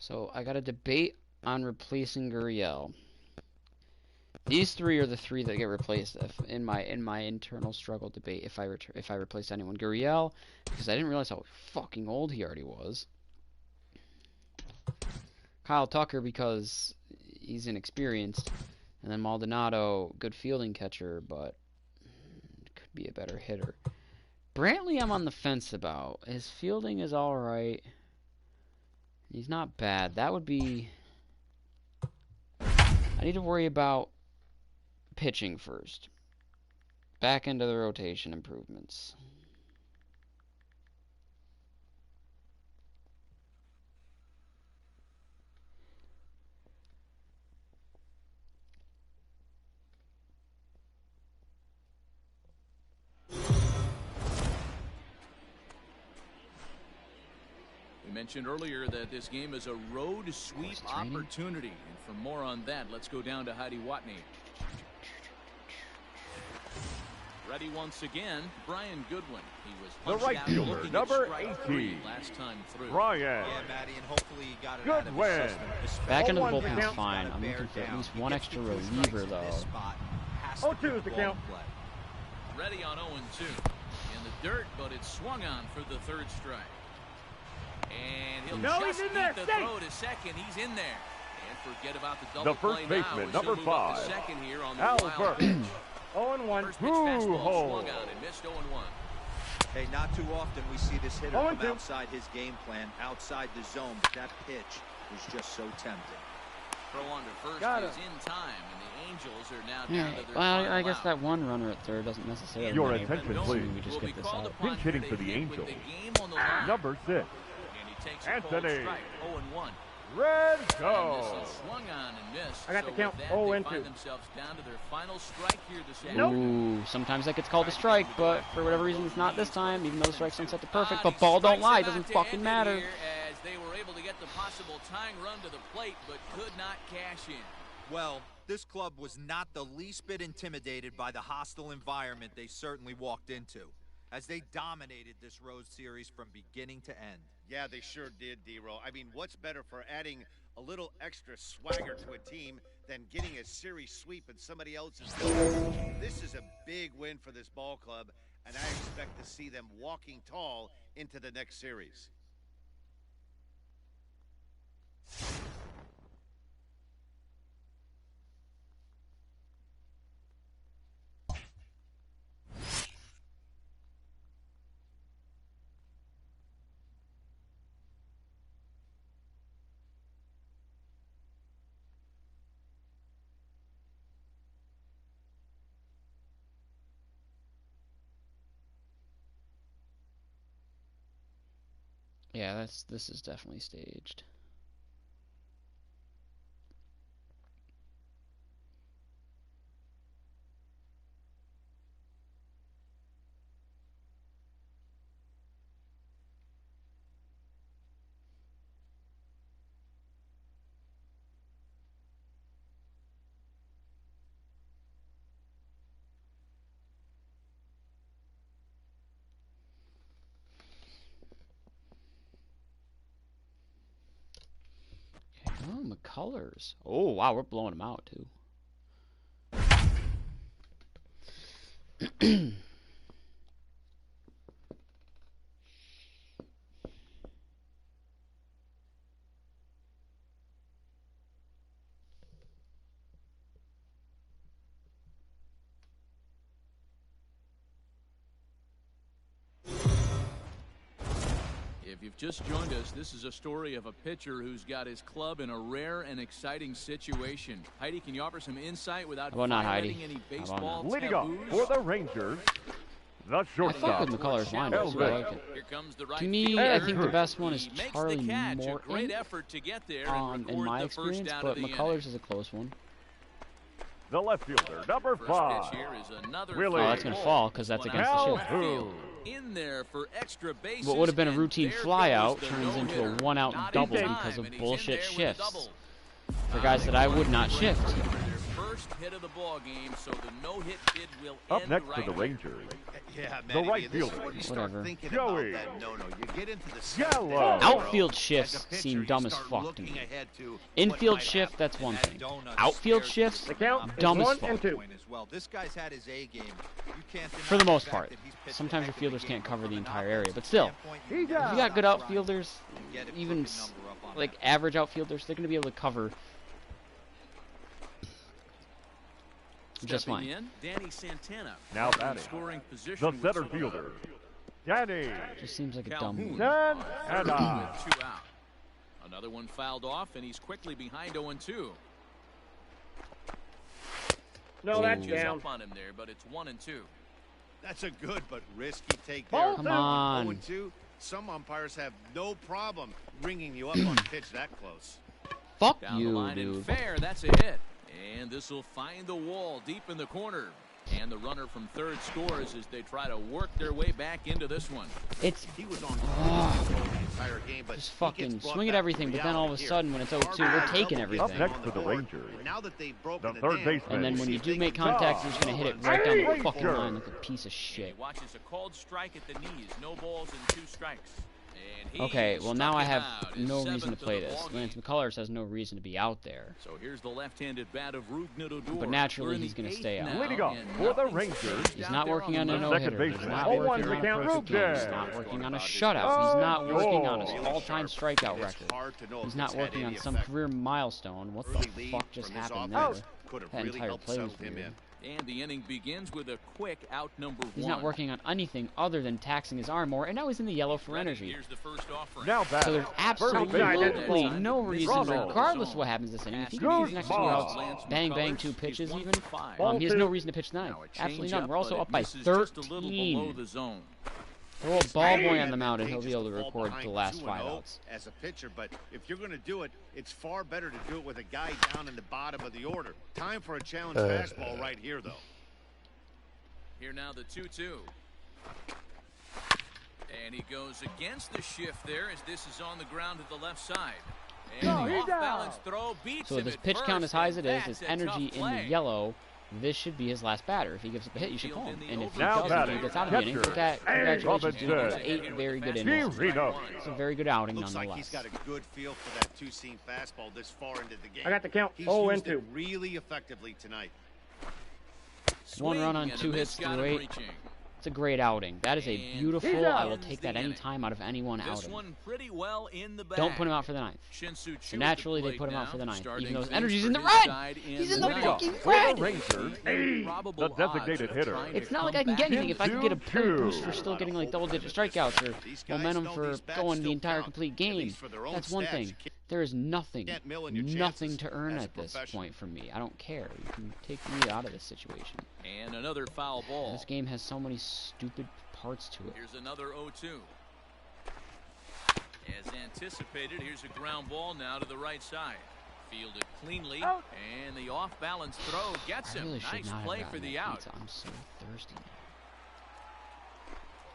So I got a debate on replacing Gurriel. These three are the three that get replaced in my internal struggle debate if I replace anyone. Gurriel, because I didn't realize how fucking old he already was. Kyle Tucker, because he's inexperienced. And then Maldonado, good fielding catcher, but could be a better hitter. Brantley I'm on the fence about. His fielding is alright. He's not bad. That would be... I need to worry about pitching first. Back into the rotation improvements. We mentioned earlier that this game is a road sweep opportunity. And for more on that, let's go down to Heidi Watney. Ready once again, Brian Goodwin. He was the right fielder, number 18, last time through. Brian. Yeah, Matty, and hopefully he got it Goodwin. out of his system. Back into the bullpen's fine. I'm looking for at least one extra reliever, though. 0-2 is the count. Ready on 0-2. In the dirt, but it's swung on for the third strike. And he'll just he's in beat there. the throw to second. He's in there. And forget about the double The first play baseman, now, number 5, second here on the Albert. 0-1. First pitch fastball swung on and missed 0-1. Hey, not too often we see this hitter come outside his game plan, outside the zone, but that pitch was just so tempting. Throw on to first is in time, and the Angels are now down to their Well, I guess out. that one runner at third doesn't necessarily Your matter, attention, but please. we just get this out. Pinch hitting for the Angels, number 6, And he takes Anthony. 0-1. Red Go. Swung on and missed. I got the count. They 0-2. find themselves down to their final strike here this afternoon. Ooh, sometimes that gets called a strike, but for whatever reason it's not this time, even though the strikes don't set to perfect. But ball don't lie, it doesn't fucking matter. As they were able to get the possible tying run to the plate, but could not cash in. Well, this club was not the least bit intimidated by the hostile environment they certainly walked into, as they dominated this road series from beginning to end. Yeah, they sure did, D-Roll. I mean, what's better for adding a little extra swagger to a team than getting a series sweep in somebody else's goal? This is a big win for this ball club, and I expect to see them walking tall into the next series. Yeah, this is definitely staged. Oh, McCullers. Oh, wow, we're blowing them out, too. If you've just joined us, this is a story of a pitcher who's got his club in a rare and exciting situation. Heidi, can you offer some insight without violating any baseball taboos? Leading off for the Rangers, the I fuck shortstop. with McCullers line, so I like it. Here comes the right To me, fielder. I think the best one is He makes Charlie the catch. A Morton, great effort to get there and in record my the first experience, down but of the inning. McCullers is a close one. The left fielder, number First 5, pitch here is another Willie. Oh, that's going to fall because that's against the shift. Calhoun. In there for extra bases. What would have been a and routine there flyout goes the turns into a no-hitter. one-out Not double in time, because of and he's in bullshit there with a shifts double. for guys that I would not shift. Their first hit of the ball game, so the no-hit bid will Up end next right for the here. Rangers, Yeah, the Manny, right this is fielder. when you start Whatever. thinking Joey. about that no-no. You get into the Yellow. Outfield As a shifts pitcher, seem you dumb as start fuck to looking me. ahead to what Infield might shift, happen. that's one That thing. donut Outfield scares shifts, me. The count dumb is as 1 fuck. and 2. Point as well. This guy's had his A game. You can't deny For the most fact part. that he's pitched Sometimes a your heck of a fielders game, can't but cover from the an entire area. offensive But still, standpoint, He you got never if you got stop good trying outfielders, and get it, even put the number up on like that. average outfielders, they're going to be able to cover just Stepping fine. in, Danny Santana. Now in batting, scoring position the with center Soto. fielder, Danny. Just seems like a dumb Calhoun move. 10 on and third a. with 2 out. Another one fouled off, and he's quickly behind 0-2. No, that's Changes down. up on him there, but it's 1-2. That's a good but risky take Ball there. Come on. 0-2. Some umpires have no problem ringing you up on a pitch that close. Fuck Down the you, line and dude. fair. That's a hit. And this will find the wall deep in the corner. And the runner from third scores as they try to work their way back into this one. It's He was on the entire game, but just he fucking gets brought swing at back to everything, but then all of a reality sudden here. when it's 0-2, we're taking everything. Up next for the Rangers, Now that they've the broken third dam, baseman. And then when see you if do they make can contact, you're just going to hit it right down the Ranger. fucking line like a piece of And shit. he watches a called strike at the knees. No balls and 2 strikes. And he Okay, well now I struck have him out. His no reason to seventh of play the this. ball Lance game. McCullers has no reason to be out there. So here's the left-handed bat of Rougned Odor. But naturally We're in he's the gonna eighth stay out. now, Leading off and for the nothing's Rangers, changed He's out not there working on the a mound. second no-hitter. He's baseman. not Oh, working one's on a account. perfect game. He's Rookie. not working on a Oh, shutout. He's not working on his oh. all-time strikeout It's record. hard to know if He's not it's had working on any some effect. career milestone. What Early the lead fuck just from his happened offense there? could have That really entire helped play was settle him weird. in. And the inning begins with a quick out number 1. He's not working on anything other than taxing his arm more, and now he's in the yellow for energy. Here's the first offering. now So batting, there's first absolutely baseman, no reason, Ronald. regardless of what happens this inning, if he Good can use next 2 ball. outs, bang, bang, 2 pitches even, Ball he has no two. reason to pitch tonight. Now a Absolutely change none. We're also but up it by misses just a little below 13. the zone. Throw a ball boy on the mound and he'll Pages be able to the ball record behind the last 2-0 5 outs. as a pitcher, but if you're going to do it, it's far better to do it with a guy down in the bottom of the order. Time for a challenge fastball right here, though. Here now the 2-2. And he goes against the shift there as this is on the ground to the left side. And the off-balance throw beats So him with his at pitch count first, as high as and it is, that's his a energy tough in the play. yellow, this should be his last batter. If he gives up a hit, you should pull him. And if he Now doesn't, batting, he gets out of the inning. catcher, But that, congratulations, dude. Robinson. That's 8 very good innings. Chirino. It's a very good outing Looks like he's nonetheless. got a good feel for that two-seam fastball this far into the game. I got the count. He's 0 used and it 2. really effectively tonight. One run on Swing, and 2 a hits miss got through him 8. reaching. It's a great outing. That is a And beautiful. he's I out. will take that any time out of any one This outing. one pretty well in the bag. Don't put him out for the ninth. Shinsu So naturally, they put him out for the ninth, even though his things energy's for in the his red. side He's in in the ninth. fucking for the red. Rangers, Probable the designated odds of hitter. trying It's to not like come I can back get anything. If I can get a point 2-2. boost for still getting like double-digit strikeouts or These guys momentum know for these bats going the still entire count, complete at game, least for their own that's one stats. thing. You There is nothing, can't mill in your nothing chances to earn as a at this professional. point from me. I don't care. You can take me out of this situation. And another foul ball. This game has so many stupid parts to it. Here's another 0-2. As anticipated, here's a ground ball now to the right side. Fielded cleanly, and the off-balance throw gets I him. really should Nice not play have for gotten the that out. pizza. I'm so thirsty.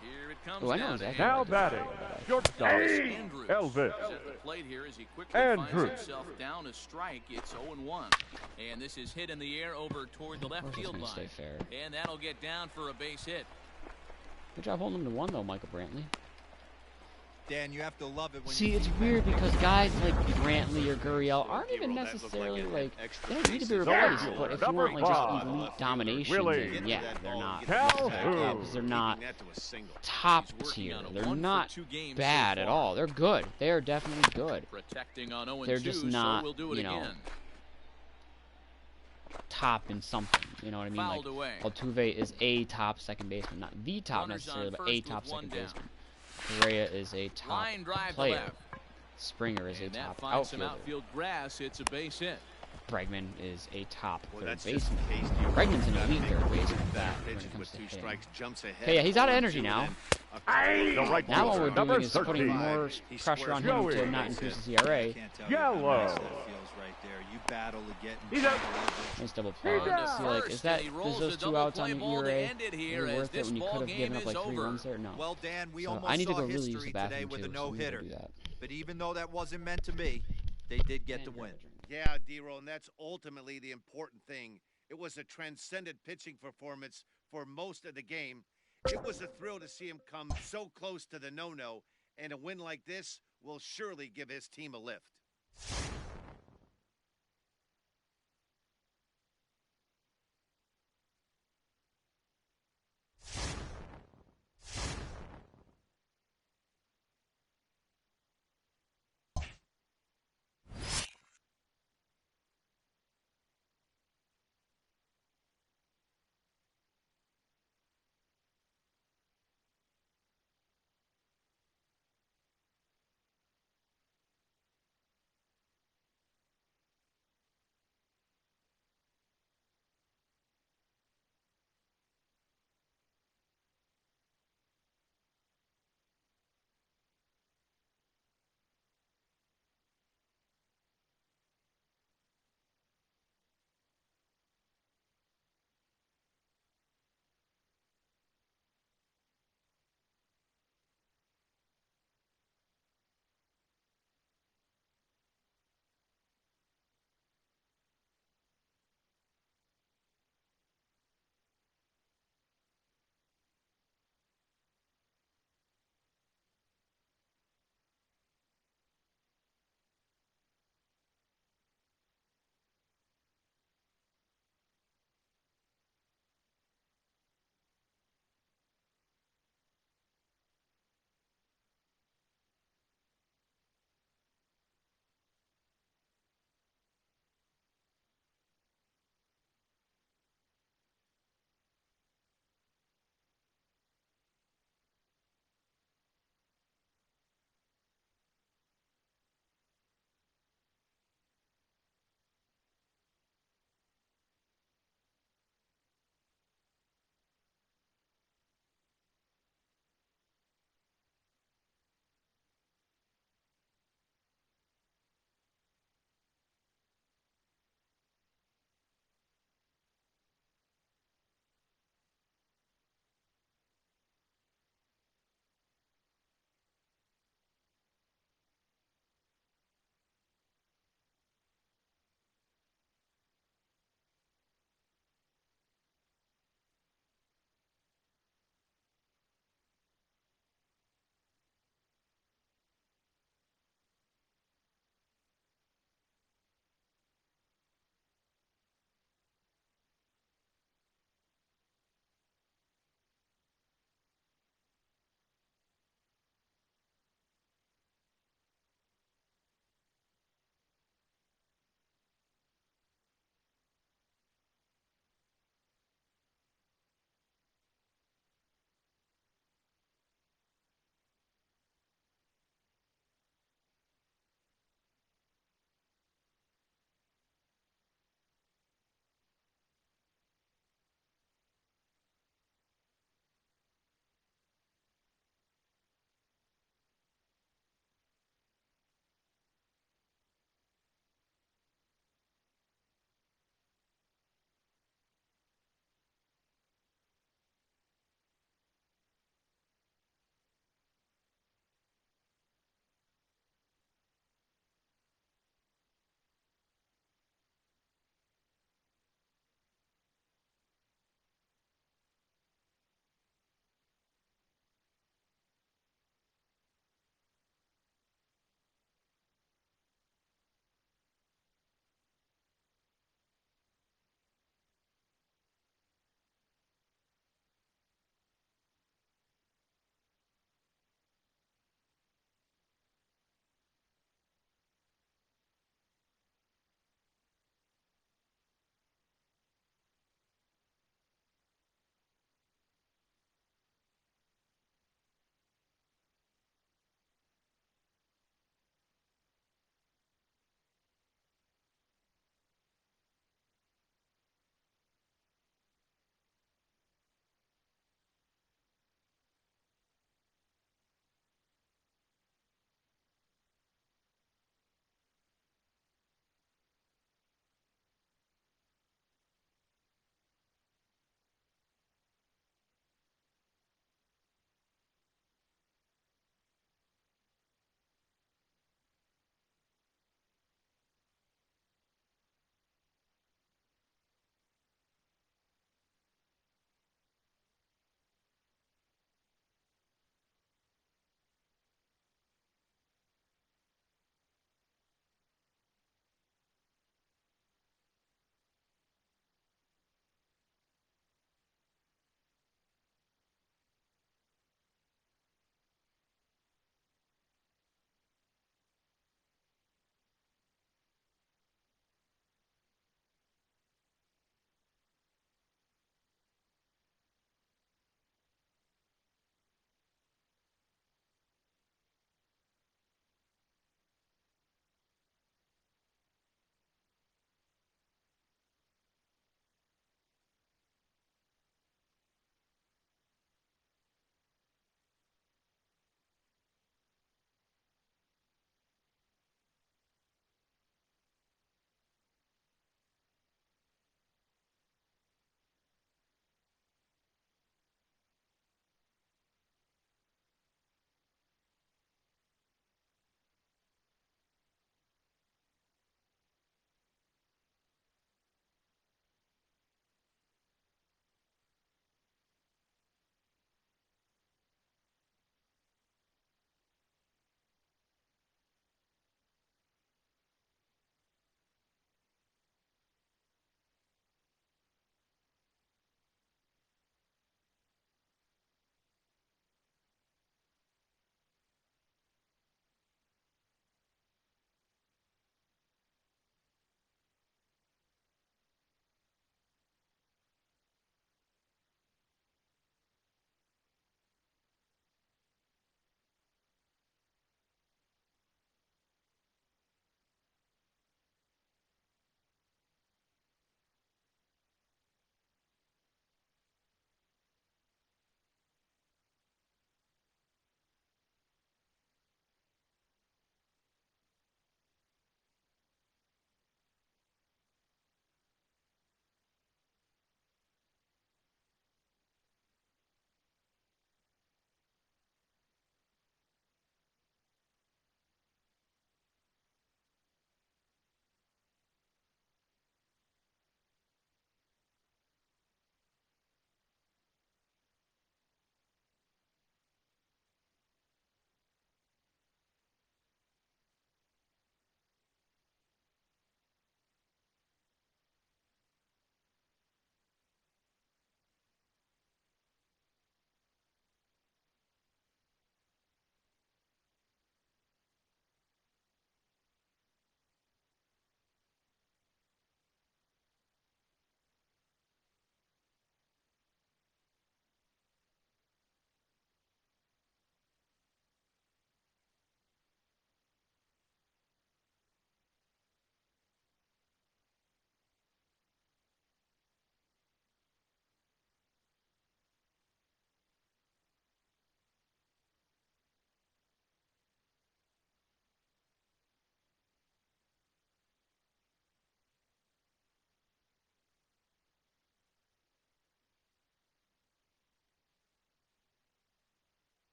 Here it comes Oh, I know down exactly to what now Andrews. batting, shortstop, Andrews Elvis. is at the plate here as he quickly Andrews. finds himself down a strike. It's 0-1. And this is hit in the air over toward the Of left course it's field gonna stay line. fair. And that'll get down for a base hit. Good job holding him to 1 though, Michael Brantley. Dan, you have to love it when See, you it's weird because guys like Brantley or Gurriel aren't even necessarily like they don't need to be replaced. But if you want like just elite domination, Willie. then yeah, they're not. Calhoun. Because they're not That to a single. top He's working tier. on a They're 1 for not 2 games bad so at far. all. They're good. They are definitely good. Protecting on 0-2, They're just not, so we'll do it you know, again. Top in something. You know what I mean? Fouled Like away. Altuve is a top second baseman, not the top Runners necessarily, on but first a with top 1 second down. baseman. Correa is a top Line drive to player. left. Springer is a And that top finds some outfielder. outfield grass. It's a base hit. Bregman is a top Well, third that's just baseman. in case you Bregman's an gotta elite make third a baseman better that when pitches it comes with to 2 hitting. strikes, jumps ahead. Okay, yeah, he's out of 0-2 energy now. then a The right Now what fielder, we're number doing is putting 13. more He pressure on squares him Joey. to not increase his ERA. I can't tell you how Yellow. nice that feels right there. You battle to get in He's front out. of the leverage. Nice double play. On to See, like, first, is that and he rolls is those a 2 double outs play on the ball to ERA end it here really as worth it this when you ball could have game given up is like 3 over. runs there? No. Well, Dan, we So almost I need to saw go really use the history today bathroom with too. a So I'm gonna go no-hitter. do that. But even though that wasn't meant to be, they did get the win. Yeah, D-Roll, and that's ultimately the important thing. It was a transcendent pitching performance for most of the game. It was a thrill to see him come so close to the no-no, and a win like this will surely give his team a lift.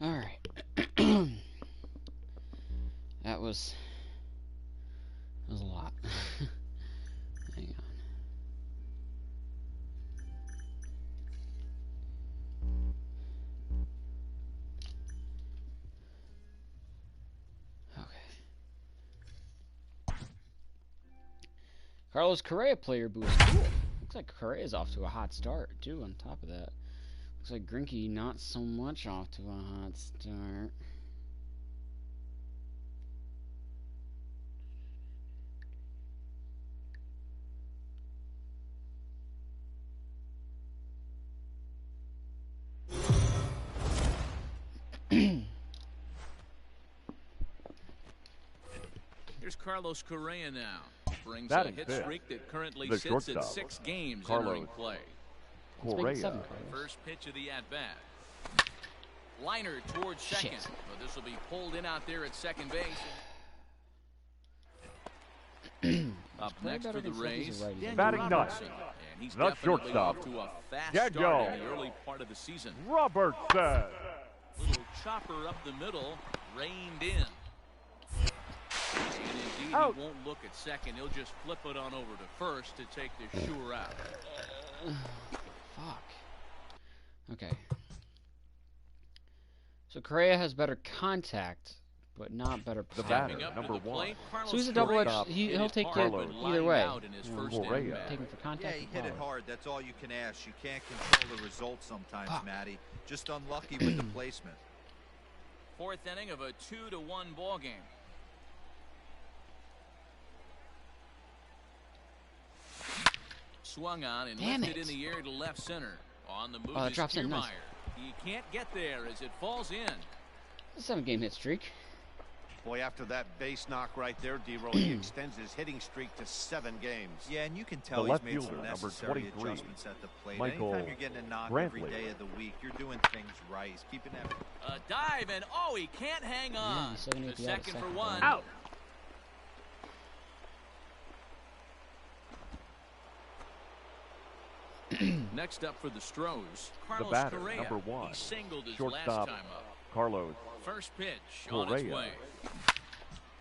All right. That was a lot. Hang on. Okay. Carlos Correa player boost. Cool. Looks like Correa's off to a hot start too. On top of that, looks like Greinke not so much off to a hot start. Here's Carlos Correa now. Brings a Batting hit fifth, streak that currently the sits at shortstop, 6 games Carlos entering play. Correa. First pitch of the at-bat. Liner towards second. Shit. But this will be pulled in out there at second base. Up next for the Rays, Daniel Batting ninth, Robertson. And he's the definitely shortstop, off to a fast Daniel start in the early part of the season. Robertson. Little chopper up the middle, reined in. And indeed, Out. he won't look at second. He'll just flip it on over to first to take the sure out. Fuck. Okay. So Correa has better contact, but not better The power. batter, Up to number the one. plate, Carlos So he's a double Correa edged. He'll hit take it it hard, Carlos. but either lined way. out in his first Correa. at-bat. Take him for Yeah, contact. he and hit it power. hard. That's all you can ask. You can't control the results sometimes, Fuck. Matty. Just unlucky with the placement. Fourth inning of a 2-1 ball game. Swung on and Damn lifted it. in the air to left center. On the move Oh, that is drops in, nice. Kiermaier. He can't get there as it falls in. 7-game hit streak. Boy, after that base knock right there, D-Roll, he extends his hitting streak to 7 games. Yeah, and you can tell The he's left made some fielder, number necessary 23, adjustments at the plate. Michael Anytime you're getting a knock every Brantley. day of the week, you're doing things right. He's keeping that. A dive and oh, he can't hang on. he's still gonna The get the out of second for second, one. though. Out. Next up for the Stros, The Carlos batter, Correa. number one. He singled his Shortstop, last time up. Carlos First pitch on its Correa. way.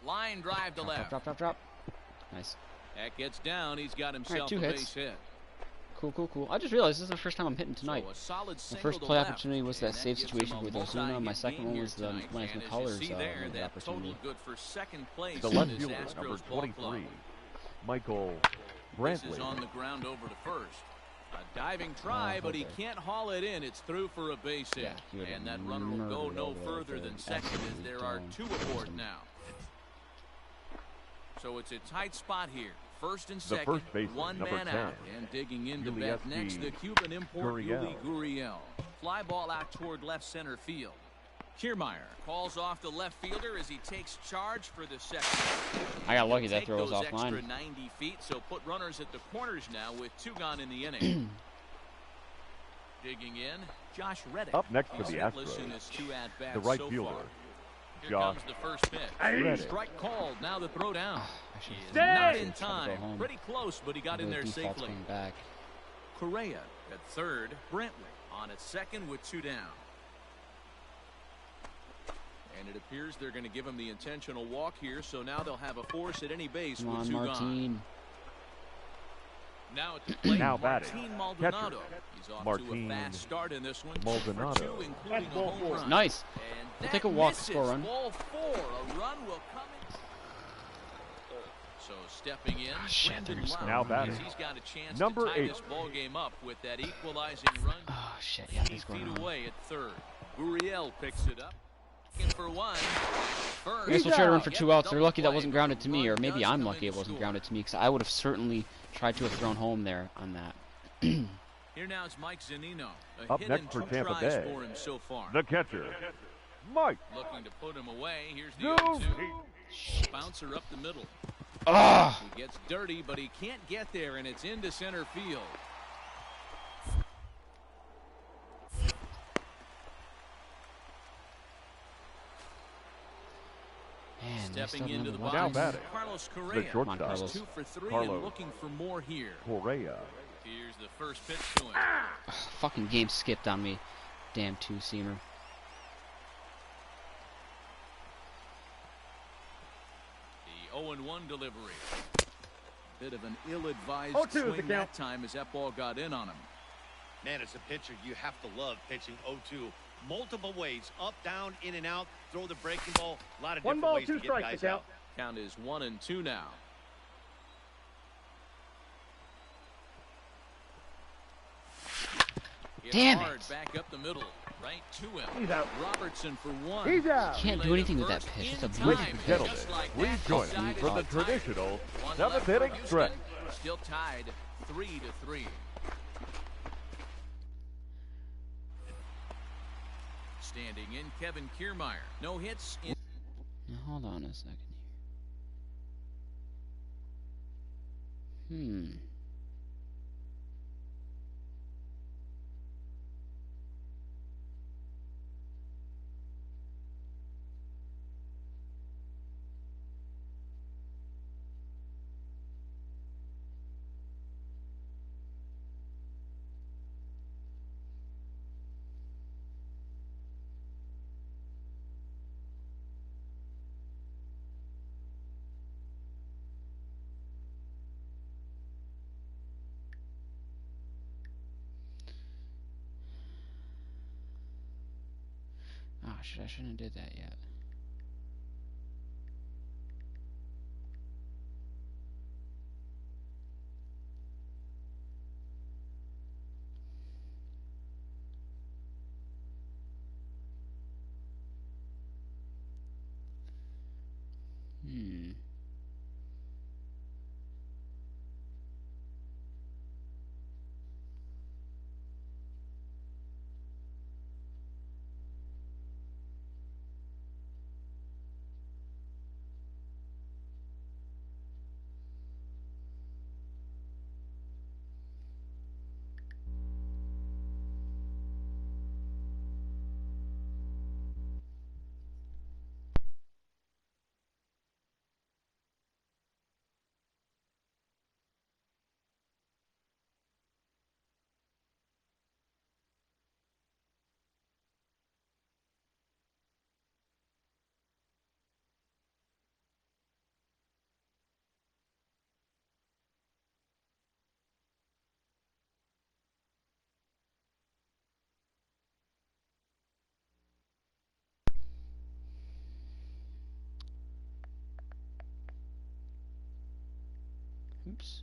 Line drive to left. Drop. Nice. That gets down. He's got himself two a hits. base hit. Cool. I just realized this is the first time I'm hitting tonight. So a solid My single first to play left, opportunity was and that save gives situation him a with Ozuna. My multi-hit second game one here was the tonight. Lance And as you McCullers see there, that opportunity. total good for second place The in left this fielder, Astros number ball club. 23, Michael This is Brantley. on the ground over to first. A diving try, but he okay. can't haul it in. It's through for a base hit. Yeah, he would've And that runner will go murdered no over there further if than it second as absolutely there are don't. 2 aboard now. So it's a tight spot here. First and The second, first baseman, one number man 10, out. And digging in to Yuli bat S.P. next, the Cuban import, Gurriel. Yuli Gurriel. Fly ball out toward left center field. Kiermaier calls off the left fielder as he takes charge for the second. I got lucky that Take throw was those offline. extra 90 feet, so put runners at the corners now with 2 gone in the inning. Digging in, Josh Reddick. Up next for He's the hitless Astros, in his 2 at-bats the right so fielder, far. Here Josh comes the first pitch. Reddick. Strike called. Now the throw down. I should He is have not tried in to go time. home. Pretty close, but he got in The there default's safely. coming back. Correa at third. Brantley on at second with 2 down. And it appears they're going to give him the intentional walk here, so now they'll have a force at any base Come with on, 2 gone. Martin. Now at the plate, Now batting, Martin Maldonado. catcher, He's off to Martin a fast start in this one. Maldonado. 2 for 2, including a home run. Nice. And We'll that take a walk, misses. score run. Ball 4. A run will come in. So stepping in, shit, Brendan they're gonna Lowe, Now batting, as he's got a chance number to tie 8. this ball game up with that equalizing run. Oh shit, yeah, 80 he's going feet on. away at third. Gurriel picks it up. In for 1. First, I guess we'll try to run for Get 2 the outs. They're double lucky that play, wasn't but grounded the to me, or run maybe does I'm come lucky in it to wasn't score. grounded to me, because I would have certainly tried to have thrown home there on that. Here now is Mike Zunino. Up hit next and for 2 Tampa tries Bay, for him so far. the catcher, Mike Looking to put him away. Here's the 0-2. Bouncer up the middle. Ah! He gets dirty, but he can't get there, and it's into center field. Man, they're Stepping still into number the one. Now box, batting, Carlos the Correa. shortstop, Carlos. 2 for 3 Carlos. and looking for more here. Correa. Here's the first pitch to him. Fucking game skipped on me. Damn 2-seamer. 0-1 delivery. Bit of an ill-advised 0-2 is the swing count. that time as that ball got in on him. Man, as a pitcher, you have to love pitching 0-2. Multiple ways, up, down, in and out, throw the breaking ball. A lot of One different ball, ways two to get strikes, guys the count. out. Count is 1-2 now. Hit Damn hard it. back up the middle, right to him. He's out. Robertson for one. He's out. Can't do anything with that pitch. It's a In beautiful time, pitch. Gentlemen, just like please that, join decided me for the to tie it. traditional One left for 7th inning Houston, stretch. Still tied 3-3. Standing in, Kevin Kiermaier. No hits in. Now, hold on a second here. Oh shit, I shouldn't have did that yet. Oops.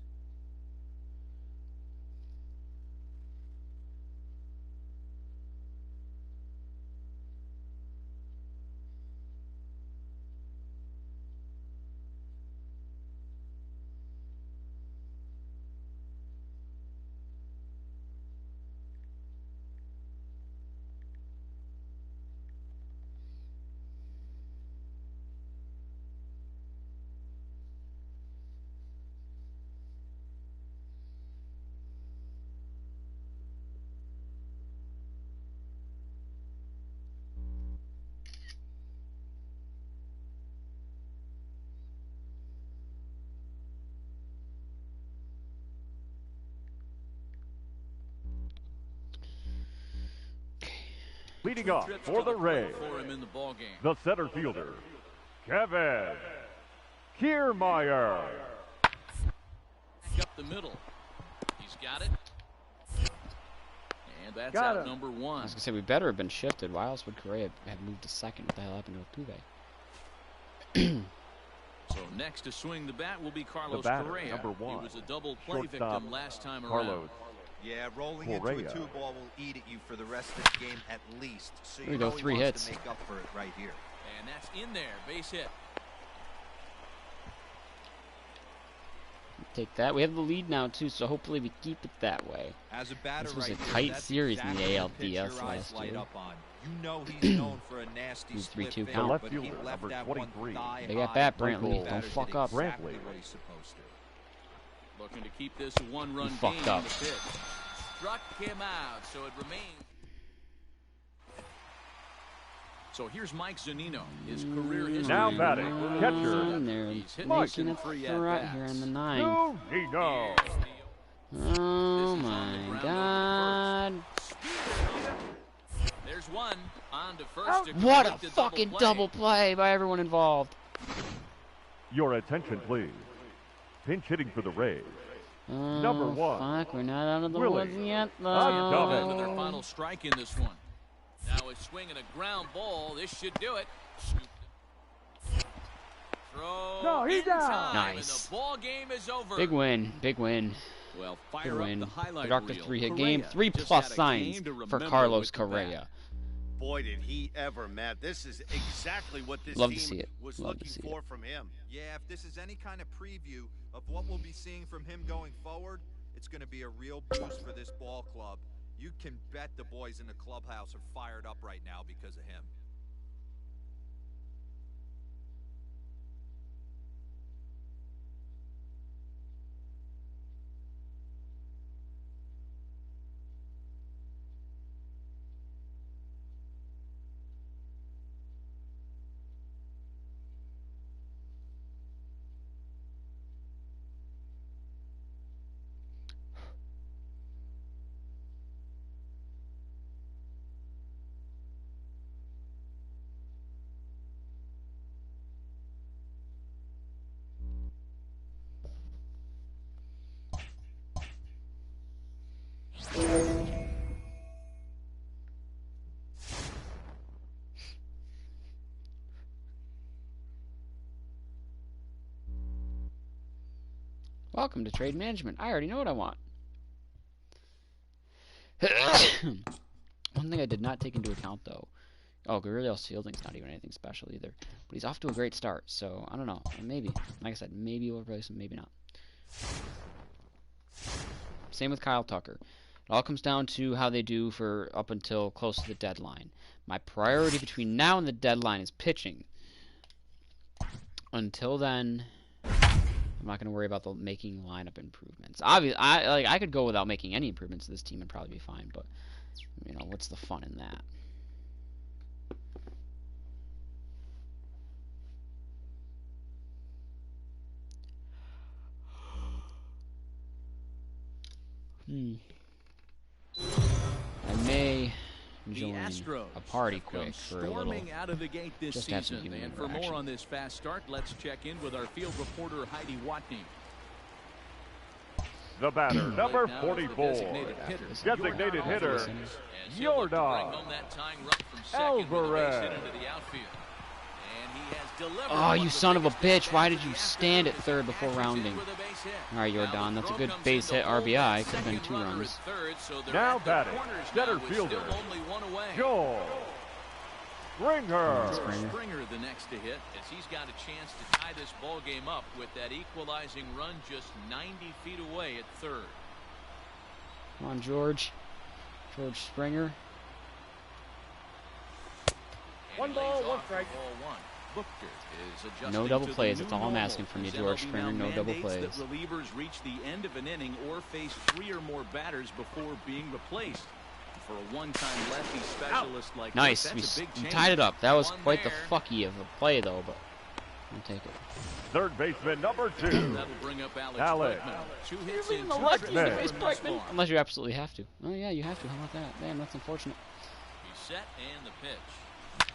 Leading off for the Rays, For him in the ball game. the center fielder, Kevin Kiermaier. Back up the middle. He's got it. And that's Got out him. number I one. was gonna say we better have been shifted. Why else would Correa have moved to second? What the hell happened to Altuve? So next to swing the bat will be Carlos batter, Correa. number one. He was a double play Shortstop, victim last time around. Carlos. Yeah, rolling into a Correa. 2-ball will eat at you for the rest of the game at least. So There you we go, know he 3 wants hits. to make up for it right here. And that's in there. Base hit. Take that. We have the lead now too, so hopefully we keep it that way. As a batter This was right a here, tight that's series in the exactly the pitch ALDS your eyes last light year. up on. You know he's known for a nasty Who's split 3-2 fade, count. left but he fielder, left number that one 23. thigh They got high. bat, Brantley. Brantley. Don't Batter fuck did up. exactly Brantley. what he's supposed to. Looking to keep this one-run You game fucked up. in the pitch. Struck him out, so it remains. So here's Mike Zunino. His career history. Now batting, catcher, And they're He's hitting Mike. making it free right at-bats. here in the 9. Nino. Here's the- Oh This is on the my ground god. There's one on to first. To What a complete the fucking play. double play by everyone involved. Your attention, please. Pinch hitting for the Rays. Number 1. Fuck, we're not out of the Willie. woods yet, Down To their though. final strike in this one. Now a swing and a ground ball. This should do it. Throw No, he's in out. time, Nice. and the ball game is over. Big win, big win. Well, Good fire up win. the highlight Productive reel. 3-hit Correa game. 3+ just had a signs game to for remember Carlos with the bat. Correa. Boy, did he ever, Matt. This is exactly what this Love to team see it. was Love to looking see for from him. Yeah, if this is any kind of preview of what we'll be seeing from him going forward, it's going to be a real boost for this ball club. You can bet the boys in the clubhouse are fired up right now because of him. Welcome to trade management. I already know what I want. One thing I did not take into account, though. Oh, Guerrille's fielding's not even anything special either. But he's off to a great start, so I don't know. Maybe. Like I said, maybe we'll replace him, maybe not. Same with Kyle Tucker. It all comes down to how they do for up until close to the deadline. My priority between now and the deadline is pitching. Until then, I'm not going to worry about the making lineup improvements. Obviously, I could go without making any improvements to this team and probably be fine. But you know, what's the fun in that? I may The join Astros a party have come quick for a little. storming out of the gate this just to have some season. human And for interaction. more on this fast start, let's check in with our field reporter Heidi Watney. The batter, number Right now, the 44. designated hitter. Designated hitter, As he'll look to bring Jordan home that tying run from second with a base hit Alvarez. into the outfield. And he has delivered Oh, one you of the son of a biggest bitch. Why hits did you after stand at the third before catches in rounding? with a base hit. All right, Now Jordan, the that's a throw good comes base in hit to hold RBI. that Could have been second 2 runner runs. at third, so they're Now at the batting, corners center now with fielder, still only one away. Joel Springer. Springer the next to hit as he's got a chance to tie this ball game up with that equalizing run just 90 feet away at third. Come on, George. George Springer. One ball, one strike. Ball one. Booker is adjusting No double to the plays. new That's all I'm normal. asking from you, As George MLB Springer. now No double mandates plays. that relievers reach the end of an inning or face 3 or more batters before being replaced. For a one-time lefty specialist like Nice. this, that's a big We change. tied it up. That was One quite the there. fucky of a play, though, but I'll take it. Third baseman, number 2. That'll bring up Alex Alex. Bregman. 2 hits in 2 lefty trips to for face him thus far. Unless you absolutely have to. Oh, yeah, you have to. How about that? Damn, that's unfortunate. He's set and the pitch.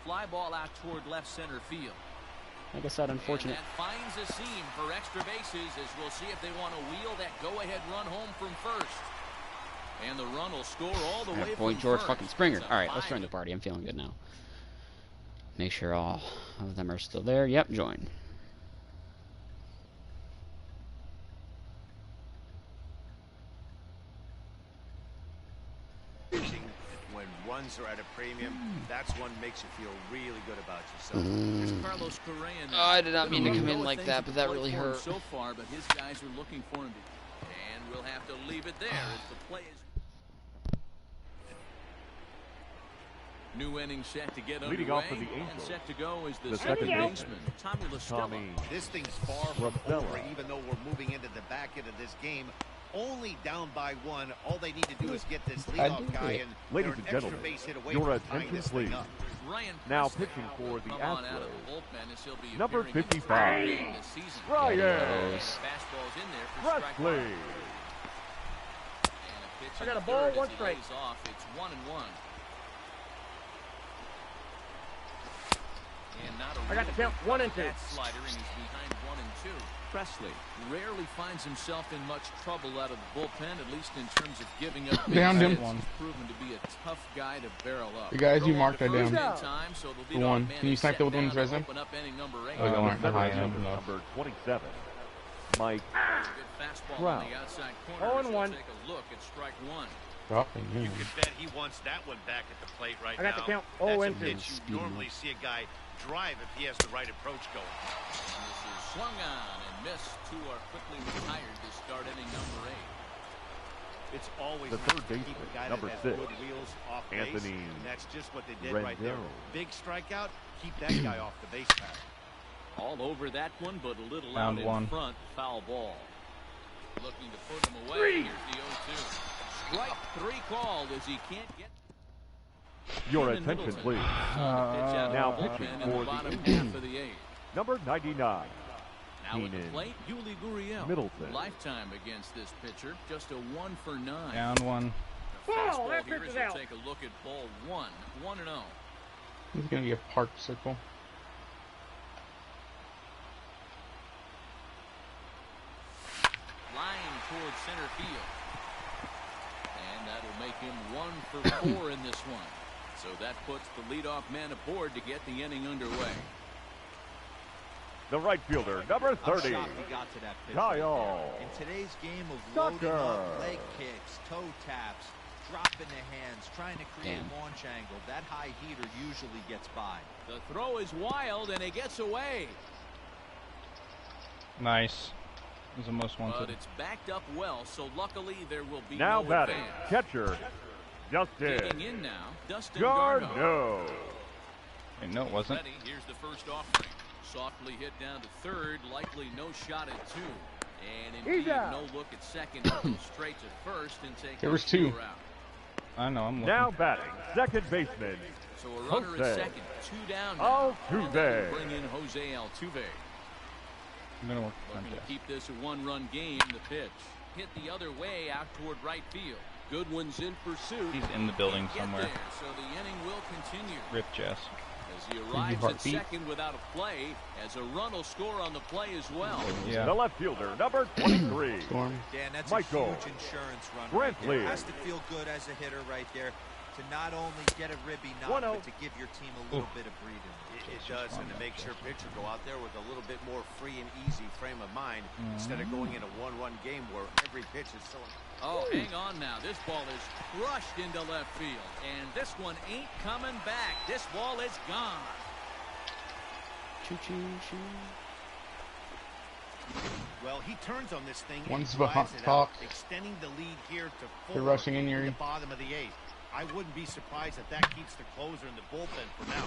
Fly ball out toward left center field. Like I said, unfortunate. And that finds a seam for extra bases as we'll see if they want to wheel that go-ahead run home from first. And the run will score all the way That boy from George first. fucking Springer. It's a All right, let's 5. join the party. I'm feeling good now. Make sure all of them are still there. Yep, join. When runs are at a premium, that's one makes you feel really good about yourself. Here's Carlos Correa now. Oh, I did not mean to come in Noah like things that, have but that played really for him hurt. So far, but his guys are looking for him to. And we'll have to leave it there as the play is. New inning set to get Leading underway. off for the And Angels, set to go is the the second second baseman, Tommy LaStella. Tommy This thing's far from Rapella. over, even though we're moving into the back end of this game. Only down by 1. All they need to do is get this leadoff guy, and Ladies they're and an extra gentlemen, base hit away your from tying attention, this thing please. up. Ryan Now Presley pitching for will the come on out of Astros, the bullpen as he'll be number appearing in his 55, third game this season. Ryan Fastball's in there for strike Presley. one. And a pitch I in got a the ball, third as one he strike. lays off. It's 1-1. And not a I got the real count. big 1 and 2. bat slider, and he's behind 1 and 2. Presley rarely finds himself in much trouble out of the bullpen, at least in terms of giving up big Downed him. hits. He's proven to be a tough guy to barrel up. The guys you Throw marked on are to down. first in time, so the The leadoff one. man Can you is snipe the set one's down to resume? open up inning number 8. Oh, you aren't high Center enough. fielder, number 27, Mike. Good fastball on the outside corner. 0 and So 1. take a look at strike 1. Dropping You him. could bet he wants that one back at the plate right I now. got the count. That's 0 a and 2. pitch you normally see a guy drive if he has the right approach going. And this is swung on and missed. 2 are quickly retired to start inning number 8. It's always The nice third to keep baseman, a guy number that has 6, good wheels off base, Anthony and that's just what they did right there. Rendon. Big strikeout, keep that guy off the base path. All over that one, but a little Round out one. in front. Foul ball. Looking to put him away. Here's the 0-2. Strike 3 called as he can't get. Your Keenan attention, Middleton please. on the pitch out of Now the bullpen pitching in for the the bottom Indians. half of the 8th. Number 99, Now at the Keenan plate, Yuli Gurriel. Middleton. Lifetime against this pitcher, just a 1 for 9. Down 1. The fastball that here pitch as is we out. take a look at ball 1, 1-0. He's gonna be a park circle. Line towards center field. And that'll make him 1 for 4 in this one. So that puts the leadoff man aboard to get the inning underway. the right fielder, number I'm 30, shocked he got to that pitch Kyle right there. In today's game of loading Tucker. up, leg kicks, toe taps, dropping the hands, trying to create Damn. a launch angle, that high heater usually gets by. The throw is wild and it gets away. Nice. It was almost But wanted. it's backed up well, so luckily there will be now no batting, advance. catcher, Justin Digging in now, Dustin Garneau. Garneau. Wait, no, it wasn't. Ready, here's the first offering. Softly hit down to third, likely no shot at 2. And indeed, no look at second, go straight to first and take There a was 2. score out. I know, I'm looking. Now batting, second baseman, So a runner at Jose second, 2 down now. Altuve. And they'll bring in Jose Altuve. I'm gonna work on Looking to that. keep this a 1-run game. The pitch hit the other way out toward right field. Goodwin's in pursuit. He's in the building Can't get somewhere. there, so the inning will continue. Rip Jess. As he arrives at heartbeat. second without a play, as a run will score on the play as well. Yeah. the left fielder, number 23, Storm. Dan, that's Michael a huge insurance run right there. Brantley. Has to feel good as a hitter right there to not only get a ribby knock, 1-0. but to give your team a little bit of breathing. It does, and it makes your pitcher go out there with a little bit more free and easy frame of mind instead of going in a one-run game where every pitch is so. Oh, hang on now. This ball is crushed into left field. And this one ain't coming back. This ball is gone. Choo-choo-choo. Well, he turns on this thing One's and behind drives it top. out, extending the lead here to 4 They're rushing in, the Yuri. bottom of the 8th. I wouldn't be surprised if that keeps the closer in the bullpen for now.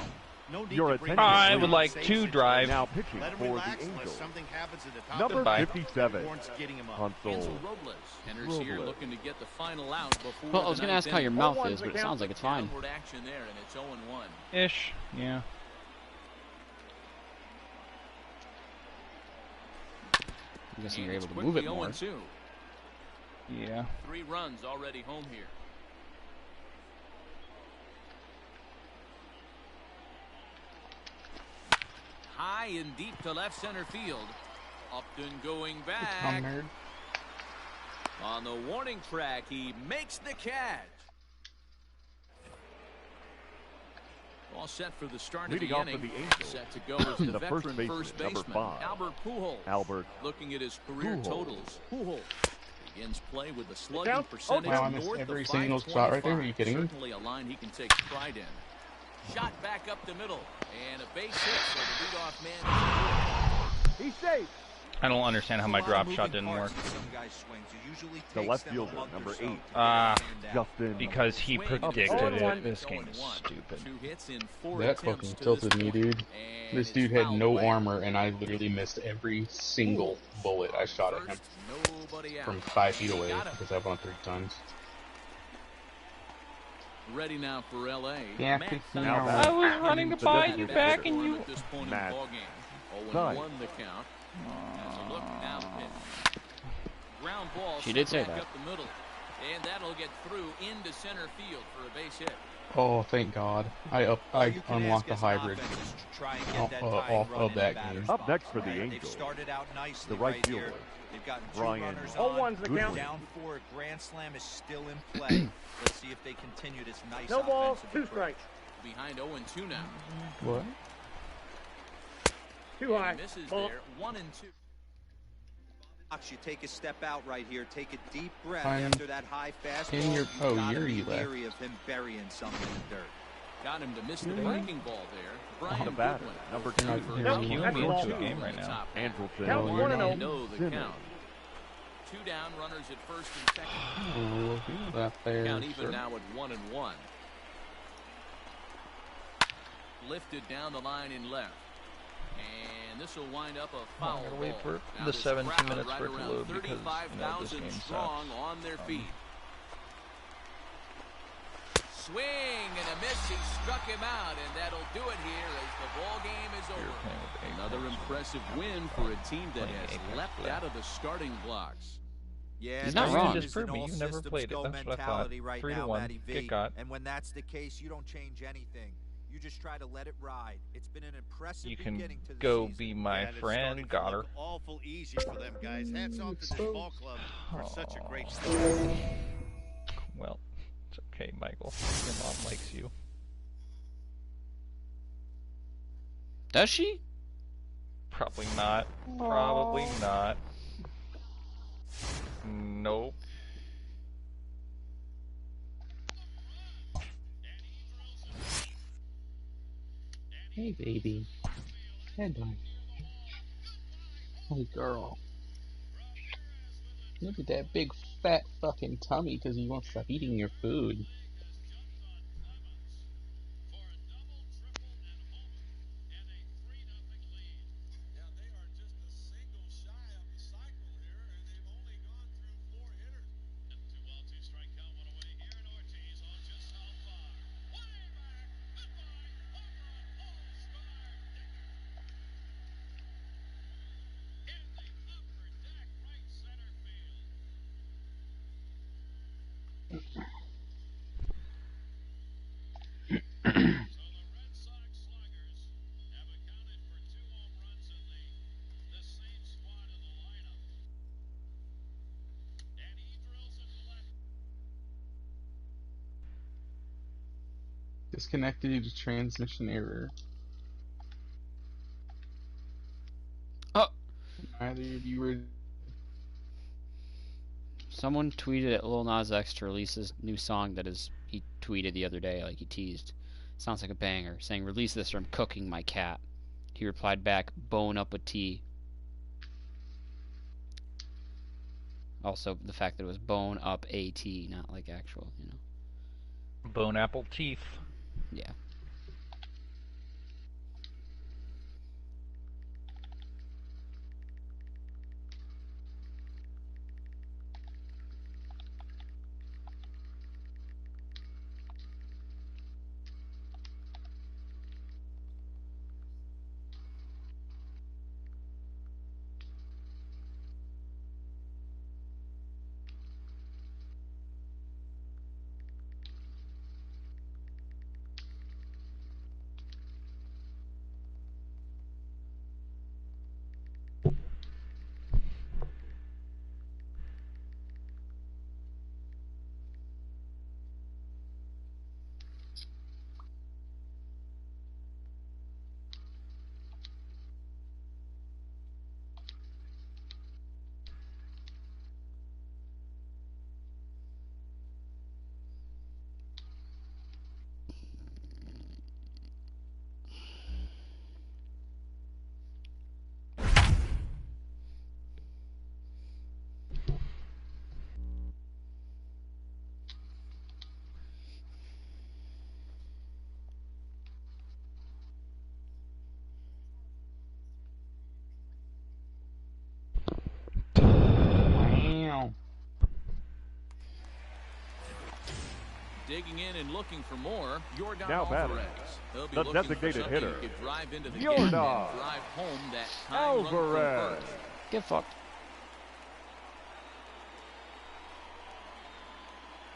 No need Your to bring attention, him I in would a like safe to situation. drive. now pitching Let him for relax the unless Angels, something happens at the top number of the Bye. 57, Warren's getting him up. Hansel Hansel Robles enters here Robles. looking to get the final out before Well, I was the going to ninth ask how your inning. mouth 0-1 is, but it count. sounds like it's fine. Downward action there, and it's 0-1. Ish. Yeah. I'm guessing And you're it's able to move it quickly more. 0-2. Yeah. 3 runs already home here. High and deep to left center field. Upton going Come, back. nerd. On the warning track, he makes the catch. All set for the start Leading of off the for inning. the Angels, Set to go is the, the first veteran baseman, first number baseman, 5, Albert Pujols. Albert Looking at his career Pujols. totals. Pujols begins play with a slugging Count. percentage Wow, I missed north every of single shot right there. Are 525. you kidding me? Certainly a line he can take pride in. Shot back up the middle, and a base hit. So the leadoff man. He's safe. I don't understand how my There's a lot drop of shot moving didn't work. parts in some guys' swings. It usually The takes left them a fielder, month or number so 8, to get Ah, that hand out. Justin Because he Swing predicted is it. 0-1. This game is 0-1. stupid. 2 hits in 4 That attempts fucking to tilted this me, point. dude. And This it's dude had fouled no away. armor, and I literally missed every single bullet I shot at him First, nobody out. from 5 feet away Got him. because I've won 3 times. Ready now for LA. Yeah, Matt 15 Thailand. hours. I was running to buy you back and you. At this point in the Matt ballgame. 0-1 Thailand. the count. As a look now the pitch. Ground ball. She did sent say back that. up the middle, and that'll get through into center field for a base hit. Oh, thank God! I unlocked the hybrid of that game. Up next for the Angels, They've started out nicely the right fielder, here. They've gotten 2 Brian runners Oh, on. one's the count. Down 4, a grand slam is still in play. Let's see if they continue this nice No balls, offensive 2 approach. strikes. Behind 0-2 now. What? Too high. And misses Ball. there. 1-2. You take a step out right here. Take a deep breath I'm after that high fastball. in your- You've oh, gotta Yuri be left. leery of him burying something in the dirt. Got him to miss the breaking ball there. the Brian batter, Goodwin. number You're not 2, hearing Nope, me. that's I'm ball. into a game right now. Andrelton, Count No, 1 you're and not. 0. Know the Simmons. count. 2 down, runners at first and second. Oh, look at that there, Count even sir. now at 1-1. Lifted down the line in left. And this will wind up a foul I'm gonna wait ball. for Now the this 17 crowd minutes right for it to around load because, this 35,000 game strong sucks. on their feet. Swing and a miss. He struck him out, and that'll do it here as the ball game is You're over. playing with Apex. Another impressive win for a team that Playing has Apex leapt play. out of the starting blocks. Yeah, He's not this wrong. is Just prove an me. You've never all-systems played it. go That's what I thought. mentality right 3 to now, 1. Matty V. Get got. And when that's the case, you don't change anything. You just try to let it ride. It's been an impressive You can beginning to the go season. be my Yeah, and it's friend. starting to Got her. look awful easy for them guys. Hats off to this ball club for such a great start. Well, it's okay, Michael. Your mom likes you. Does she? Probably not. Probably not. Nope. Hey, baby. Hello. Hey, girl. Look at that big fat fucking tummy because you won't stop eating your food. Disconnected due to transmission error. Oh, Neither of you were. someone tweeted at Lil Nas X to release his new song that he tweeted the other day, like he teased. Sounds like a banger, saying, "Release this or I'm cooking my cat." He replied back, "Bone up a T." Also, the fact that it was bone up a T, not like actual, you know. Bone apple teeth. Yeah. Wow. Digging in and looking for more, Yordan Now batting, Alvarez. He'll be the looking for designated something hitter, he could drive into the game and Yordan drive home that tying run from Alvarez. first. Get fucked.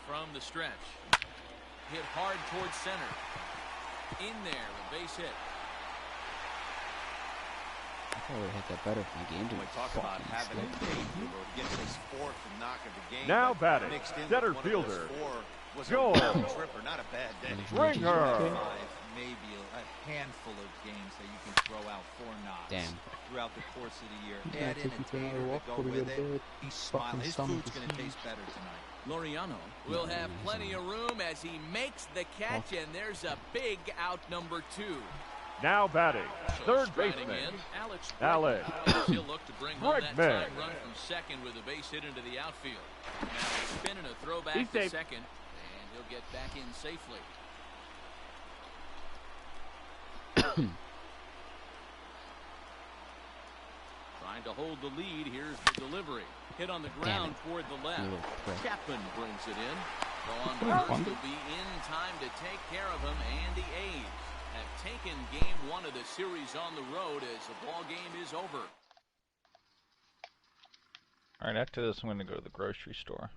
From the stretch. hit hard towards center. In there, a base hit. I probably would hit that better if my game didn't. We talk about having a day to get his fourth knock of the game. Now batting, center one fielder. Was Joel. a tripper, not a bad day. Ringer. Maybe a handful of games that you can throw out 4 knocks. Damn. Throughout the course of the year. Add in a tater to go with it. He's smiling. His food's going to taste better tonight. Loriano will have plenty of room as he makes the catch, and there's a big out number 2. Now batting, third Striding baseman, in, Alex. Alex. He'll look to bring home that Bregman. tying run from second with a base hit into the outfield. Now a spin and a throwback He's to safe. second, and he'll get back in safely. Trying to hold the lead. Here's the delivery. Hit on the ground toward the left. Chapman brings it in. Throw on first will be in time to take care of him, and the A's have taken game 1 of the series on the road as the ball game is over. All right, after this, I'm going to go to the grocery store.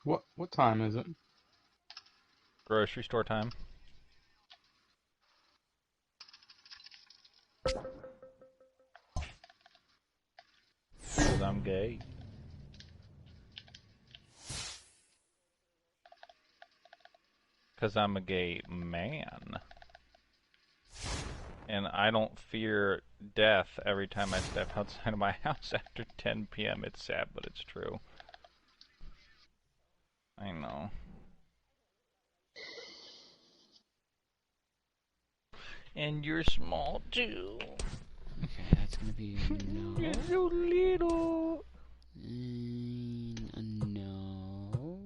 What time is it? Grocery store time. Because I'm gay. Because I'm a gay man. And I don't fear death every time I step outside of my house after 10 p.m. It's sad, but it's true. I know. And you're small too. Okay, that's gonna be a no. You're so little. A no.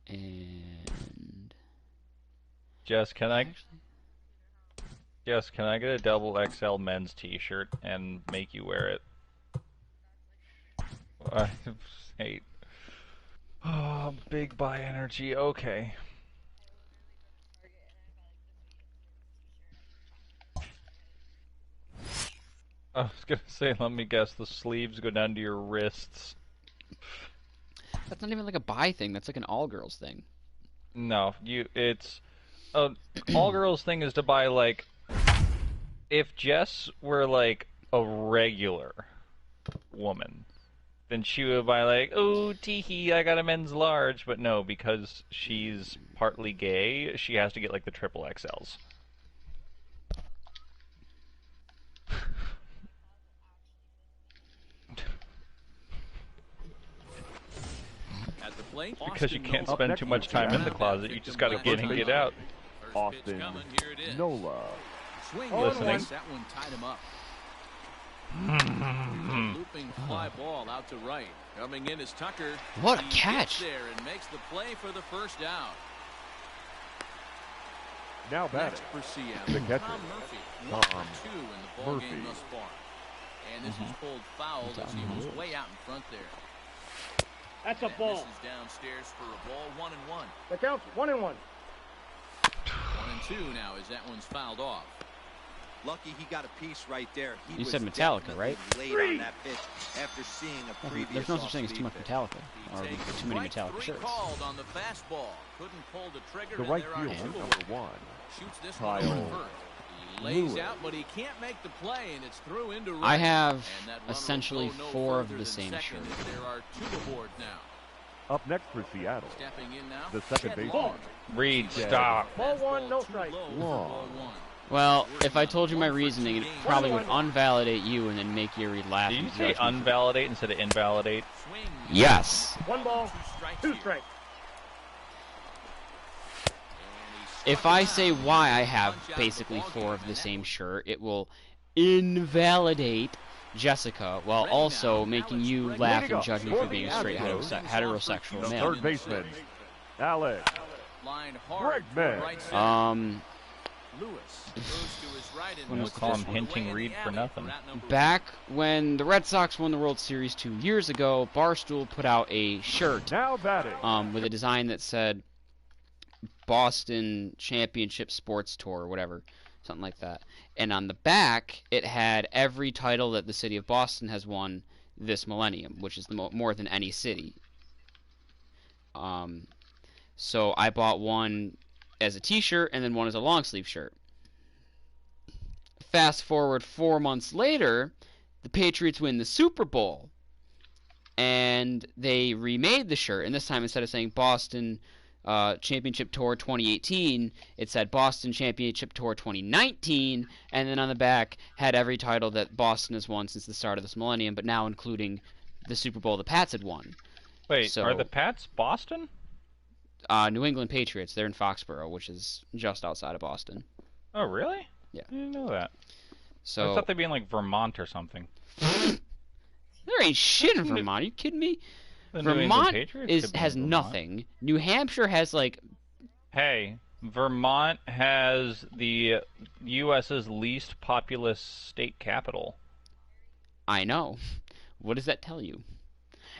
And Jess, can I get a double XL men's t-shirt and make you wear it? I hate. Oh, big buy energy. Okay. I was gonna say, let me guess, the sleeves go down to your wrists. that's not even like a bi thing. That's like an all girls thing. No, it's all girls thing is to buy, like, if Jess were like a regular woman, then she would buy like, oh, teehee, I got a men's large. But no, because she's partly gay, she has to get like the triple XLs. At the plate, Because you Austin can't Nola. spend too much time in the closet, you just gotta get in and get out. First pitch Austin coming, here it is. Nola. Swing Listening. and that one tied him up. Looping fly ball out to right. Coming in is Tucker. What a He catch. gets there and makes the play for the first down. Now Next batting, for Seattle, the catcher, Tom Murphy. Tom 1 for 2 in the ball game Murphy. thus far. And this is pulled foul as he was way out in front there. That's a And ball. This is downstairs for a ball, 1-1. That counts. 1-1. 1-2 now as that one's fouled off. Lucky he got a piece right there. He You was said Metallica, definitely right? late on that pitch after seeing a previous There's no such thing as too much off-speed Metallica, He or takes too many strike Metallica 3 shirts. called on the fastball. Couldn't pull the trigger. the and right there are fielder, two number 1. Shoots this one Kyle over first. He lays Lewis. out, but he can't make the play, and it's through into right. I have And that runner will essentially go no 4 of further the than same second shirt. as there are 2 aboard now. Up next for Seattle, Stepping in now. the second Jed baseman, Long. Reed, Yeah. stop. Ball Fastball 1, no too strike. low for Long. ball 1. Well, if I told you my reasoning, it probably would unvalidate you and then make Yuri laugh. Did you and say judge me. unvalidate instead of invalidate? Swing. Yes. 1 ball, 2 here. strikes. If I say why I have basically 4 of the same shirt, it will invalidate Jessica while also making you laugh and judge me for being a straight heterosexual the male. third baseman, Alex Lined hard to Bregman. right center. Lewis goes to his right and Wouldn't puts call this him one Hinting away in Reed the for alley nothing. route number Back when the Red Sox won the World Series 2 years ago, Barstool put out a shirt now batting, with a design that said Boston Championship Sports Tour or whatever, something like that. And on the back, it had every title that the city of Boston has won this millennium, which is more than any city. So I bought one as a t-shirt and then one as a long sleeve shirt. Fast forward 4 months later, the Patriots win the Super Bowl. And they remade the shirt. And this time, instead of saying Boston Championship Tour 2018, it said Boston Championship Tour 2019. And then on the back had every title that Boston has won since the start of this millennium, but now including the Super Bowl the Pats had won. Wait, So, are the Pats Boston? New England Patriots. They're in Foxborough, which is just outside of Boston. Oh, really? Yeah. I didn't know that. So I thought they'd be in, like, Vermont or something. There ain't shit in Vermont. Are you kidding me? The New England Vermont Patriots has nothing. New Hampshire has, like... Hey, Vermont has the U.S.'s least populous state capital. I know. What does that tell you?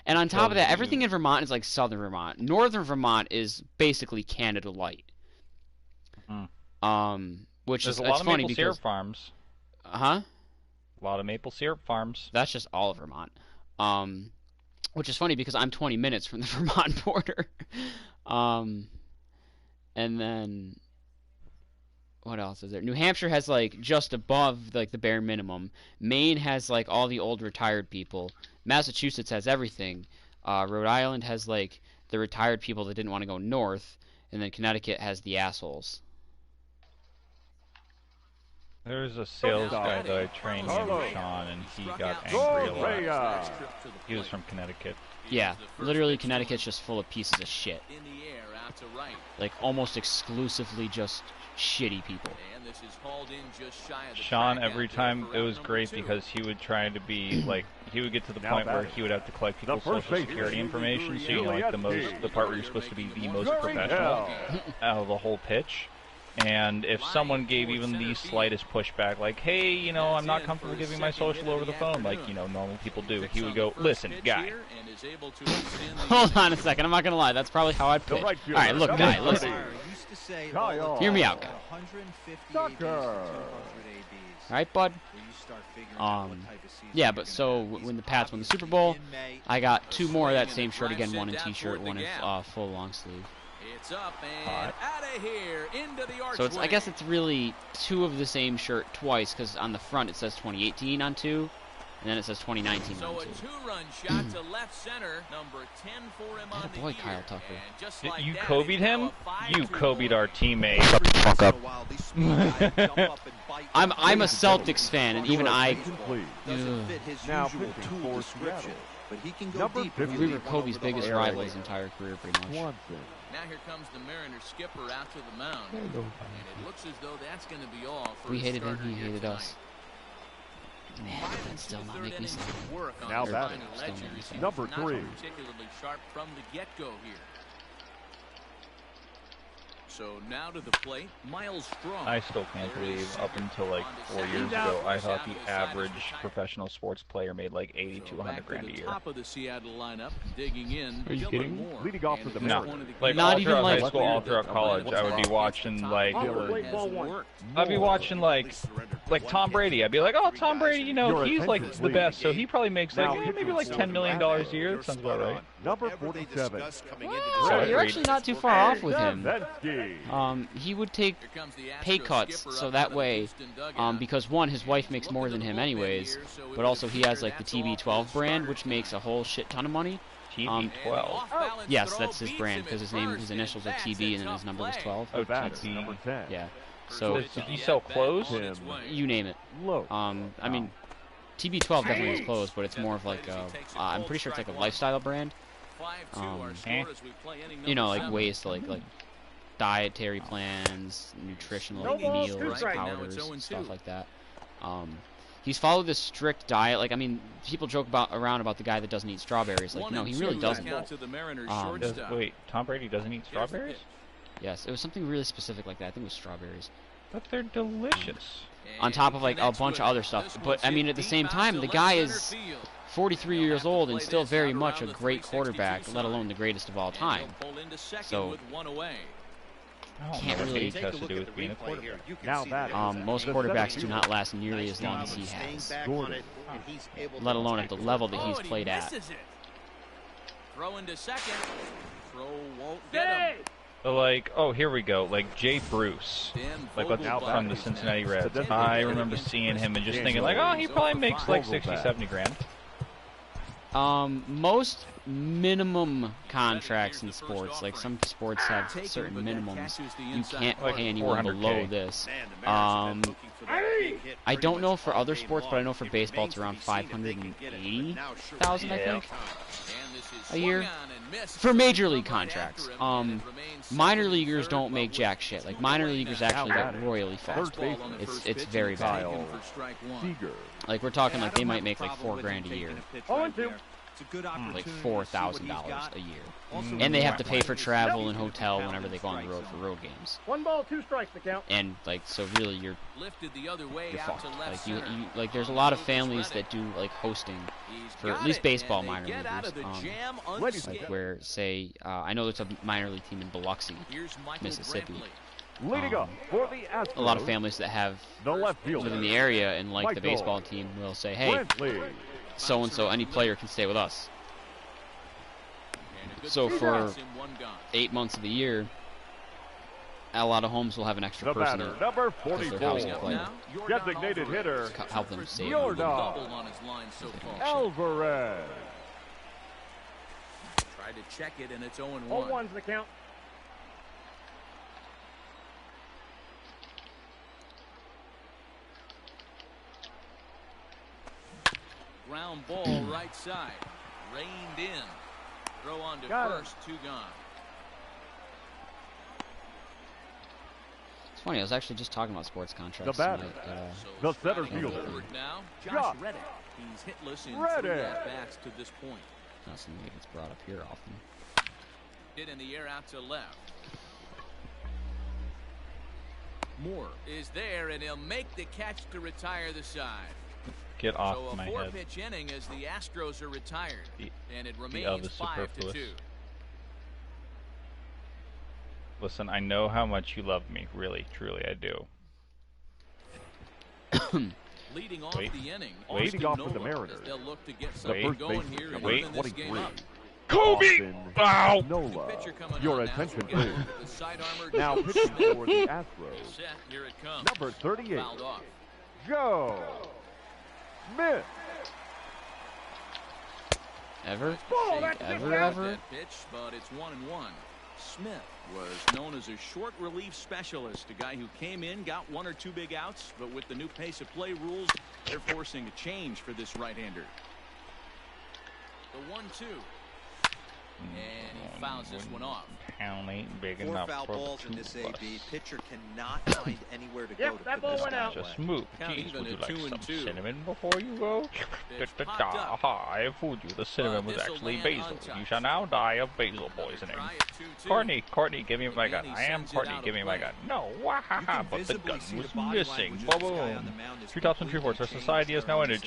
And on top of that, everything in Vermont is like southern Vermont. Northern Vermont is basically Canada Light. Which There's is a lot of funny maple because... syrup farms. Huh? A lot of maple syrup farms. That's just all of Vermont. Which is funny because I'm 20 minutes from the Vermont border. And then... What else is there? New Hampshire has, like, just above, like, the bare minimum. Maine has, like, all the old retired people. Massachusetts has everything. Rhode Island has, like, the retired people that didn't want to go north. And then Connecticut has the assholes. There's a sales guy that I trained named Sean, and he got angry a lot. He was from Connecticut. Yeah, literally Connecticut's just full of pieces of shit. Like, almost exclusively just shitty people. Sean, every time, it was great because he would try to be, like, he would get to the point where he would have to collect people's social security information, so, you know, like, the part where you're supposed to be the most professional out of the whole pitch. And if someone gave even the slightest pushback, like, hey, you know, I'm not comfortable giving my social over the phone, like, you know, normal people do, he would go, listen, guy. Hold on a second, I'm not gonna lie, that's probably how I'd pitch. Alright, look, guy, listen. Hear me out, guy. Alright, bud? Yeah, but so, when the Pats won the Super Bowl, I got 2 more of that same shirt again, one in t-shirt, one in full long sleeve. It's up and out of here into the archway. So it's, I guess it's really 2 of the same shirt twice, because on the front it says 2018 on 2, and then it says 2019 on 2. So a 2-run shot to left center, number 10 for him on the boy, Kyle Tucker. Like you Kobe'd him? You Kobe'd our teammate. Shut the fuck up. I'm a Celtics fan, and even I... Now, for Seattle. But he can go deep. We were Kobe's biggest rival his entire career, pretty much. Now here comes the Mariners skipper out to the mound. And it looks as though that's going to be all for We hated him, he hated tonight. us. Man, that still not make me sad. Now batting, number 3. Particularly sharp from the get-go here. So now to the plate, Miles Strong. I still can't believe up until like 4 years ago, I thought the average professional sports player made like 80 to 100 grand a year. Top of the Seattle lineup, digging in. Are you kidding me? Leading off for the No, Mariners. like Not all even throughout like high school, all throughout college, I would be watching like, I'd be watching like Tom Brady. I'd be like, oh, Tom Brady, you know, he's like the best, so he probably makes like maybe like $10 million a year. That sounds about right. Number 47. Oh, you're actually not too far off with him. Zavetsky. He would take pay cuts so that way, because one, his wife makes more than him anyways, but also he has like the TB12 brand, which makes a whole shit ton of money. TB12. Yes, that's his brand, because his initials are TB and then his number was 12. Oh, TB. Number 10. Yeah. So Did he sell clothes? you name it. I mean, TB12 definitely is clothes, but it's more of like a, I'm pretty sure it's like a lifestyle brand. You know, like ways to like dietary plans, nutritional meals, powders, stuff like that. He's followed this strict diet. Like, I mean, people joke around about the guy that doesn't eat strawberries. Like, no, he really doesn't. Wait, Tom Brady doesn't eat strawberries? Yes, it was something really specific like that. I think it was strawberries. But they're delicious. On top of like a bunch of other stuff. But I mean, at the same time, the guy is 43 years old and still very much a great quarterback, let alone the greatest of all time. So can't really has to do with being a quarterback. most quarterbacks do not last nearly as long as he has, let alone at the level that he's played at. Throw into second. Throw won't get him. Like, oh, here we go. Like Jay Bruce, like from the Cincinnati Reds. I remember seeing him and just thinking like, oh, he probably makes like 60, 70 grand. Most minimum contracts in sports, like some sports have certain minimums, you can't pay anyone below this. I don't know for other sports, but I know for baseball it's around 580,000, I think, a year for major league contracts. Minor leaguers don't make jack shit. Like minor leaguers actually get royally fucked. It's very bad. Like we're talking like they might make like $4 grand a year. Like $4,000 a year, and they have to pay for travel and hotel whenever they go on the road for road games. 1 ball, 2 strikes to count. And like, so really, you're fucked. Like like there's a lot of families that do like hosting for at least baseball minor leaguers. Like where, say, I know there's a minor league team in Biloxi, Mississippi. Leading up for the Astros, a lot of families that have live in the area and like the baseball team will say, hey, so-and-so, any player can stay with us. So for 8 months of the year, a lot of homes will have an extra person in it. Number 44, designated hitter, help them save Alvarez. Tried to check it, and it's 0-1. 0-1's the count. Ground ball right side. Reined in. Throw on to first. 2 gone. It's funny, I was actually just talking about sports contracts. The batter, the center fielder. Now, Josh Reddick. He's hitless in 3 at-bats to this point. Not something that gets brought up here often. Hit in the air out to left. Moore is there, and he'll make the catch to retire the side. Get off my head. So a 4-pitch inning as the Astros are retired, and it remains 5-2. Listen, I know how much you love me. Really, truly, I do. Leading off the inning, leading off with the Mariners. They'll look to get something going here and even this game up. Kobe! Wow! Nola, your attention please. Now pitching for the Astros. Here it comes. Number 38, Joe Smith. Ever? Ever? Pitch, but it's 1-1. Smith was known as a short relief specialist, a guy who came in, got 1 or 2 big outs, but with the new pace of play rules, they're forcing a change for this right-hander. The 1-2. And he fouls this one off. Town ain't big 4 enough foul for balls in this AB. Pitcher cannot find anywhere to go. That ball went out. Just move. Jeez, would you like some cinnamon before you go? I fooled you. The cinnamon was actually basil. You shall now die of basil poisoning. Courtney, give me my gun. I am Courtney, give me my gun. No, wahaha, but the gun was missing. Boom. 2003 reports. Our society is now ended.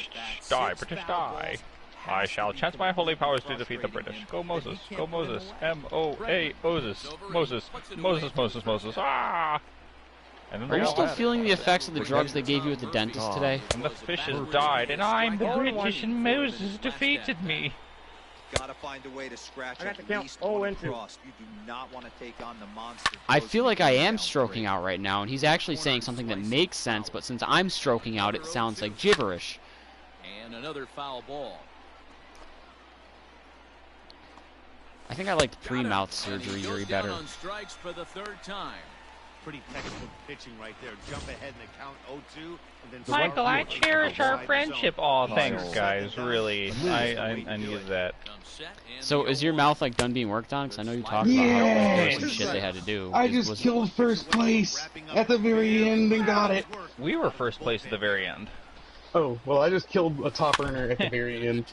Die, British, die. I shall chance my holy powers to defeat the British. Go Moses, go Moses. M-O-A-Moses. Moses. Ah! Are you still feeling the effects of the drugs they gave you at the dentist today? And the fishes died, and I'm the British, and Moses defeated me. Gotta find a way to scratch at least one across. You do not want to take on the monster. I feel like I am stroking out right now, and he's actually saying something that makes sense, but since I'm stroking out, it sounds like gibberish. And another foul ball. I think I liked pre-mouth surgery Yuri better. On strikes for the 3rd time. Pretty textbook pitching right there. Jump ahead in the count 0-2. And then Michael, I cherish our friendship. Oh, thanks, guys. Really, I needed that. So, is your mouth like done being worked on? Because I know you talked about how there was some shit they had to do. I just killed first place at the very end and got it. We were first place at the very end. Oh, well, I just killed a top earner at the very end.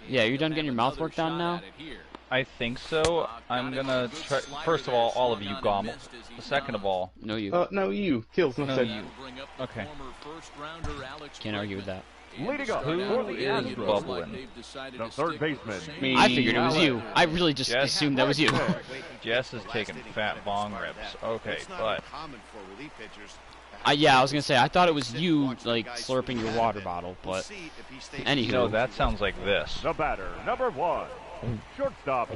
Yeah, you're done getting your mouth worked on now? I think so. I'm gonna try. First of all of you gobble. Second of all, no you. No you. Kills no you. Okay. Can't argue with that. Leading up, who is bubbling? The 3rd baseman. Me. I figured it was you. I really just assumed that was you. Jess is taking fat bong rips. Okay, but. Yeah, I was gonna say I thought it was you, like slurping your water bottle, but anywho. No, that sounds like this. The batter, number 1, shortstop,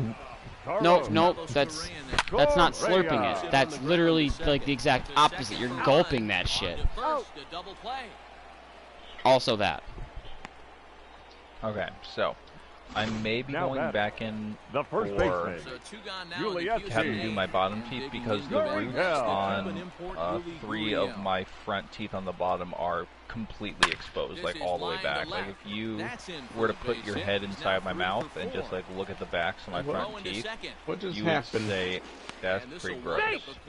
No, no, that's not slurping it. That's literally like the exact opposite. You're gulping that shit. Also that. Okay, so I may be going back in the first for baseman, have to do my bottom teeth because the roots on 3 of my front teeth on the bottom are completely exposed, like all the way back. Like if you were to put your head inside my mouth and just like look at the backs of my front teeth, What just you would happened? say that's pretty gross.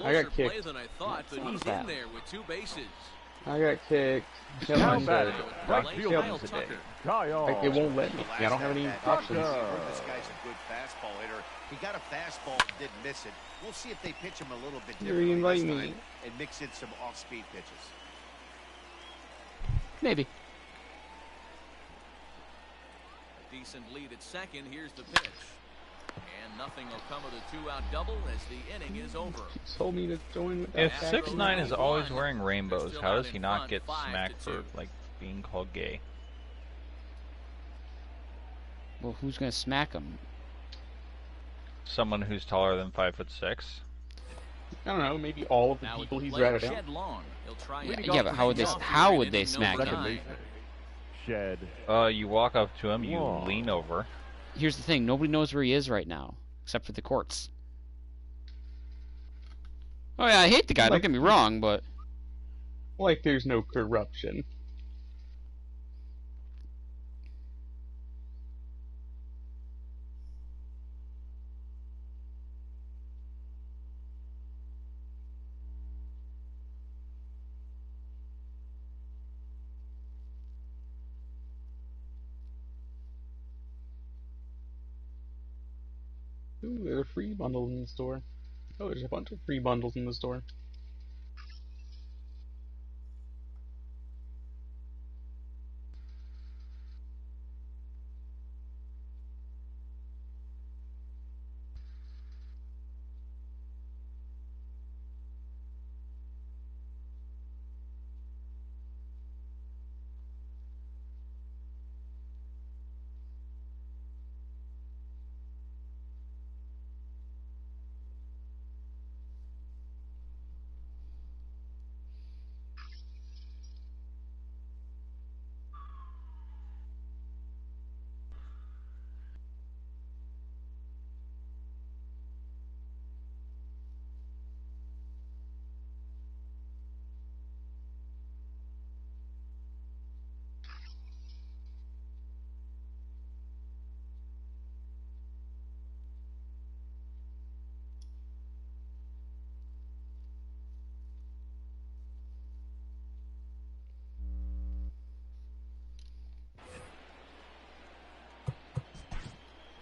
I got kicked. I got kicked. Now I batting, said, right "Fuck fielder him today." Kyle. Like, it won't let me. I don't have any options. This guy's a good fastball hitter. He got a fastball and didn't miss it. We'll see if they pitch him a little bit You differently invite this me. time and mix in some off-speed pitches. Maybe. A decent lead at second. Here's the pitch. And nothing will come of the 2-out double as the inning is over. He told me to join with If that. 6ix9ine is always wearing rainbows, how does he not get smacked for like being called gay? Well, who's gonna smack him? Someone who's taller than 5'6". I don't know. Maybe all of the people he's ratted out. Yeah, but how would they smack him? Shed. You walk up to him, you lean over. Here's the thing: nobody knows where he is right now, except for the courts. Oh yeah, I hate the guy. Don't get me wrong, but Like there's no corruption. Ooh, there's a free bundle in the store. Oh, there's a bunch of free bundles in the store.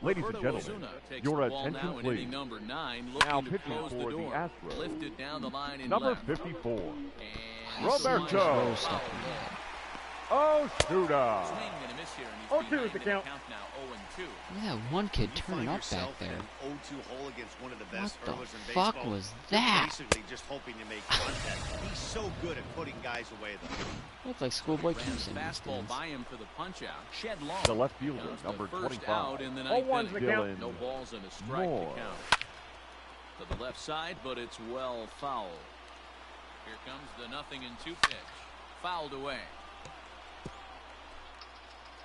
Ladies and gentlemen, your attention please. Now pitching for the Astros, number 54, Roberto Osuna. 0-2 is the count. look at that one kid turning up back there. What the fuck was that? Basically just hoping to make contact. He's so good at putting guys away, though. Looks like schoolboy Clemson. Fastball by him for the punch out. Shed long. The left fielder, number 25, the count. No balls and a strike to count. To the left side, but it's well fouled. Here comes the 0-2 pitch. Fouled away.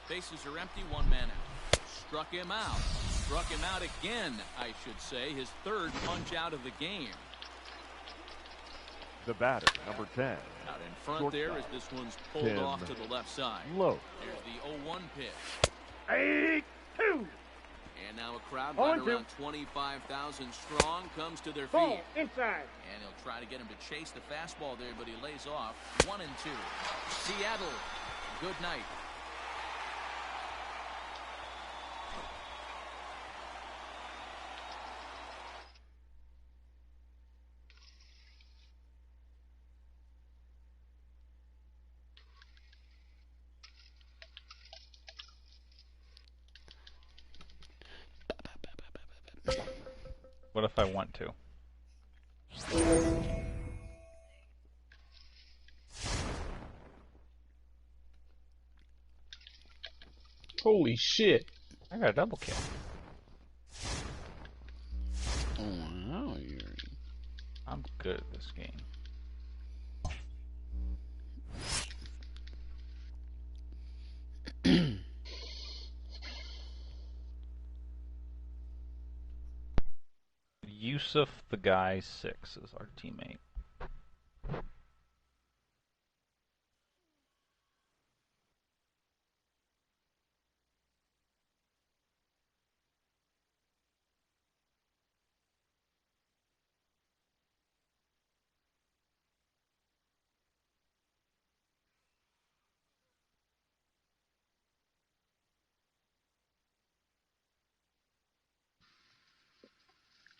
Bases are empty, one man out. Struck him out. Struck him out again, I should say. His third punch out of the game. The batter, number 10, Out in front there as this one's pulled off to the left side. Low. There's the 0-1 pitch. 8-2. And now a crowd right around 25,000 strong comes to their feet. Ball inside. And he'll try to get him to chase the fastball there, but he lays off. 1-2. Seattle, good night. What if I want to? Holy shit. I got a double kill. I'm good at this game. Yusuf the Guy 6 is our teammate.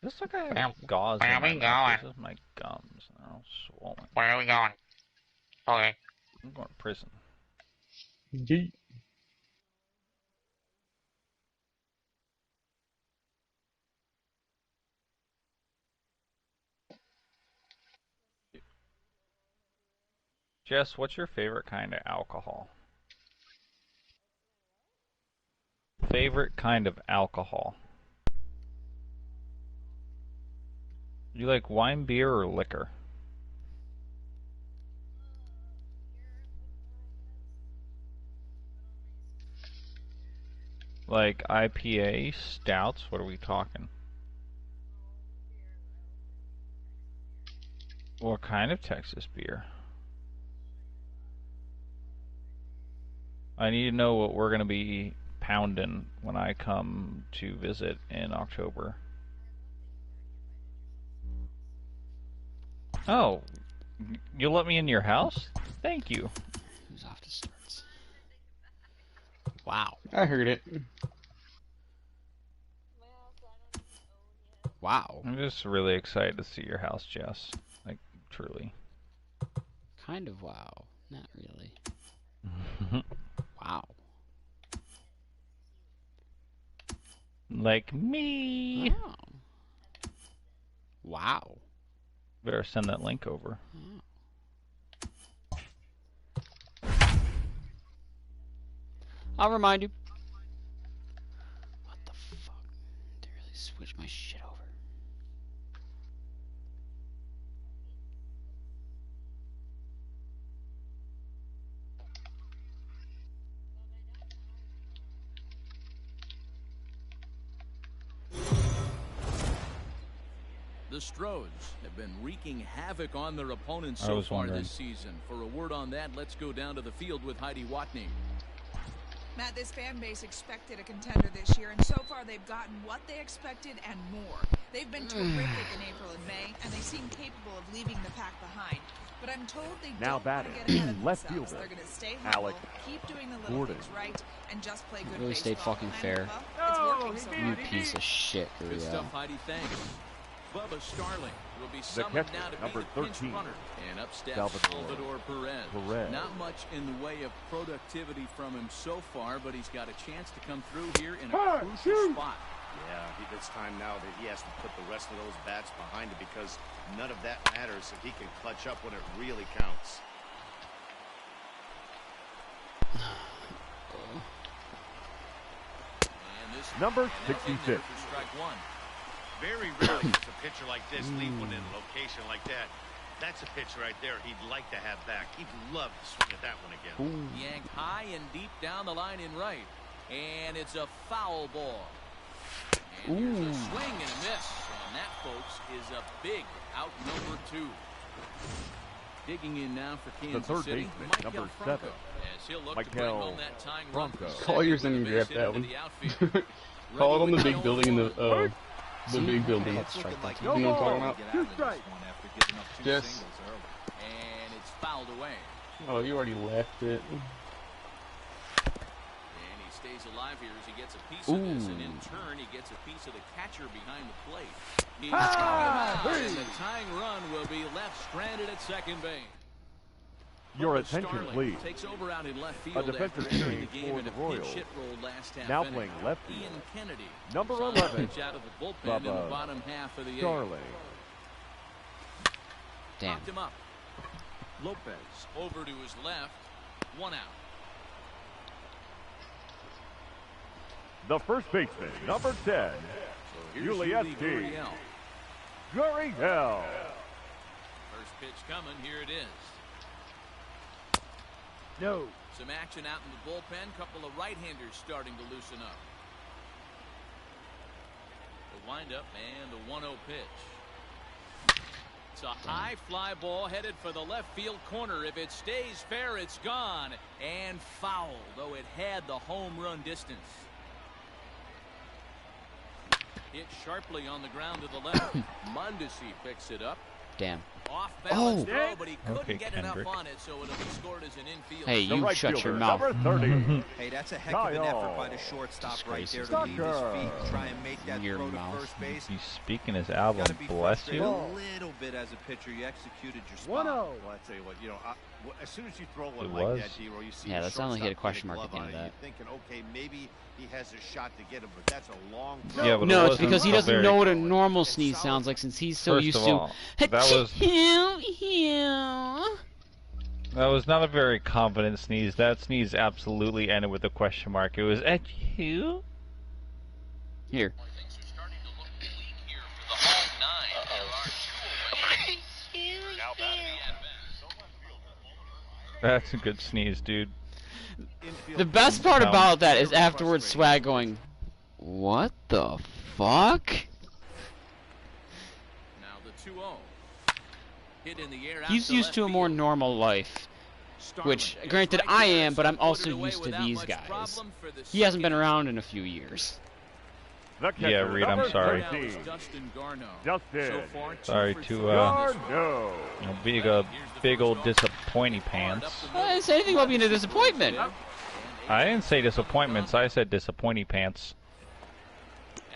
Looks like I have gauze in my mouth. This is my gums. They're all swollen. Where are we going? Okay. I'm going to prison. Yeet. Jess, what's your favorite kind of alcohol? Favorite kind of alcohol? You like wine, beer, or liquor? Like IPA, stouts, what are we talking? What kind of Texas beer? I need to know what we're going to be pounding when I come to visit in October. Oh, you'll let me in your house? Thank you. Who's off to starts? Wow. I heard it. Wow. I'm just really excited to see your house, Jess. Like, truly. Kind of wow. Not really. Wow. Like me. Oh. Wow. Better send that link over. Oh. I'll remind you. What the fuck? They really switched my shit over. The Astros have been wreaking havoc on their opponents so far this season. For a word on that, let's go down to the field with Heidi Watney. Matt, this fan base expected a contender this year, and so far they've gotten what they expected and more. They've been terrific in April and May, and they seem capable of leaving the pack behind. But I'm told they don't want to get ahead of left themselves. fielder, They're going to stay humble, keep doing the little things right, and just play good Really baseball. stayed fucking fair. It's working so You far. piece of shit, Good Rio. stuff, Heidi. Thanks. Bubba Starling will be summoned now to number be the pinch 13, runner. And up steps Salvador Perez. Not much in the way of productivity from him so far, but he's got a chance to come through here in a crucial spot. Yeah, it's time now that he has to put the rest of those bats behind him because none of that matters if he can clutch up when it really counts. Number 66. Very rarely does a pitcher like this leave one in a location like that. That's a pitch right there he'd like to have back. He'd love to swing at that one again. Yanked high and deep down the line in right. And it's a foul ball. And here's a swing and a miss. And that, folks, is a big out number 2. Digging in now for Kansas The third City, baseman, number 7. As he'll look to bring home that tying run from Call yours and you grab that one. Call it on the big building in the big building. You know what I'm talking about? Yes. And it's fouled away. Oh, you already left it. And he stays alive here as he gets a piece of this, and in turn he gets a piece of the catcher behind the plate. He's and the tying run will be left stranded at second base. Your attention, Starling please. takes over out in left field A defensive after entering the change game for in the a pinch Royals. hit roll last half Now inning. playing left field. Ian Kennedy, Number is on 11, the pitch out of the bullpen in the bottom half of the Starling. 8th. Damn. Popped him up. Lopez over to his left. 1 out. The first baseman, number 10, So here's Yuli Gurriel. Pitch coming. Here it is. No. Some action out in the bullpen. Couple of right-handers starting to loosen up. The windup and the 1-0 pitch. It's a high fly ball headed for the left field corner. If it stays fair, it's gone and foul, though it had the home run distance. Hit sharply on the ground to the left. Mondesi picks it up. Damn. Off balance throw, Oh. but he couldn't Okay, get Kendrick. enough on it, so it'll be scored as an infield. Hey, The you right shut your fielder, mouth. number 30. Hey, that's a heck of an effort by the shortstop right there to leave his feet and try and make that Your throw to mouth. first base. He's speaking his Gotta album, be bless frustrated you. a little bit as a pitcher. You executed your spot. 1-0. Well, I tell you what, you know, as soon as you throw one It like was. that, D-Roll, you see Yeah, the that sounded like he had a shortstop question get mark at the glove end on of it. that. You're thinking, okay, maybe he has a shot to get him, but that's a long throw. Yeah, but No, it it's because he wasn't doesn't very- know what a normal sneeze sounds like since he's so First used of to. all, that was not a very confident sneeze. That sneeze absolutely ended with a question mark. It was at you. Here. That's a good sneeze, dude. The best part about that is afterwards Swag going, "What the fuck?" Now the 2-0. Hit in the air out He's to used left to a more field. normal life. Which, Starling granted, is right I there, am, but so I'm put it also away used to without these much guys. problem for the He hasn't been second around in a few years. The catcher, Yeah, Reed, I'm number sorry. Now is 13. Justin Garneau. Justin. So far, 2 Sorry for to, 3 Garneau. big old disappointing pants. I didn't say anything about being a disappointment. I didn't say disappointments. I said disappointing pants.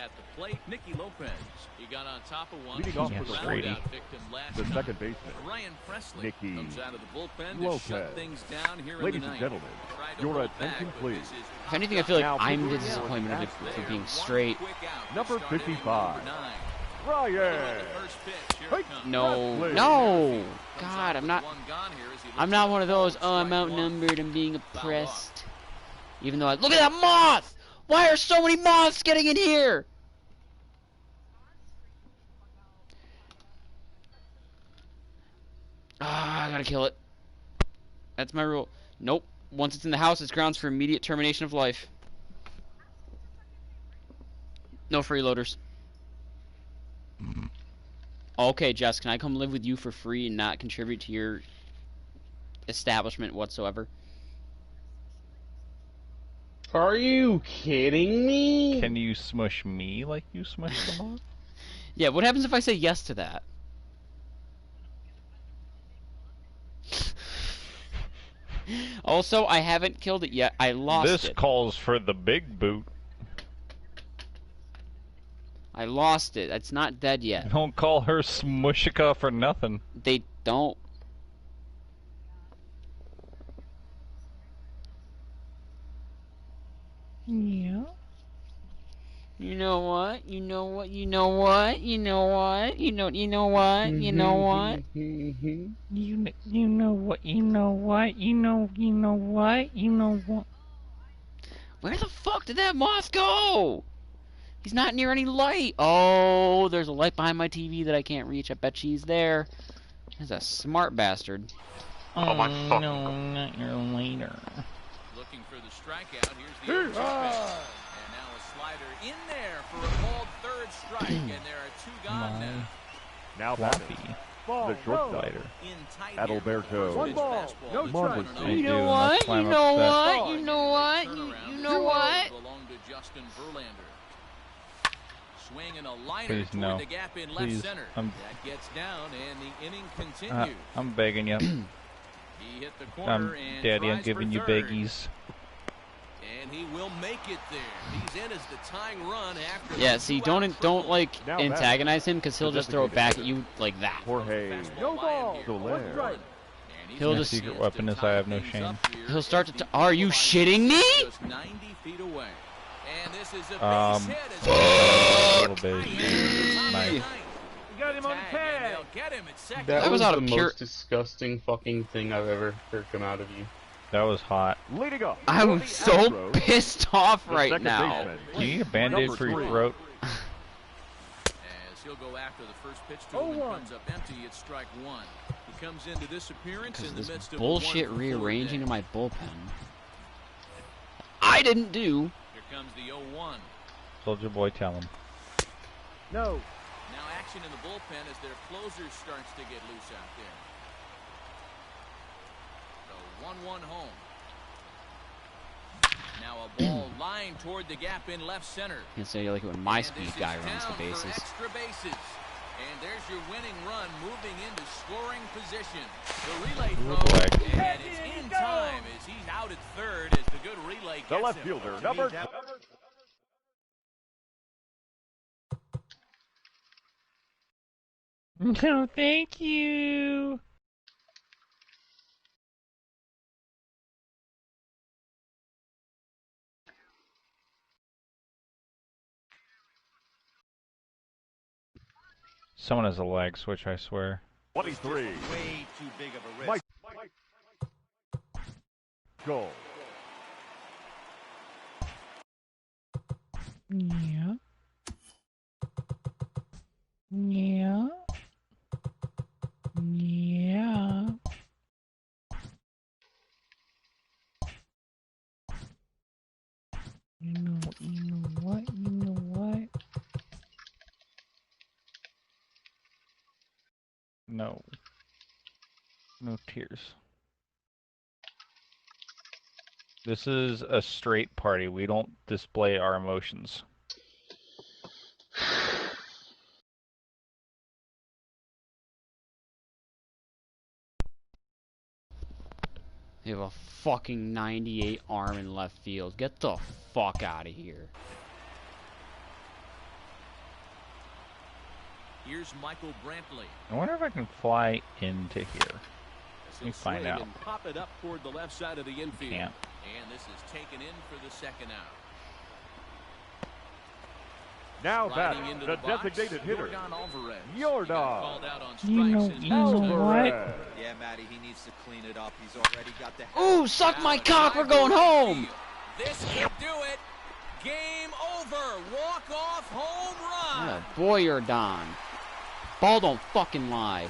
At the plate, Nicky Lopez. He got on top of one. Leading off Yeah, with the Brady. Rays, Victim last the time. second baseman, Ryan Presley Nicky comes out of the bullpen to Lopez. shut things down here Ladies in the and ninth. gentlemen, Tried to your hold back, attention, but please. this is If anything, I feel like Now, I'm the for disappointment of it Astros, for being straight. Quick out. Number Started in 55. number 9. Ryan. The first pitch. Here it comes. No, Presley. no. Comes God, out I'm with not. one gone here as he I'm looks not at one of the those. ball. Oh, I'm Strike one. outnumbered. I'm being Foul oppressed. Even though look at that moth. Why are so many moths getting in here? Ah, I gotta kill it. That's my rule. Nope. Once it's in the house, it's grounds for immediate termination of life. No freeloaders. Okay, Jess, can I come live with you for free and not contribute to your establishment whatsoever? Are you kidding me? Can you smush me like you smushed them all? Yeah, what happens if I say yes to that? Also, I haven't killed it yet. I lost This it. calls for the big boot. I lost it. It's not dead yet. Don't call her Smushika for nothing. They don't. Yeah. You know what? You know what? You know what? You know what? You know what? You know what? You know what? You know what? You know what? You know what? You know what? Where the fuck did that moth go? He's not near any light. Oh, there's a light behind my TV that I can't reach. I bet she's there. He's a smart bastard. Oh my fucking no, not your later. Looking for the strikeout. Here's the 0-2 pitch. And now a slider in there for a called third strike. And there are 2 gone now. Now Floppy. batting, the shortstop, Slider. In tight Adalberto. One ball, no Marvelous. strike. I You do, know and what? that's why You I'm know upset. what? You know what? You know what? Belong to Justin Verlander. Swinging a liner Please, toward no. the gap in left Please, center. I'm- That gets down, and the inning continues. I'm begging you. He hit the corner and Daddy, I'm tries giving for you third. beggies. And he will make it there. He's in as the tying run after Yeah, the see, 2-out don't triple. like Now antagonize him because he'll the just throw it back at designated you like that. Jorge Fastball No by ball, him here. one strike. And he's He'll got just- a Secret chance weapon to is I tie have no things shame. up here He'll start as to. the Are you shitting me? just 90 feet away. And this is a base Um, hit. A little bit. Nice. You got him on the And tag. they'll get him at second. That was was out the of pure- most disgusting fucking thing I've ever heard come out of you. That was hot. leading up. for I'm the so Astros, pissed off the right second now. baseman, Do you need a band-aid number for your 3. throat? As he'll go after the first pitch to him and 0-1. comes up empty, it's strike one. He comes into this appearance in the midst of bullshit rearranging of my bullpen. I didn't do. Here comes the 0-1. Soldier boy, tell him. No. Now action in the bullpen as their closer starts to get loose out there. So 1-1 home. Now a ball lined toward the gap in left center. You can say you like it when my speed guy runs the bases. Extra bases. And there's your winning run moving into scoring position. The relay throw, and it's in time as he's out at third as the good relay gets The left him. fielder, number... No, thank you. Someone has a lag switch, I swear. 23. Way too big of a risk. Mike. Go. Yeah. Yeah. Yeah. You know what? No. No tears. This is a straight party. We don't display our emotions. You have a fucking 98 arm in left field. Get the fuck out of here. Here's Michael Brantley. I wonder if I can fly into here. Let me find out. And pop it up toward the left side of the infield. Can't. And this is taken in for the second out. Now batting, the designated hitter, Jordan Alvarez. Yeah, Matty, he needs to clean it up. He's already got the... Ooh, suck my cock, we're going home! This could do it. Game over. Walk-off home run. Yeah, boy, you're Don. Ball don't fucking lie.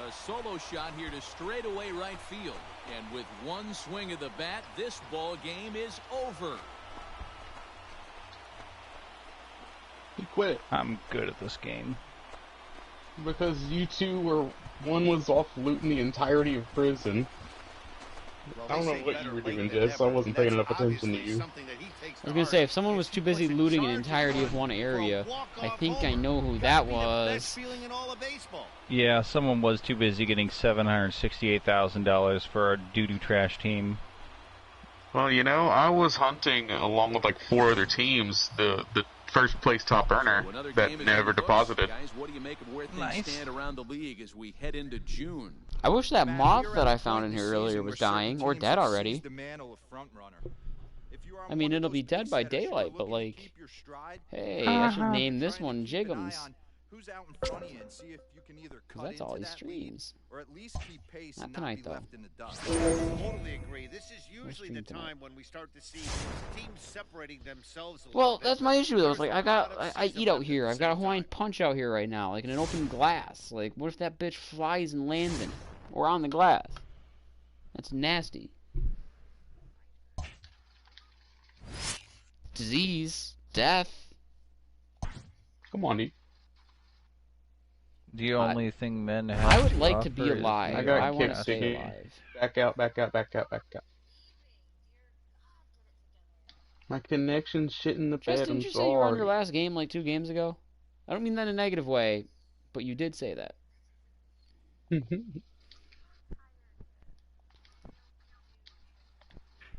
A solo shot here to straightaway right field. And with one swing of the bat, this ball game is over. He quit. I'm good at this game. Because you two were... One was off looting the entirety of prison. Well, I don't know what you were doing, Jess. I wasn't paying enough attention to you. I was gonna say, if someone was too busy looting an entirety of one area, I think I know who that was. Yeah, someone was too busy getting $768,000 for our doo-doo trash team. Well, you know, I was hunting along with like 4 other teams the first place top earner that never deposited. Guys, what do you make of where things stand around the league as we head into June? I wish that moth that I found in here earlier was dying, or dead already. I mean, it'll be dead by daylight, but like, hey, I should name this one Jiggums. Who's out in front of you and see if you can either cut that's all he into that lead, streams. or at least keep pace Not and tonight, not be though. left in the dust. Totally agree. This is usually the time when we start to see teams separating themselves a little Well, bit. that's my issue though. It's like I eat out here. I've got a Hawaiian Punch out here right now, like in an open glass. Like, what if that bitch flies and lands in it, or on the glass? That's nasty. Disease, death. Come on, dude. The only thing men have I would like to be offer is alive. I got want to kicked stay again. alive. Back out. My connection's shit in the bed. Didn't I'm you say you were on your sorry. last game like 2 games ago? I don't mean that in a negative way, but you did say that.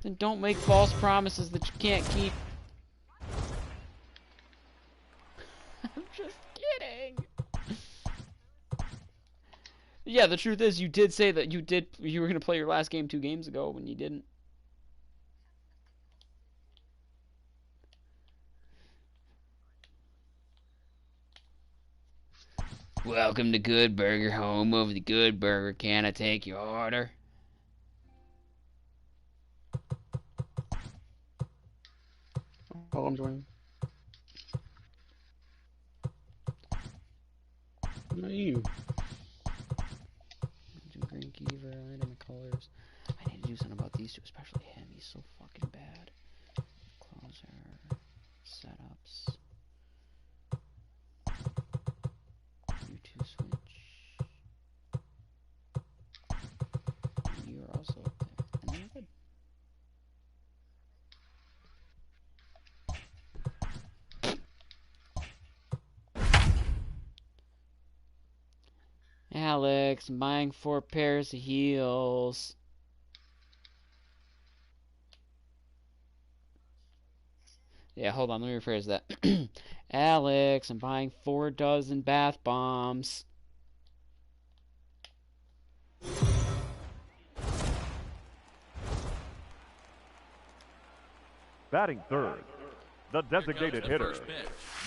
Then don't make false promises that you can't keep. I'm just kidding. Yeah, the truth is you did say that you were going to play your last game 2 games ago when you didn't. Welcome to Good Burger, home of the Good Burger. Can I take your order? Oh, I'm joining. you. Do Green Keever, item colors. I need to do something about these two, especially him. He's so fucking bad. Closer. Setups. U2 switch. You're also up there. And then you're good. Alex, I'm buying 4 pairs of heels. Yeah, hold on, let me rephrase that. Alex, I'm buying 4 dozen bath bombs. Batting third, the designated hitter,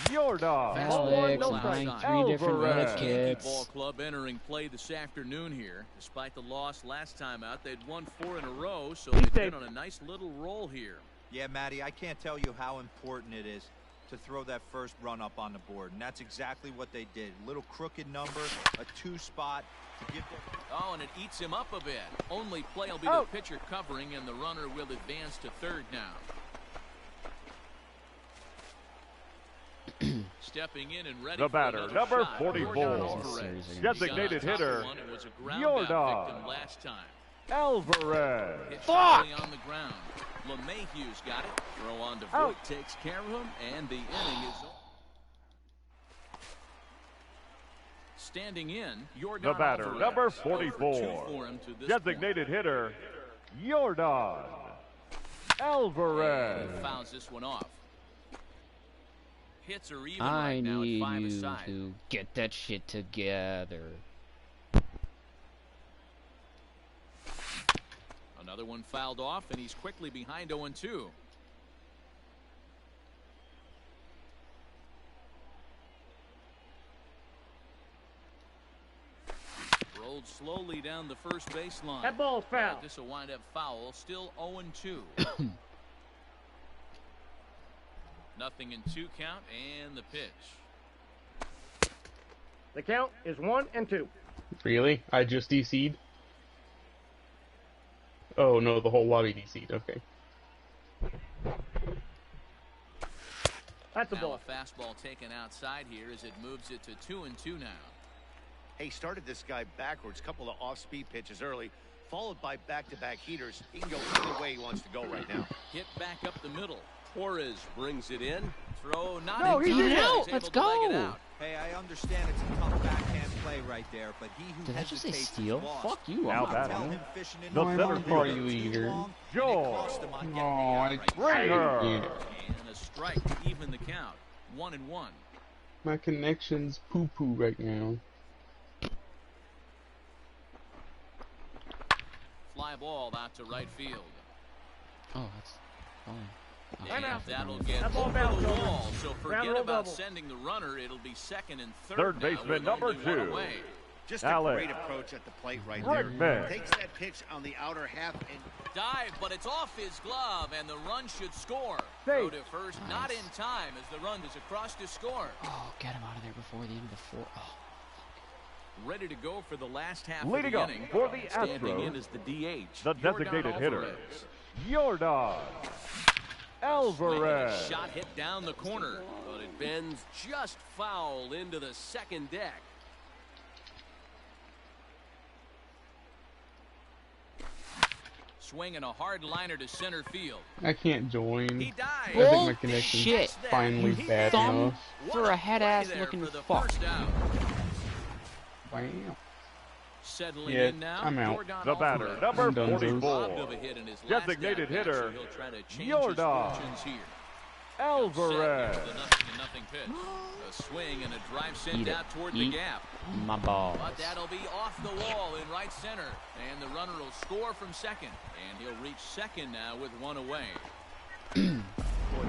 Yorda. Alex, I'm buying 3 different med kits. Ball club entering play this afternoon here. Despite the loss last time out, they'd won 4 in a row, so they've been on a nice little roll here. Yeah, Matty, I can't tell you how important it is to throw that first run up on the board, and that's exactly what they did. Little crooked number, a 2 spot to give them. Oh, and it eats him up a bit. Only play will be the pitcher covering, and the runner will advance to third now. Stepping in and ready the batter, number 44, designated hitter, Yorda Alvarez. Fuck! On the ground. LeMahieu's got it. Throw on to Voit takes care of him, and the inning is over. Standing in, Yordan the batter, Alvarez. number 44, designated hitter, Yordan Alvarez. He fouls this one off. Hits are even I right now need at 5 you aside. to get that shit together. Another one fouled off, and he's quickly behind 0-2. Rolled slowly down the first baseline. That ball's foul. This will wind up foul. Still 0-2. Nothing in 2 count, and the pitch. The count is 1-2. Really? I just DC'd? Oh no, the whole lobby DC'd. Okay. That's a now ball. A fastball taken outside here as it moves it to 2-2 now. Hey, started this guy backwards. Couple of off-speed pitches early, followed by back-to-back heaters. He can go either way he wants to go right now. Hit back up the middle. Torres brings it in. Throw not No, in he time. did it out. He's Let's able to leg it go. out. Hey, I understand it's a tough backhand play right there, but he who Did I just say hesitates steal? is lost. Fuck you, Now I'm batting, Tell him fishing in the the center water party fielder, too leader, long, and it Joel cost him on getting the Oh, out I right there. Ringer. And a strike to even the count. 1-1. My connection's poo-poo right now. Fly ball out to right field. Oh, that's fine. And out. that'll get That ball over bounced the over. wall. So forget Ground rule about double. sending the runner. It'll be second and third. Third now baseman, with number only 1 2. away. Just Alex. a great approach at the plate right Bregman. there. Takes that pitch on the outer half and Dive, but it's off his glove, and the run should score. Throw to first, not in time, as the run is across to score. Oh, get him out of there before the end of the 4. Oh. Ready to go for the last half Leading of up the inning. for the Standing in Astros, is the DH. the designated hitter, Alvarez. Yordan Alvarez. Shot hit down the corner, but it bends just foul into the second deck. Swinging a hard liner to center field. I can't join. He dives. I think my connection's Bullshit. finally bad Thumb enough. for a head ass There looking for the fuck. first out. Wow. Settling Yeah, in now. I'm out. Jordan The batter, Alvarez. number I'm done, Zeus. Robbed 44, of a hit in his last designated at-bat, hitter, so he'll try to change his Yordan fortunes here. Alvarez. Set, the 0-0 pitch. A swing and a drive sent Eat it. out toward Eat the gap. my balls. But that'll be off the wall in right center. And the runner will score from second. And he'll reach second now with 1 away. boy,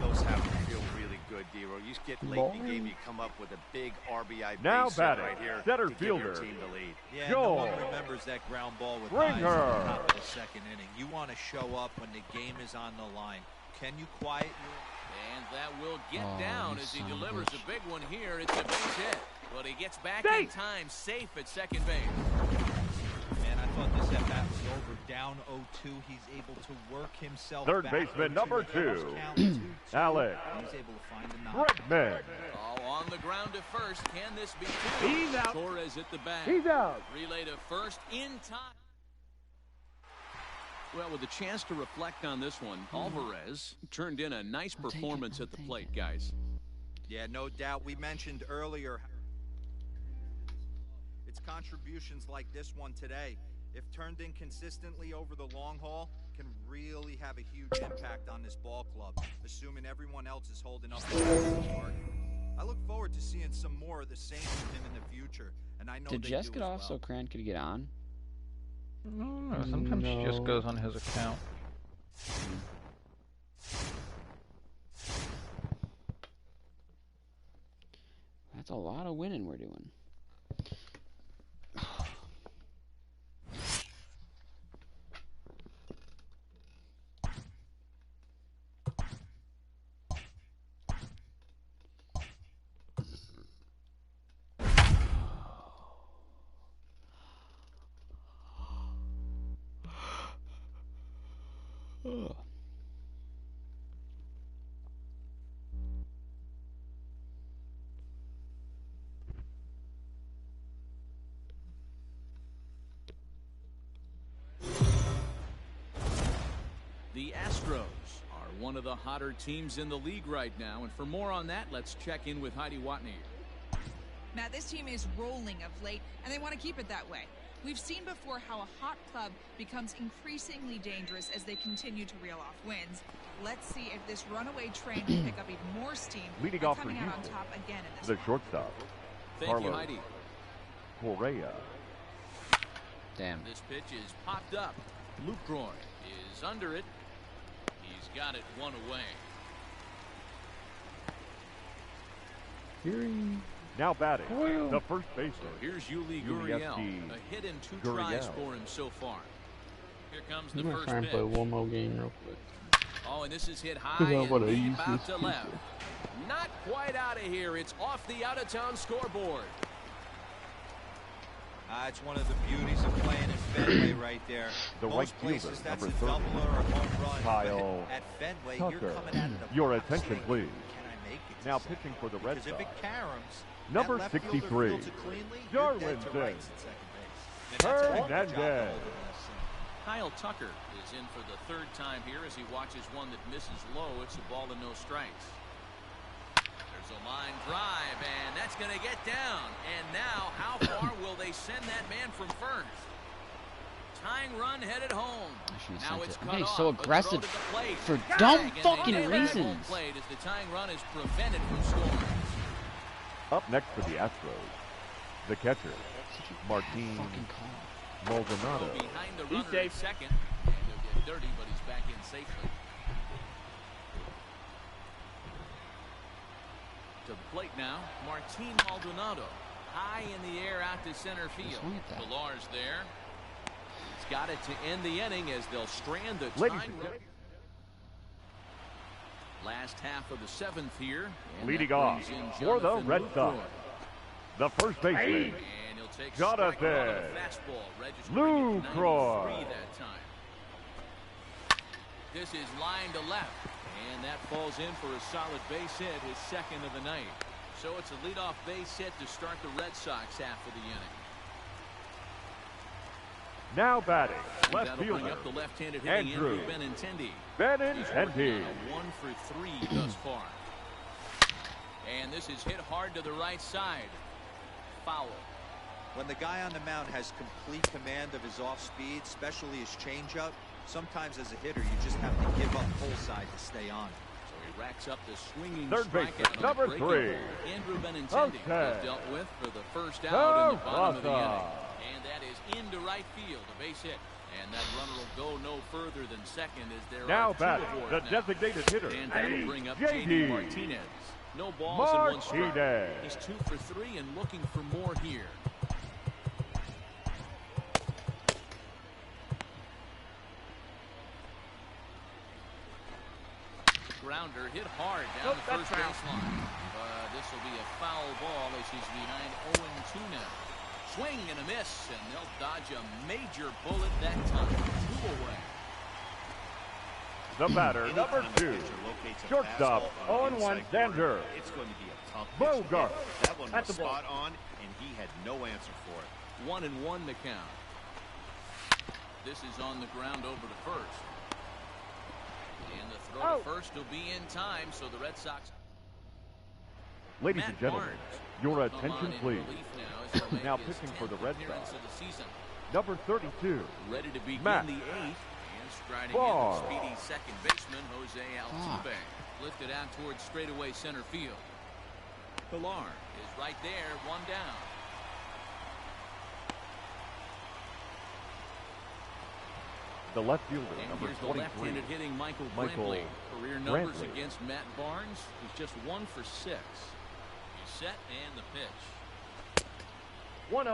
those have to feel really good, D-Row. You get late in the game, you come up with a big RBI Now base hit batting, right here center to give your fielder, team the lead. Yeah, Joel. no one remembers that ground ball with Ringer. eyes at the top of the second inning. You want to show up when the game is on the line. Can you quiet your... And that will get Oh, down you as he son of a delivers bitch. a big one here. It's a base hit. But he gets back in time, safe at second base. Man, I thought this at-bat was over. Down 0-2. He's able to work himself Third back. baseman number 2, Alex Bregman. All on the ground to first. Can this be two? He's out. Torres at the bat. He's out. Relay to first in time. Well, with a chance to reflect on this one, Alvarez turned in a nice performance at the plate, guys. Yeah, no doubt. We mentioned earlier its contributions like this one today, if turned in consistently over the long haul, can really have a huge impact on this ball club, assuming everyone else is holding up the mark. I look forward to seeing some more of the same from him in the future, and I know Did they Jess do get as off well. so Cran could get on? No, sometimes she just goes on his account. That's a lot of winning we're doing. Ugh. The Astros are one of the hotter teams in the league right now, and for more on that, let's check in with Heidi Watney. Matt, this team is rolling of late, and they want to keep it that way. We've seen before how a hot club becomes increasingly dangerous as they continue to reel off wins. Let's see if this runaway train will pick up even more steam. Leading off for coming out on Houston, top again in this the one. shortstop, Thank you, Carlos Heidi. Correa. Damn. This pitch is popped up. Lucroy is under it. He's got it one away. Now batting, the first baseman. So here's Yuli Gurriel. A hit in 2 tries for him so far. Here comes the I'm gonna first try and pitch. play one more game real quick. Oh, and this is hit high and what I deep use out this to left. Not quite out of here. It's off the out-of-town scoreboard. It's one of the beauties of playing in Fenway right there. The Most right fielder, places, that's number a 30, double or a home run. Kyle But at Fenway, Tucker. you're coming out of the Your box attention, swinging. please. Can I make it? Now pitching for the Red Because if Sox, it caroms, number that left fielder 63, fields it cleanly, you're dead to Darwinson rights at second base. And that's a hell of a job to Hernandez. hold it in a single. Kyle Tucker is in for the third time here as he watches one that misses low. It's a ball and no strikes. There's a line drive, and that's going to get down. And now, how far will they send that man from first? Tying run headed home. Now it's cut I'm off. so A throw aggressive to the plate. for Tag, dumb and they fucking get it at home reasons. plate as the tying run is prevented from scoring. Up next for the Astros, the catcher, Martin Maldonado. Go behind the runner safe. at second. And he'll get dirty, but he's back in safely. To the plate now, Martin Maldonado. High in the air out to center field. Villar's there. He's got it to end the inning as they'll strand the Ladies tying and run. Last half of the seventh here. and Leading that off brings in for the Jonathan Red Lucroy. Sox, the first baseman, And he'll take strike one on a Jonathan fastball, registering at Lucroy. 93 that time. This is line to left, and that falls in for a solid base hit, his second of the night. So it's a leadoff base hit to start the Red Sox half of the inning. Now batting, left That'll bring fielder, up the left-handed hitting Andrew Andrew Benintendi. Benintendi. He's working on a 1 for 3 thus far. And this is hit hard to the right side. Foul. When the guy on the mound has complete command of his off speed, especially his changeup, sometimes as a hitter you just have to give up full side to stay on. So he racks up the swinging Third baseman, strikeout on number the breaking 3. ball. Andrew Benintendi Okay. was dealt with for the first out in the bottom of the Terraza. inning. And that is into right field, a base hit. And that runner will go no further than second as there Now are two batting, aboard the now. designated hitter, And that'll bring up JD JD Martinez. No balls and one strike. Martinez. He's 2 for 3 and looking for more here. grounder hit hard down the first baseline. This will be a foul ball as he's behind 0-2 now. Swing and a miss, and they'll dodge a major bullet that time. 2 away. The batter, number 2, shortstop, 0-1, Xander. It's going to be a tough Bogart. That one was spot on, and he had no answer for it. 1-1 the count. This is on the ground over to first. And the throw to first will be in time, so the Red Sox... Ladies and gentlemen, your attention please. Now pitching for the Red Sox, number 32, ready to begin Matt the 8th, and striding Barr. in the speedy second baseman Jose Altuve. Lifted out towards straightaway center field. Pilar is right there, 1 down. the left fielder, And number here's 23, the left-handed hitting Michael Brantley. Career numbers against Matt Barnes. He's just 1 for 6. He's set and the pitch. 1-0.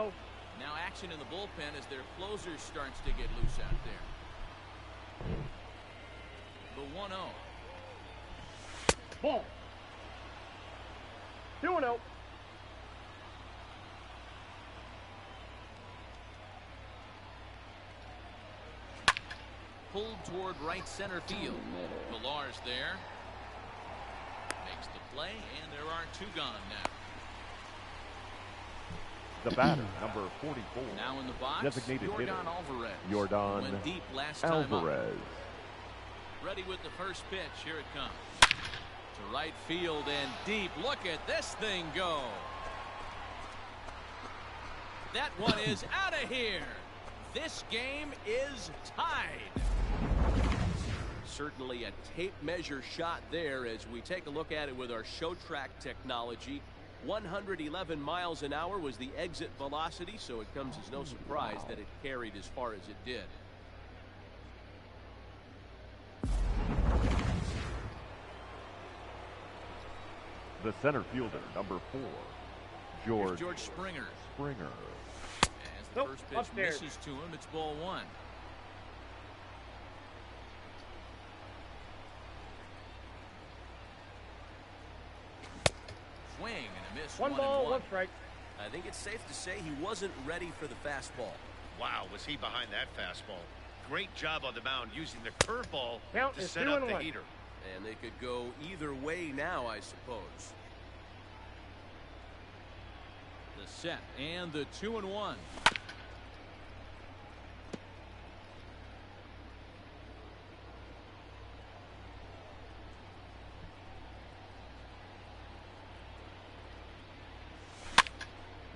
Now action in the bullpen as their closer starts to get loose out there. The 1-0. Ball. 2-0. Pulled toward right center field. Pilar's there. Makes the play, and there are 2 gone now. The batter, number 44, Now in the box, designated hitter, Yordan Alvarez. Yordan Went deep last time Alvarez. up. Ready with the first pitch. Here it comes. To right field and deep. Look at this thing go. That one is out of here. This game is tied. Certainly a tape measure shot there as we take a look at it with our show track technology. 111 miles an hour was the exit velocity, so it comes as no surprise that it carried as far as it did. The center fielder, number 4, George Springer. Springer. As the first pitch misses to him, it's ball 1. Swing and a miss. 1 ball, 1 strike. I think it's safe to say he wasn't ready for the fastball. Wow, was he behind that fastball. Great job on the mound using the curveball to is set 2 up and the 1. heater. And they could go either way now, I suppose. The set and the 2-1.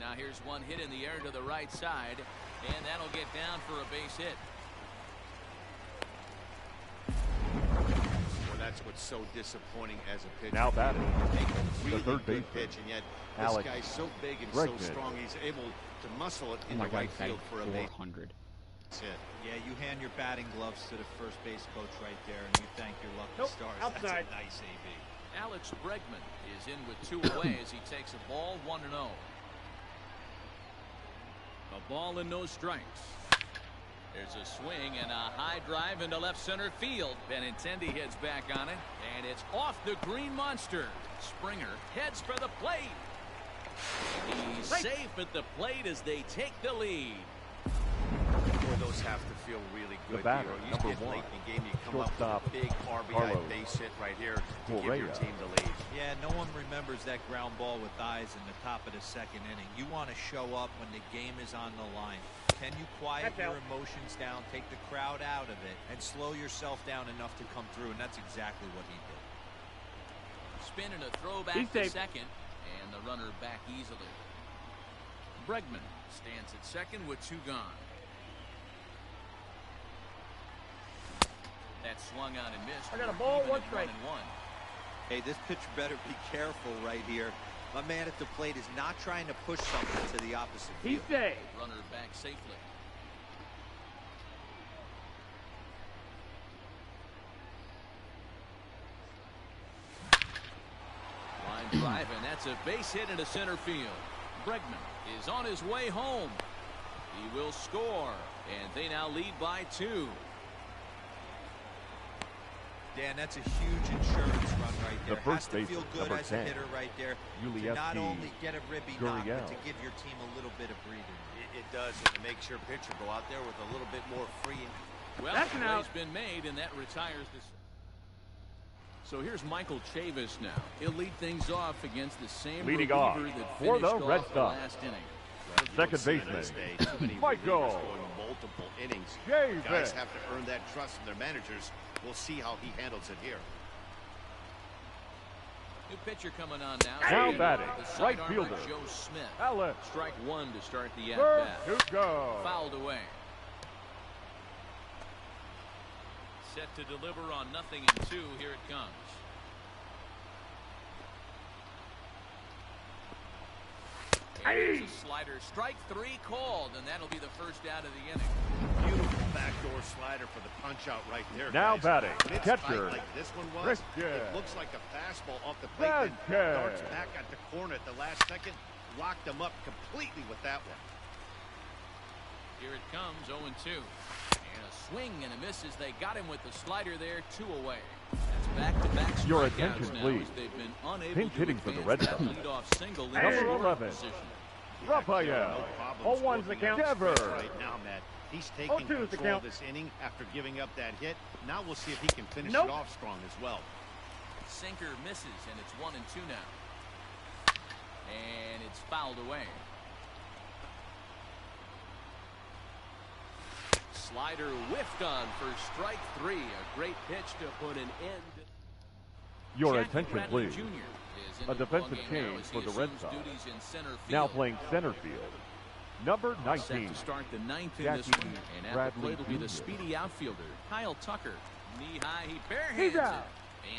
Now here's one hit in the air to the right side, and that'll get down for a base hit. Well, that's what's so disappointing as a pitcher. Now batting, Really the third good baseman, pitch, and yet Alex this guy's so big and Bregman. so strong, he's able to muscle it Oh into my God, right he's field for a base 400. hit. Yeah, you hand your batting gloves to the first base coach right there, and you thank your lucky stars. Outside. That's a nice AB. Alex Bregman is in with 2 away as he takes a ball 1-0. A ball and no strikes. There's a swing and a high drive into left center field. Benintendi heads back on it, and it's off the green monster. Springer heads for the plate. He's safe at the plate as they take the lead. Boy, those have to feel really good. The batter, You number get 1, late in the game, you come shortstop, up with a big RBI Carlos base hit right here to give Correa. your team the lead. Yeah, no one remembers that ground ball with eyes in the top of the second inning. You want to show up when the game is on the line. Can you quiet your emotions down, take the crowd out of it, and slow yourself down enough to come through? And that's exactly what he did. Spin and a throw back to second, and the runner back easily. Bregman stands at second with 2 gone. That swung on and missed. I got a ball, 1 strike. 1-1. Hey, this pitcher better be careful right here. My man at the plate is not trying to push something to the opposite field. He's safe. Runner back safely. Line drive, and that's a base hit into center field. Bregman is on his way home. He will score, and they now lead by 2. Dan, that's a huge insurance run right there. The first Has to feel good as a 10, hitter right there to not only get a ribby knock, but to give your team a little bit of breathing. It does, and it makes your pitcher go out there with a little bit more free. Well, the play's been made, and that retires this. So here's Michael Chavis now. He'll lead things off against the same leading reliever off that for finished the Red off the Sox. last inning. Second baseman, Michael multiple innings. Chavis. Guys have to earn that trust from their managers. We'll see how he handles it here. New pitcher coming on now. Now batting, the right sidearmer, fielder, Joe Smith. Alex. Strike one to start the at-bat. Verdugo. Fouled away. Set to deliver on 0-2. Here it comes. There's a slider. Strike three called, and that'll be the first out of the inning. Beautiful backdoor slider for the punch out right there. Now guys. batting, When it's catcher, tight like this one was, Christian. it looks like a fastball off the plate, then darts back at the corner at the last second. Locked them up completely with that one. Here it comes, 0-2. And a swing and a miss as they got him with the slider there, 2 away. That's back-to-back strikeouts Your attention, now please. as they've been unable Pinch to hitting for the advance Red that Sox. leadoff single in Number scoring 11. position. Raphael. 0-1's the count. Devers. Right now, Matt. He's taking control of this inning after giving up that hit. Now we'll see if he can finish it off strong as well. Sinker misses, and it's 1-2 now. And it's fouled away. Slider whiffed on for strike 3. A great pitch to put an end. Your Jackie attention, Bradley please. Jr. is in A the defensive ballgame now change as for he the Red assumes Sox. duties in center Now field. playing center field, number Set 19. to start the 9th in Jackie this one, and at the Bradley plate will be the Jr. speedy outfielder Kyle Tucker. Knee high, he barehands it,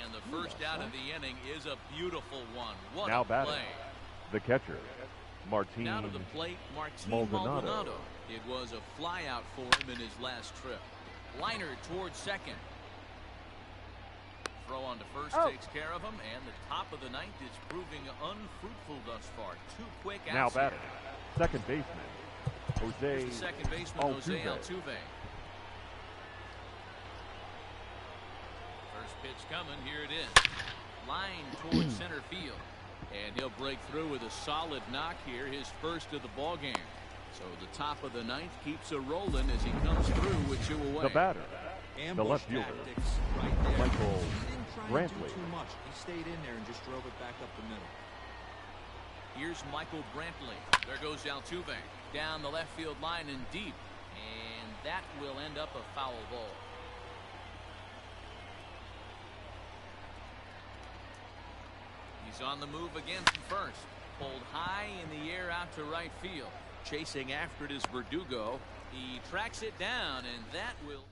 and the first out of the inning is a beautiful one. What Now a batting, play! the catcher, Martin Now to the plate, Martin Maldonado. Maldonado. It was a flyout for him in his last trip. Liner towards second. Throw on to first takes care of him, and the top of the 9th is proving unfruitful thus far. 2 quick outs. Now here. batting, second baseman, Jose Here's the second baseman, Jose Altuve. Altuve. First pitch coming, here it is. Line towards center field. And he'll break through with a solid knock here, his first of the ball game. So the top of the 9th keeps a rolling as he comes through with 2 away. The batter, Ambush the left fielder, tactics right there. Michael He didn't try and Brantley. do too much. He stayed in there and just drove it back up the middle. Here's Michael Brantley. There goes Altuve. Down the left field line and deep. And that will end up a foul ball. He's on the move again from first. Pulled high in the air out to right field. Chasing after it is Verdugo. He tracks it down, and that will...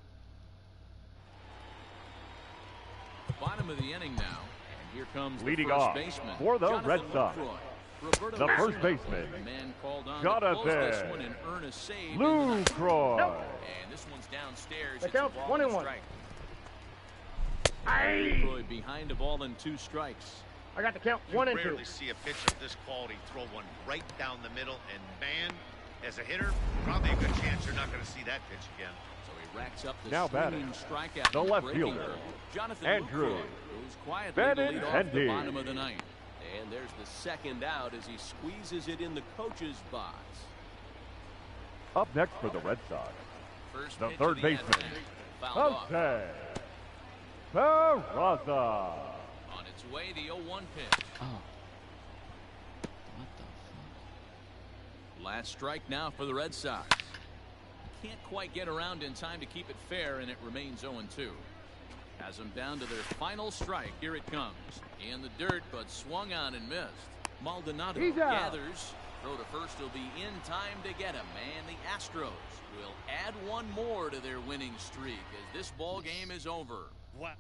Bottom of the inning now. And here comes Leading the first off baseman for the Jonathan Red Sox, Lucroy. Roberto the first Osuna, baseman, the man called on to close this one and earn a save in the ninth. Lucroy. And this one's downstairs. The It's a count's ball and 1-1. strike. Lucroy behind a ball and 2 strikes. I got the count You 1-2. rarely see a pitch of this quality throw one right down the middle, and man, as a hitter, probably a good chance you're not going to see that pitch again. So he racks up the Now swinging batting, strikeout. the and left breaking fielder, ball. Jonathan Andrew Lucroy goes quietly to lead off the Benintendi. bottom of the 9th. And there's the second out as he squeezes it in the coach's box. Up next for the Red Sox, First the pitch third of the baseman, at-bat. Fouled off. Jose Peraza. On its way, the 0-1 pitch. Oh. What the fuck? Last strike now for the Red Sox. Can't quite get around in time to keep it fair, and it remains 0-2. Has them down to their final strike. Here it comes. In the dirt, but swung on and missed. Maldonado He's out. gathers. Throw to first will be in time to get him. And the Astros will add one more to their winning streak as this ball game is over. What?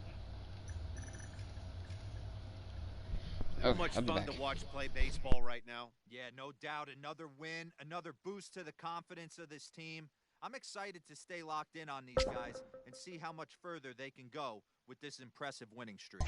Okay, Much I'll be fun back. to watch play baseball right now. Yeah, no doubt. Another win, another boost to the confidence of this team. I'm excited to stay locked in on these guys and see how much further they can go with this impressive winning streak.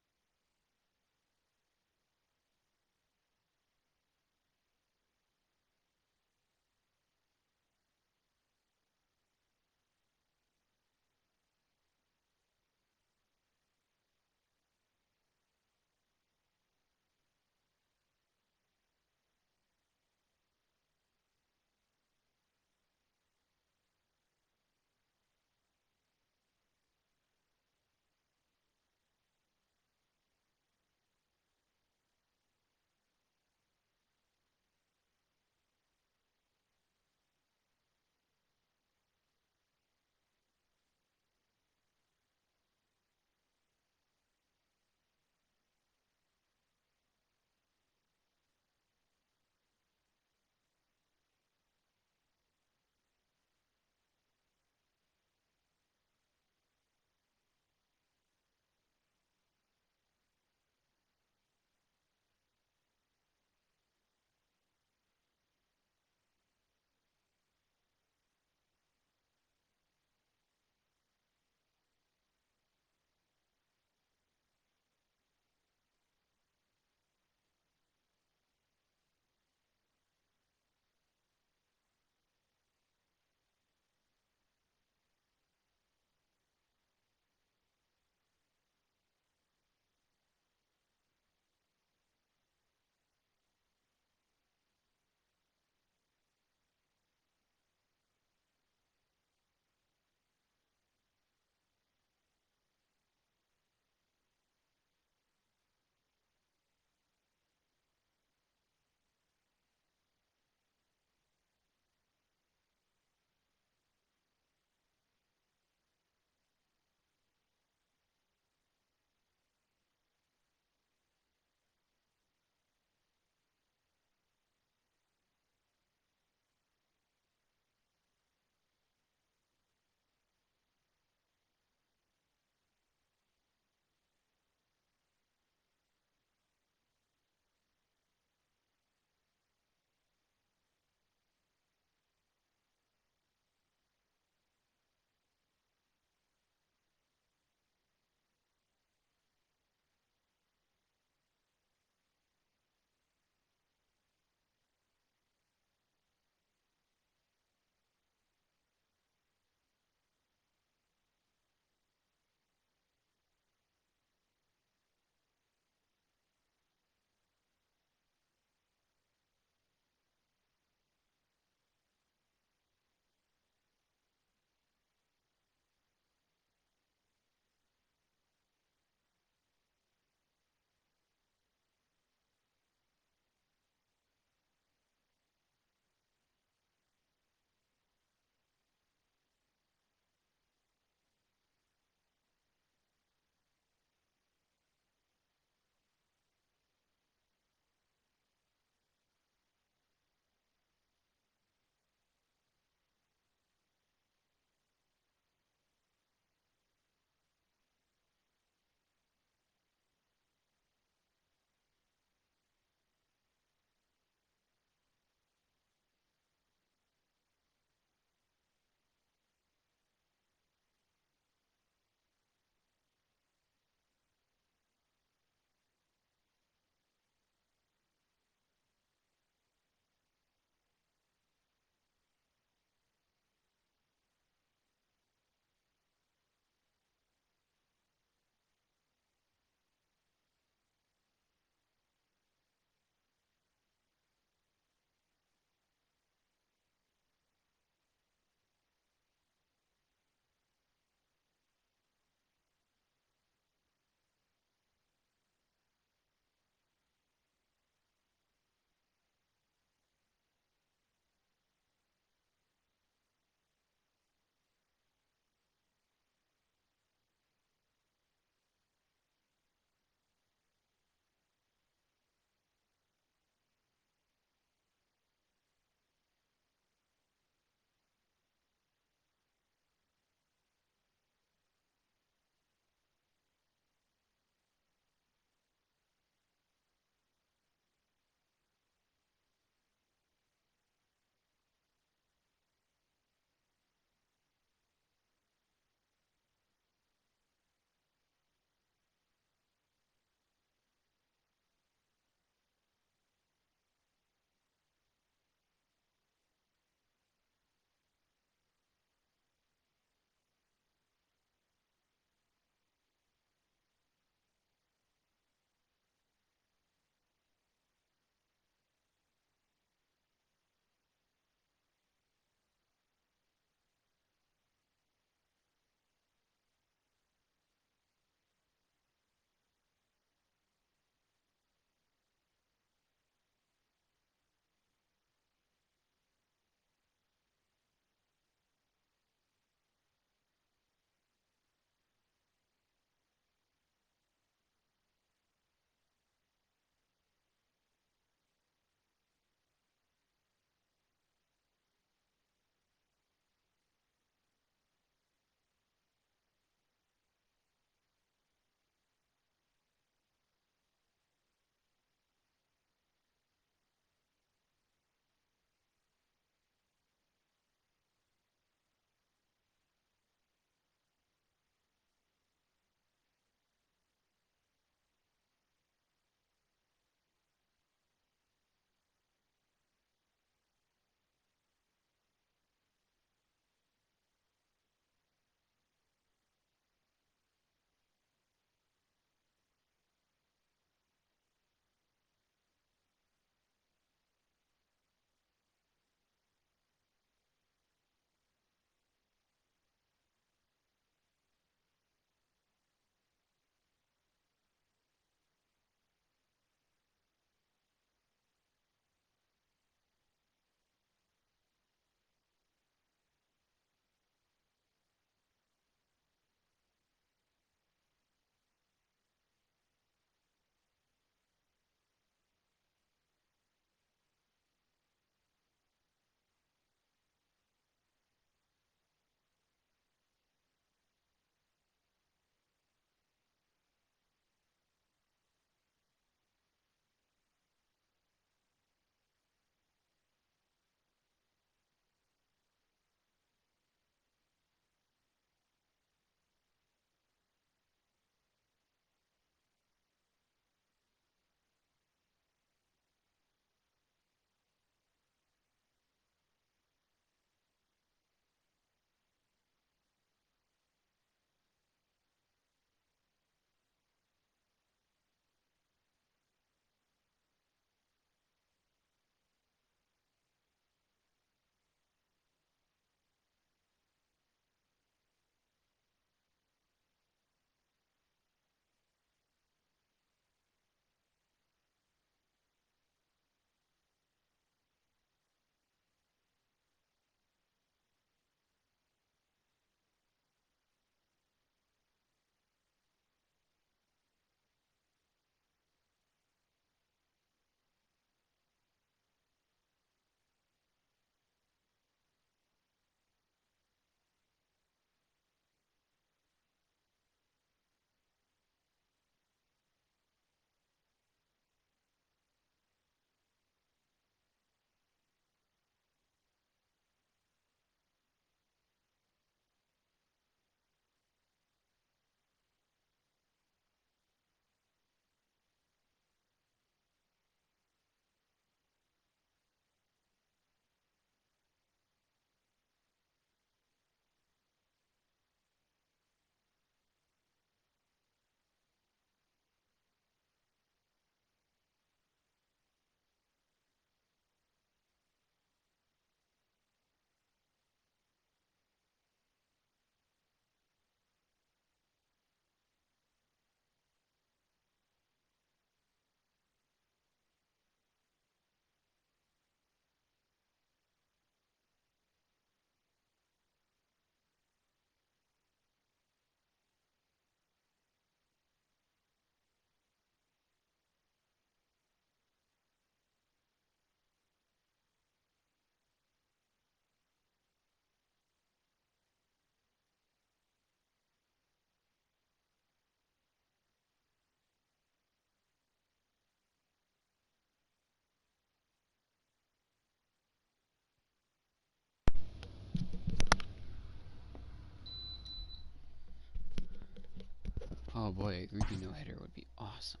Oh boy, a Greedy no-hitter would be awesome.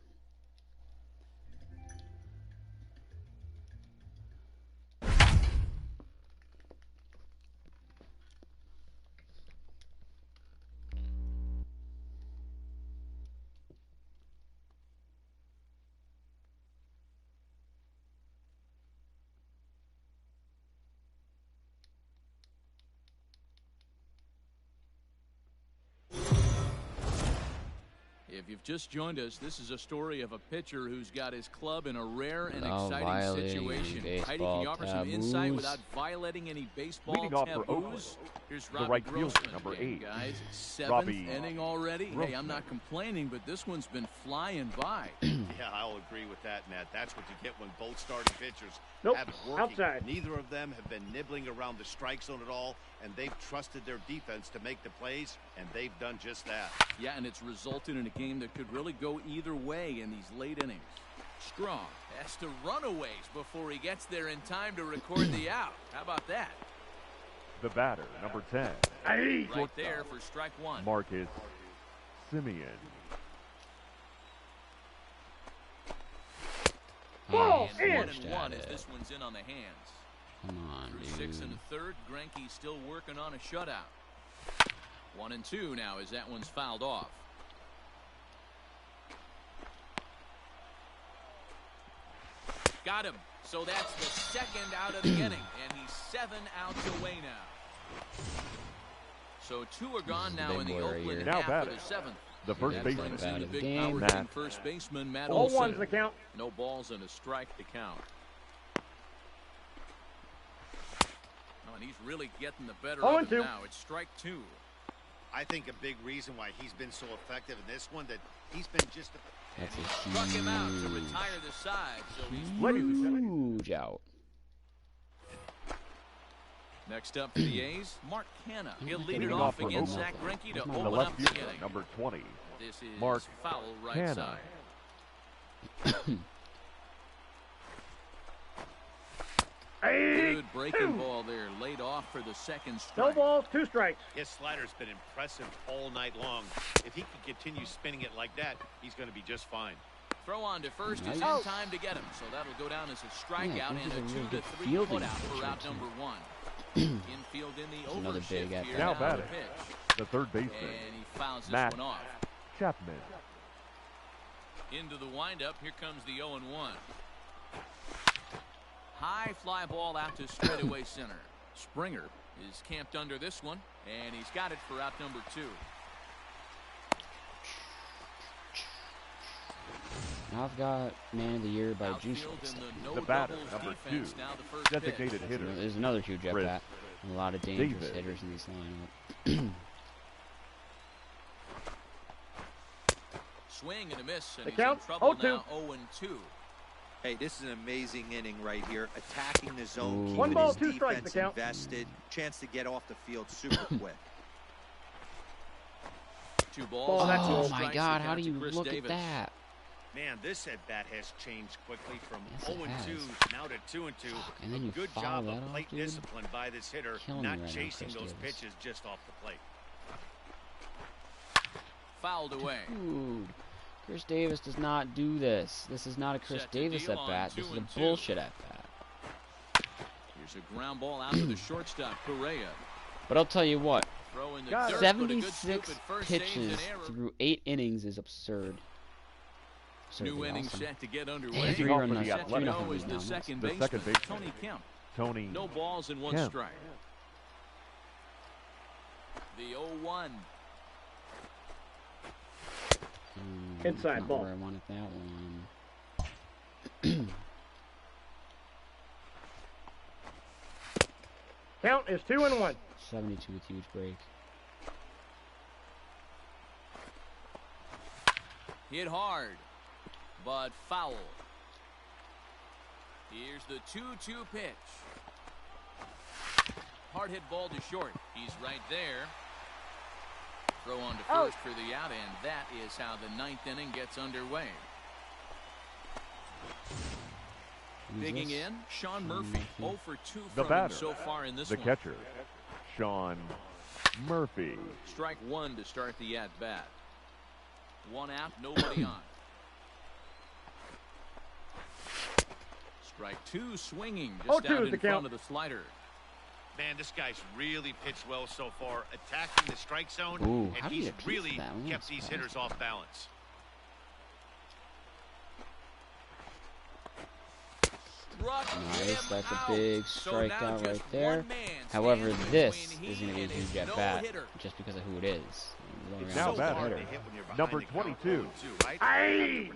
If you've just joined us, this is a story of a pitcher who's got his club in a rare and exciting situation. Heidi, can you offer some insight without violating any baseball Leading off for taboos? Oakland, Here's the Robbie right fielder, Grossman number again, 8. guys. Seventh Robbie inning already. Grossman. Hey, I'm not complaining, but this one's been flying by. Yeah, I'll agree with that, Matt. That's what you get when both starting pitchers have it working. Outside. Neither of them have been nibbling around the strike zone at all, and they've trusted their defense to make the plays, and they've done just that. Yeah, and it's resulted in a game that could really go either way in these late innings. Strong has to run a ways before he gets there in time to record the out. How about that? The batter, number 10. Right there for strike one. Marcus Simeon. Ball And in. 1-1 as this one's in on the hands. Come on, Through 6 dude.1/3, Greinke's still working on a shutout. 1-2 now as that one's fouled off. Got him. So that's the second out of the inning, and he's 7 outs away now. So 2 are gone now in the Oakland Now half batting. of the 7th. The first That baseman. brings in the Bat of the big game, power hitting Matt. first baseman Matt All Olson. ones the count. No balls and a strike to count. Oh, and he's really getting the better of it 0-2. now. It's strike 2. I think a big reason why he's been so effective in this one that he's been just That's a Struck him out to retire the side, so he's huge out. next up for the A's, Mark Canha. He'll lead it Leading off off for against Oakland. Zach Greinke to The open left up the fielder, inning. number 20. This is Mark foul right Canha. side. Good breaking ball there, laid off for the second No strike. balls, 2 strikes. his slider's been impressive all night long. If he can continue spinning it like that, he's going to be just fine. Throw on to first is in Nice. time to get him, so that'll go down as a Yeah, strikeout this and is a a really 2 good to 3 fielding putout for pitcher, out too. number 1. Infield in the Another big overshift at here bat. Now the batting. pitch. The third baseman, And he fouls this Matt one off. Chapman. Into the windup, here comes the 0-1. High fly ball out to straightaway center. Springer is camped under this one, and he's got it for out number 2. Now I've got Man of the Year by Juice. Outfield in the The no batter, doubles number defense. 2. Now the first Designated pitch. hitter. There's another huge at Chris bat. A lot of dangerous David. hitters in this lineup. Swing and a miss, and The he's in count, trouble 0-2. now, 0-2. Hey, this is an amazing inning right here. Attacking the zone, Ooh. keeping 1 ball, his 2 strikes, defense the count. invested. Chance to get off the field super quick. 2 balls. Oh, that's and 2 Oh strikes my to God! count How do to you Chris look Davis. at that? Man, this at-bat has changed quickly from Yes, it 0-2 has. now to 2-2. And then A you good foul job that of off, plate dude. discipline by this hitter, Killing me not right now, chasing Chris those Davis. pitches just off the plate. Fouled away. Dude, Chris Davis does not do this. This is not a Chris Set to Davis deal at bat. on This is a 2-2. bullshit at bat. Here's a ground ball out to the shortstop, Correa. But I'll tell you what, Throw in the Got it. dirt, but a good 76 scoop at first, saves pitches an error. through 8 innings is absurd. New Absurdly inning awesome. set to get underway. Hey, Leading off for run the the Set to Athletics, go is the now. second The baseman, second baseman. Tony Kemp. Tony No balls and 1 Kemp. strike. The 0-1. Inside not ball. where I wanted that one. Count is 2-1. 72 with huge break. Hit hard, but foul. Here's the 2-2 pitch. Hard hit ball to short. He's right there. Throw on to first for the out, and that is how the 9th inning gets underway. Who's Digging this? in, Sean Murphy. 0 for 2 The from him batter, so far in this the one. catcher, Sean Murphy. Strike 1 to start the at-bat. One out, nobody on. Strike two, swinging just out in front of the slider. Man, this guy's really pitched well so far, attacking the strike zone, and he's really kept these hitters off balance. Nice, that's a big strikeout right there. However, this is going to be a huge at bat just because of who it is. Now batter, number 22. And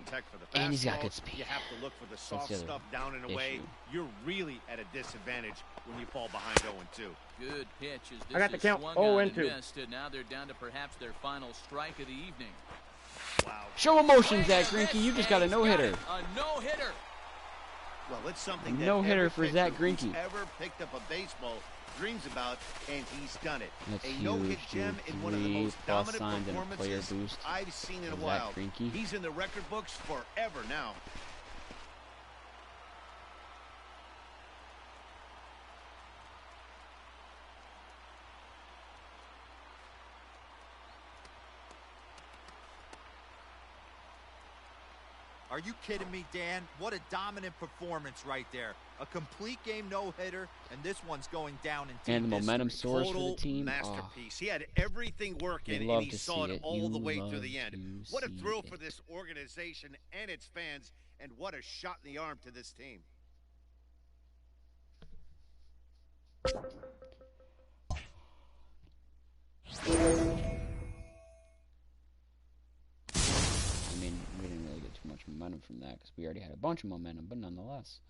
he's got good speed. You have to look for the soft stuff down and away. You're really at a disadvantage when you fall behind 0-2. Good pitch. I got the count 0-2. Now they're down to perhaps their final strike of the evening. Wow. Show emotion, Zach Greinke. You just got a no-hitter. A no-hitter. Well, it's something that no-hitter for Zach Greinke. Ever picked up a baseball dreams about, and he's done it. That's a no-hit gem in one of the most dominant performances I've seen in a while. Greinke. He's in the record books forever now. Are you kidding me, Dan? What a dominant performance right there. A complete game no-hitter, and this one's going down in team and the momentum history. source for the team. Masterpiece. He had everything working, and he saw it all the way to the end. What a thrill for this organization and its fans, and what a shot in the arm to this team. I mean, we didn't really get too much momentum from that because we already had a bunch of momentum, but nonetheless.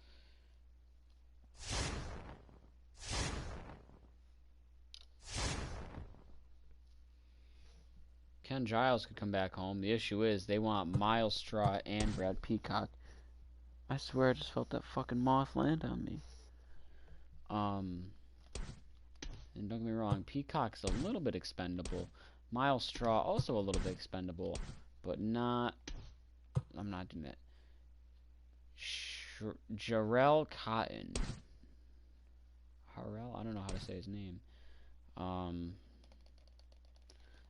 Ken Giles could come back home. The issue is they want Miles Straw and Brad Peacock. I swear I just felt that fucking moth land on me. And don't get me wrong, Peacock's a little bit expendable. Miles Straw also a little bit expendable, but not. I'm not doing that. Jarrell Cotton. Harrell? I don't know how to say his name.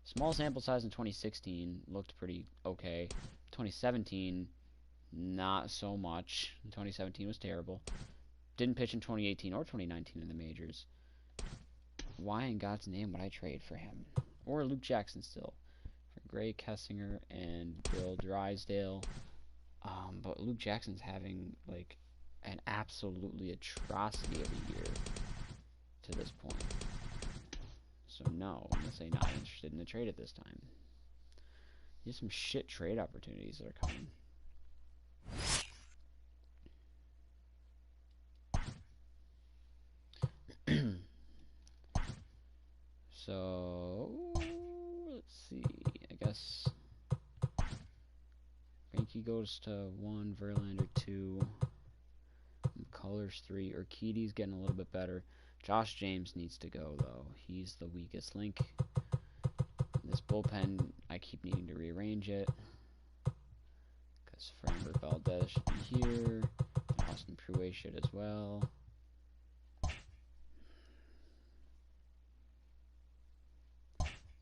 Small sample size in 2016 looked pretty okay. 2017, not so much. 2017 was terrible. Didn't pitch in 2018 or 2019 in the majors. Why in God's name would I trade for him? Or Luke Jackson still. For Gray Kessinger and Bill Drysdale. But Luke Jackson's having, like, an absolutely atrocity of a year to this point. So no, I'm going to say not interested in the trade at this time. There's some shit trade opportunities that are coming. So, let's see. I guess Greinke goes to 1, Verlander 2, McCullers 3. Urquidy's getting a little bit better. Josh James needs to go, though. He's the weakest link. This bullpen, I keep needing to rearrange it. Because Framber Valdez should be here. Austin Pruitt should as well.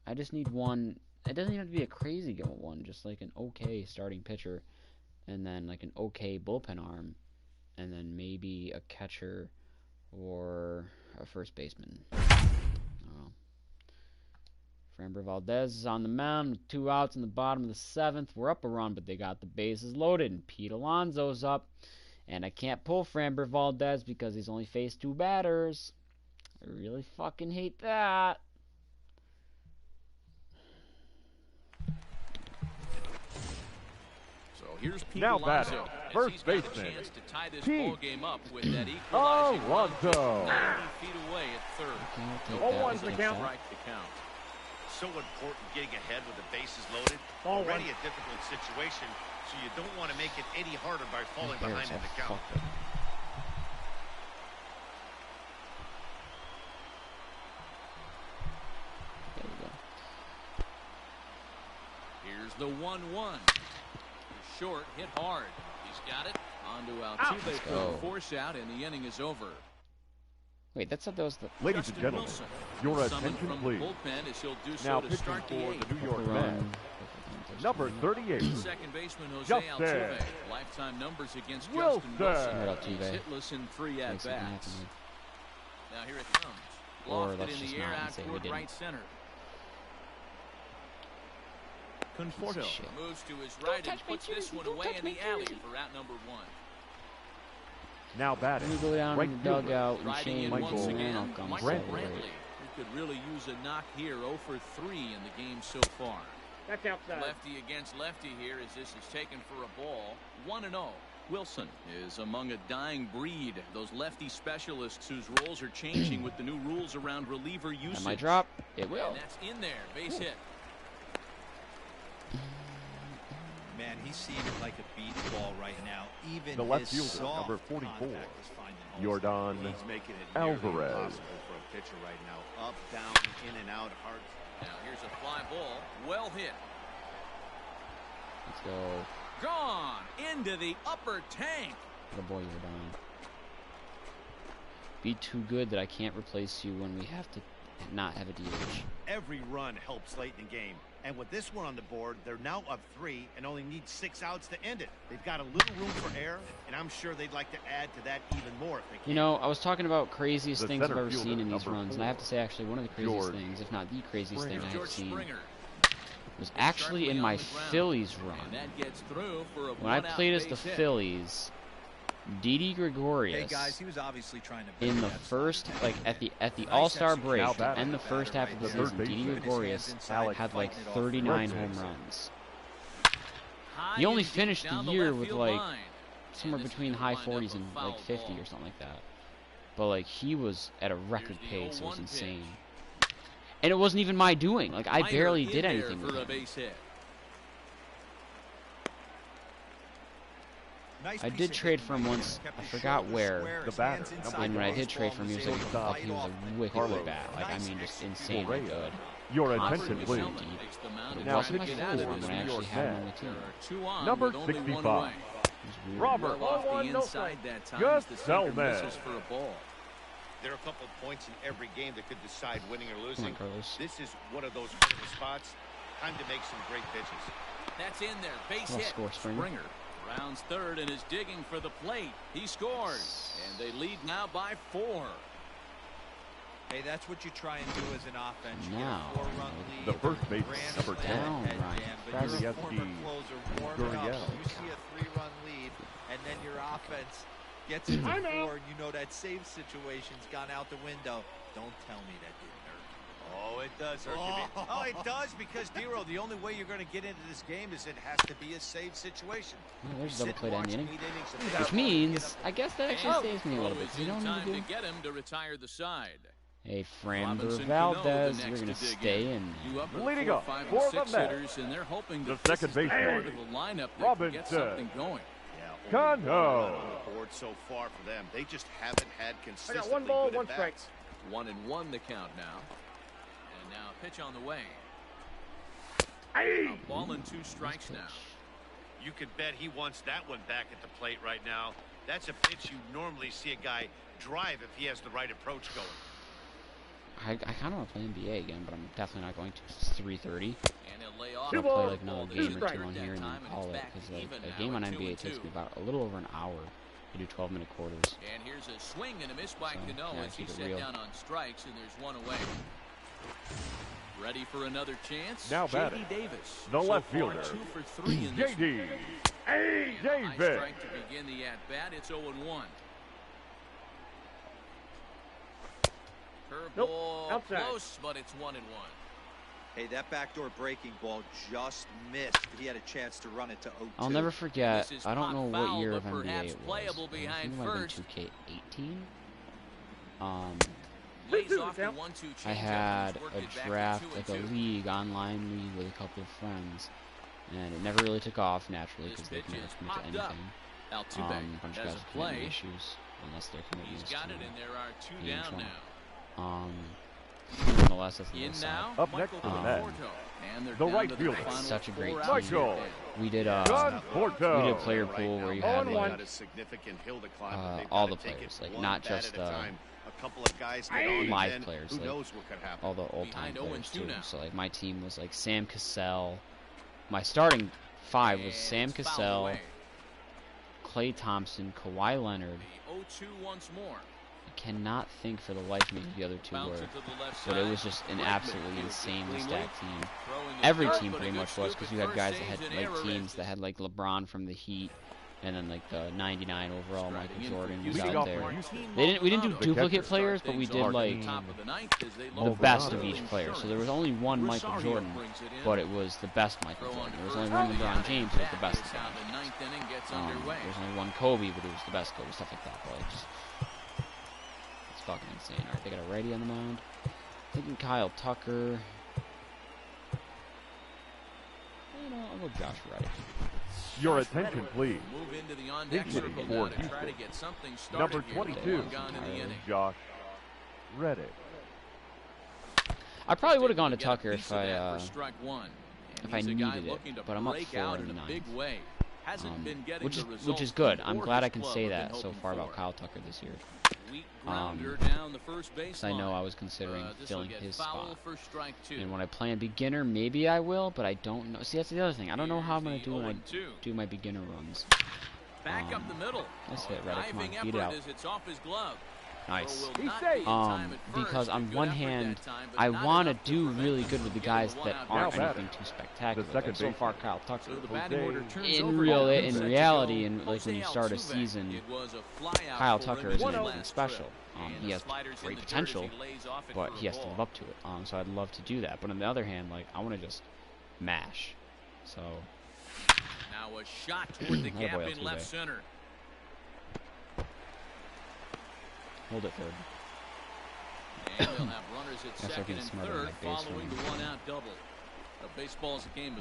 I just need one. It doesn't even have to be a crazy good one. Just like an okay starting pitcher. And then like an okay bullpen arm. And then maybe a catcher or a first baseman. Oh. Framber Valdez is on the mound with 2 outs in the bottom of the 7th. We're up a run, but they got the bases loaded. And Pete Alonso's up. And I can't pull Framber Valdez because he's only faced 2 batters. I really fucking hate that. Here's Pete now Alonso, batting, first baseman, chance to tie this ball game up with that Alonso. 90 feet away at third. 0-1's the count. Strike the count. So important getting ahead with the bases loaded. Already a difficult situation, so you don't want to make it any harder by falling behind in the count. Here's the 1-1. Short, hit hard. He's got it. On to Altuve for a force out, and the inning is over. Wait, that's not those. The ladies and gentlemen, your attention, please. Bullpen as he'll do now so to pitching start for the the New York Mets, Number 38. Second baseman Jose Justin Altuve. Lifetime numbers against Wilson. Justin Wilson. Altuve. He's hitless in 3 at-bats. Now here it comes. Or Lofted let's in just the air not out say we toward didn't. right center. Conforto Shit. moves to his right and puts this one away in the alley for out number 1. Now batting. We go down right in the dugout and Riding change in Michael once again, I'll come Michael celebrate. Brantley, who could really use a knock here. 0 for 3 in the game so far. That's outside. Lefty against lefty here as this is taken for a ball. 1-0. Wilson is among a dying breed. Those lefty specialists whose roles are changing with the new rules around reliever usage. That might drop. It will. And that's in there. Base hit. Man, he's seeing it like a beach ball right now. Even The left his fielder, soft number 44, contact is finding holes. Jordan He's making it nearly Alvarez. impossible for a pitcher right now. Up, down, in and out, hard. Now here's a fly ball. Well hit. Let's go. Gone into the upper tank. The boy, you're done. Be too good that I can't replace you when we have to not have a DH. Every run helps late in the game. And with this one on the board, they're now up 3 and only need 6 outs to end it. They've got a little room for error, and I'm sure they'd like to add to that even more if they can. You know, I was talking about craziest The things I've center ever seen in these fielder, runs, and I have to say, actually, one of the craziest things, if not the craziest thing I have seen, was actually in my Phillies run. And that gets through for a When I played as the base hit. Phillies, Didi Gregorius, Hey guys, he was obviously trying to in the first, like at the All-Star break, Now to batting. end the first half of the The third season, Didi baseman. Gregorius Alex had like fighting it off. 39 Red home Sox. runs. High He only and deep finished the down year left with field like line. somewhere And this between is high lined up 40s a and foul like 50 ball. or something like that. But like he was at a record Here's the pace. It was 0-1 insane. pitch. And it wasn't even my doing. Like I Minor barely in did there anything with for a him. base hit. Nice I piece did of trade hitting for him right once. there. Kept I his forgot shoulders where. square, The his batter, hands number inside And when I the did trade for him, he was like baseball, a dog. was He able was to like fight wickedly Carlos. bad. Like I mean, just insanely Correa. good. Your Constantly attention, so please. deep. Takes the But mound it Now wasn't my pitching Phillies for run when I New actually York had him on the Mets. team. There are 2 on Number with only 1 65. away. It was weird. Robert. Well off the 0-1, no inside strike. that time. Good as the sinker Selman. misses for a ball. There are a couple of points in every game that could decide winning or Come losing. on, Carlos. This is one of those critical spots. Time to make some great pitches. That's in there. Base Well, hit. score, Springer. Rounds third and is digging for the plate. He scores. And they lead now by 4. Hey, that's what you try and do as an offense. You Now, get a 4-run lead. the first baseman, grand number slam 10, head Ryan jam, but you're a Krasniewski, former closer warming up. Gurriel. You see a 3-run lead, and then your offense gets into 4, and you know that save situation's gone out the window. Don't tell me that didn't hurt. Oh, it does hurt you. Oh, it does because, Dero, the only way you're going to get into this game is it has to be a save situation. Oh, there's a Sit double play and down the watch inning. 8 innings of Which baseball, means, get up I guess that actually saves me a little bit. 'Cause you don't time need to to get him to retire the side. Hey, Framber Robinson Valdez, Cano, the you're next going to to dig stay in. You up at Leading 4, up 5, for and the 6 Mets. hitters, and they're hoping The that this second is the baseman, part of the lineup that can get Robinson. something going. Yeah, only Cano. one on the board so far for them. They just haven't had I consistently got 1 ball, good 1 strike. at-bats. 1-1 the count now. And now pitch on the way. Hey! A ball and 2 strikes now. You could bet he wants that one back at the plate right now. That's a pitch you normally see a guy drive if he has the right approach going. I kind of want to play NBA again, but I'm definitely not going to. It's 3:30. And he'll lay off. I'll play like another Ball game or that's 2 on that here and then time, call it's it. back Because like, even a now game at on 2 NBA and takes 2. me about a little over an hour to do 12-minute quarters. And here's a swing and a miss by So, Cano yeah, as he keep it set real. down on strikes, and there's 1 away. Ready for another chance? Now J.D. batting, Davis. the So left far, fielder, 2 for 3 in this one. J.D. Hey, And a high Davis. strike to begin the at-bat. It's 0-1. Curveball outside. close, but it's 1-1. Hey, that backdoor breaking ball just missed. He had a chance to run it to 0-2. I'll never forget. This is I don't pop know what foul, year but of NBA perhaps it was. playable I behind think it might have first. been 2K18. Lays off the 1-2 I change had up and he's worked a it back to draft, 2 like and a 2. league, online league with a couple of friends, and it never really took off naturally This because they pitch can never is commit to popped up. anything. Altuve A bunch of has guys a have commitment play. issues unless they're committing He's got it, and there are 2 being down Trump. now. Nonetheless, that's the In left now, side. Up next Michael for the Mets. Conforto. And they're The down right to fielder. final Such a great 4 team. outs Michael. today. We did Conforto. we did player Right pool now, where you they've had one. got like a significant hill to climb, but they've all gotta the take players, it like one not bat just at a time. A couple of guys get on, and live then players, who like knows what could happen. all the old time Behind 0 and players 2 too. now. So like my team was like Sam Cassell, my starting 5 was Sam Cassell, Klay Thompson, Kawhi Leonard. The 0-2 once more. I cannot think for the life of me who the other two were, but it was just an absolutely insanely stacked team. Every team pretty much was, because you had guys that had like teams that had like LeBron from the Heat, and then like the '99 overall Michael Jordan was out there. We didn't do duplicate players, but we did like the best of each player. So there was only one Michael Jordan, but it was the best Michael Jordan. There was only one LeBron James, but it was the best of them. There was only one Kobe, but it was the best Kobe, stuff like that. But like, just, it's fucking insane. All right, they got a righty on the mound. Thinking Kyle Tucker. You know, I'll go Josh Reddick. Your attention, please. Move into the on-deck circle now to try to get something started. Number 22, Josh Reddick. I probably would have gone to Tucker if I needed it, but I'm up 4 in the 9th, which is good. I'm glad I can say that so far about Kyle Tucker this year. Because I know I was considering filling his spot. And when I play a beginner, maybe I will, but I don't know. See, that's the other thing. I don't know how I'm going to do when I do my beginner runs. Back up the middle. Let's hit Reddick. Come on, beat it out. Nice. Because on one hand, I want to do really good with the guys that aren't anything too spectacular. Like so far, Kyle Tucker. In reality, and like when you start a season, Kyle Tucker isn't anything special. He has great potential, but he has to live up to it. So I'd love to do that. But on the other hand, like I want to just mash. So now a shot toward the gap in left center. Hold it third. And they'll have runners at second and third following the one-out double. A baseball's a game of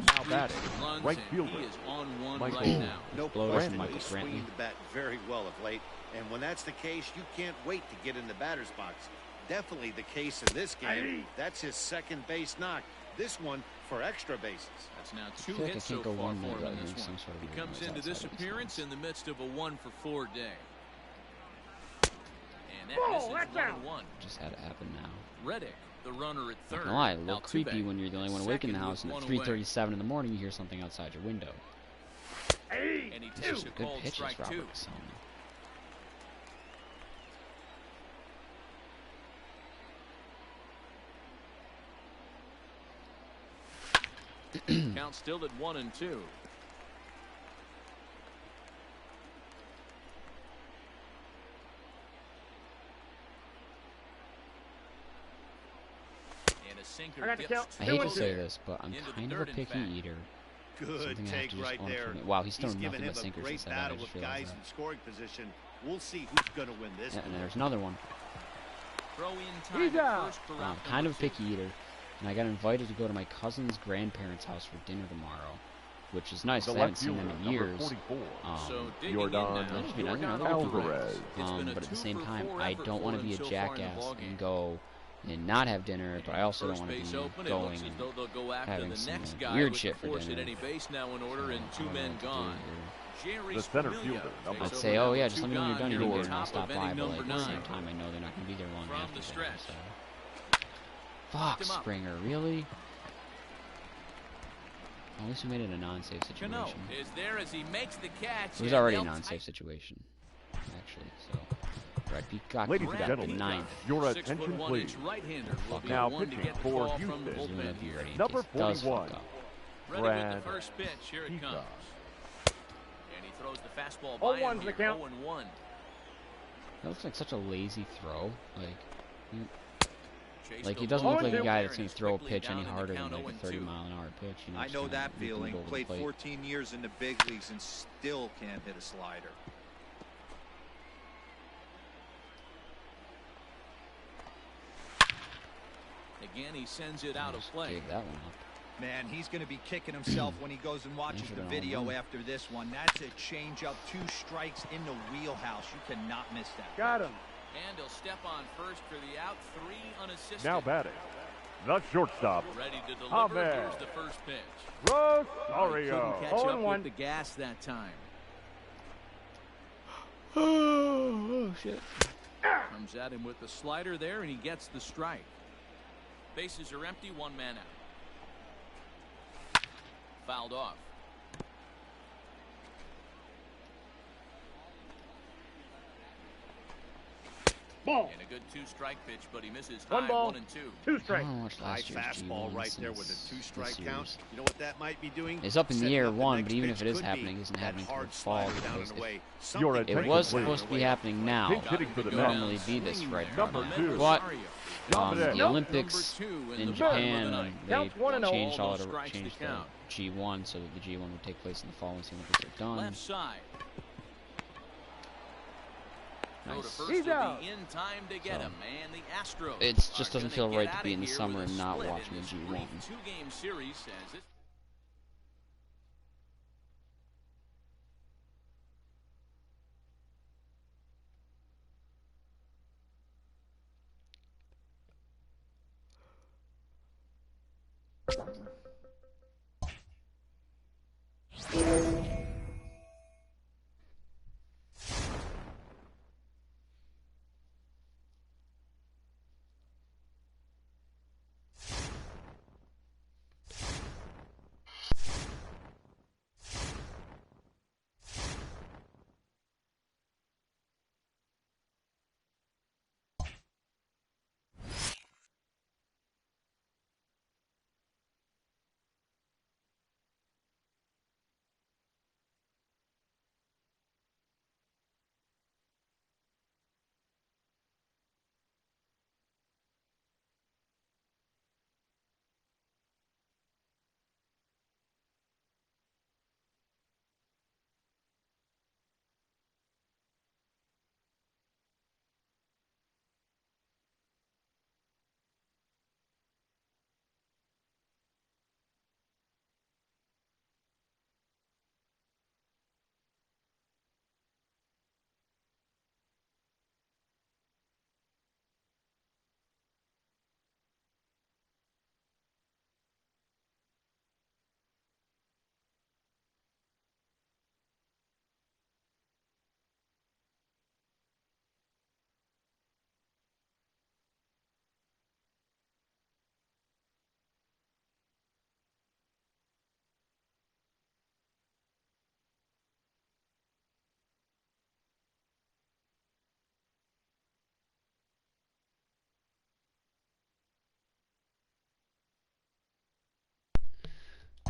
runs, right and he is on one right now. No question, he's swinging the bat very well of late, and when that's the case, you can't wait to get in the batter's box. Definitely the case in this game. That's his second base knock. This one for extra bases. That's now 2 hits so far for him in this one. He comes into this appearance in the midst of a 1-for-4 day. Just had it happen now. Reddick, the runner at third. Not gonna lie, a little creepy when you're the only one awake in the house, and at 3:37 in the morning you hear something outside your window. And he takes a good pitches, Robert. Count still at 1-2. I hate to say this, but I'm kind of a picky eater. Good take right there. Wow, he's thrown given nothing him but a sinkers great since that. battle with guys in scoring position. We'll see who's going to win this. And there's another one. Throw in time first I'm kind of a picky eater, and I got invited to go to my cousin's grandparents' house for dinner tomorrow, which is nice. I haven't seen them in years. Alvarez. But at the same time, I don't want to be a jackass and go and not have dinner, but I also don't want to be going and having some weird shit for dinner. The center fielder. I'd say, oh yeah, just let me know when you're done eating dinner and I'll stop by, but like, at the same time, I know they're not going to be there long after dinner, so. Fuck, Springer, really? At least we made it a non-safe situation. It was already a non-safe situation, actually, so. Right, Peacock, Ladies and gentlemen, 9th. your attention please. Now pitching for Houston, number 41, Brad Peacock. And he throws the fastball by him here, 0-1. That looks like such a lazy throw. Like he doesn't look like a guy that's going to throw a pitch any harder than like a 30-mile-an-hour pitch. You know, I know that feeling. Played 14 years in the big leagues and still can't hit a slider. Again, he sends it out of play. Gave that one up. Man, he's going to be kicking himself when he goes and watches the video after this one. That's a changeup, 2 strikes in the wheelhouse. You cannot miss that. Got him. And he'll step on first for the out, 3 unassisted. Now batting, the shortstop. Ready to deliver. Here's the first pitch. Rosario. Couldn't catch up with the gas that time. Oh shit. Comes at him with the slider there, and he gets the strike. Bases are empty, 1 man out. fouled off. Ball. And a good two-strike pitch, but he misses One high, ball. 1-2. Two strikes. High fastball right there with a two-strike count. You know what that might be doing? It's up in the Setting air up the one, next but even pitch if it is could happening, be it isn't that happening to hard the fall slider down because and away. it Something was great supposed to be happening now. Pinch hitting for the It Mets. normally be this right Number now. 2. But Dominic. the Olympics in Japan, they Counts 1-0. changed Almost the strikes to count. G1 so that the G1 would take place in the fall once the Olympics are done. Left side. Throw to Nice. first will be in time to get him, and the Astros. It just doesn't feel right to be in the summer and not watching the G1. Two-game series as it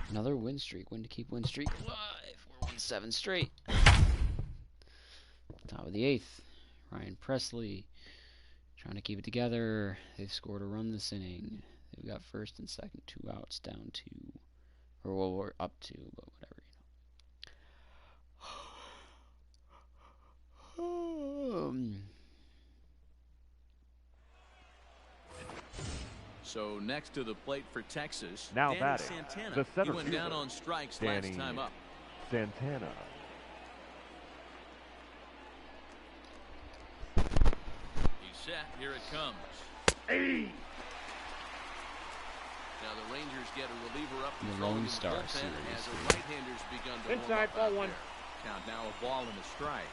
Another win streak. Win to keep win streak alive. We're 1-7 straight. Top of the 8th. Ryan Presley trying to keep it together. They've scored a run this inning. They've got first and second, 2 outs down to, or well, we're up to, but whatever, So next to the plate for Texas, Now Danny batting, Santana. the center He went fielder, down on strikes Danny last time up. Santana. He's set. Here it comes. Hey! Now the Rangers get a reliever up The controlling Lone his Star bullpen series. as the right-handers begun to Inside, warm up ball out one. there. Count now a ball and a strike.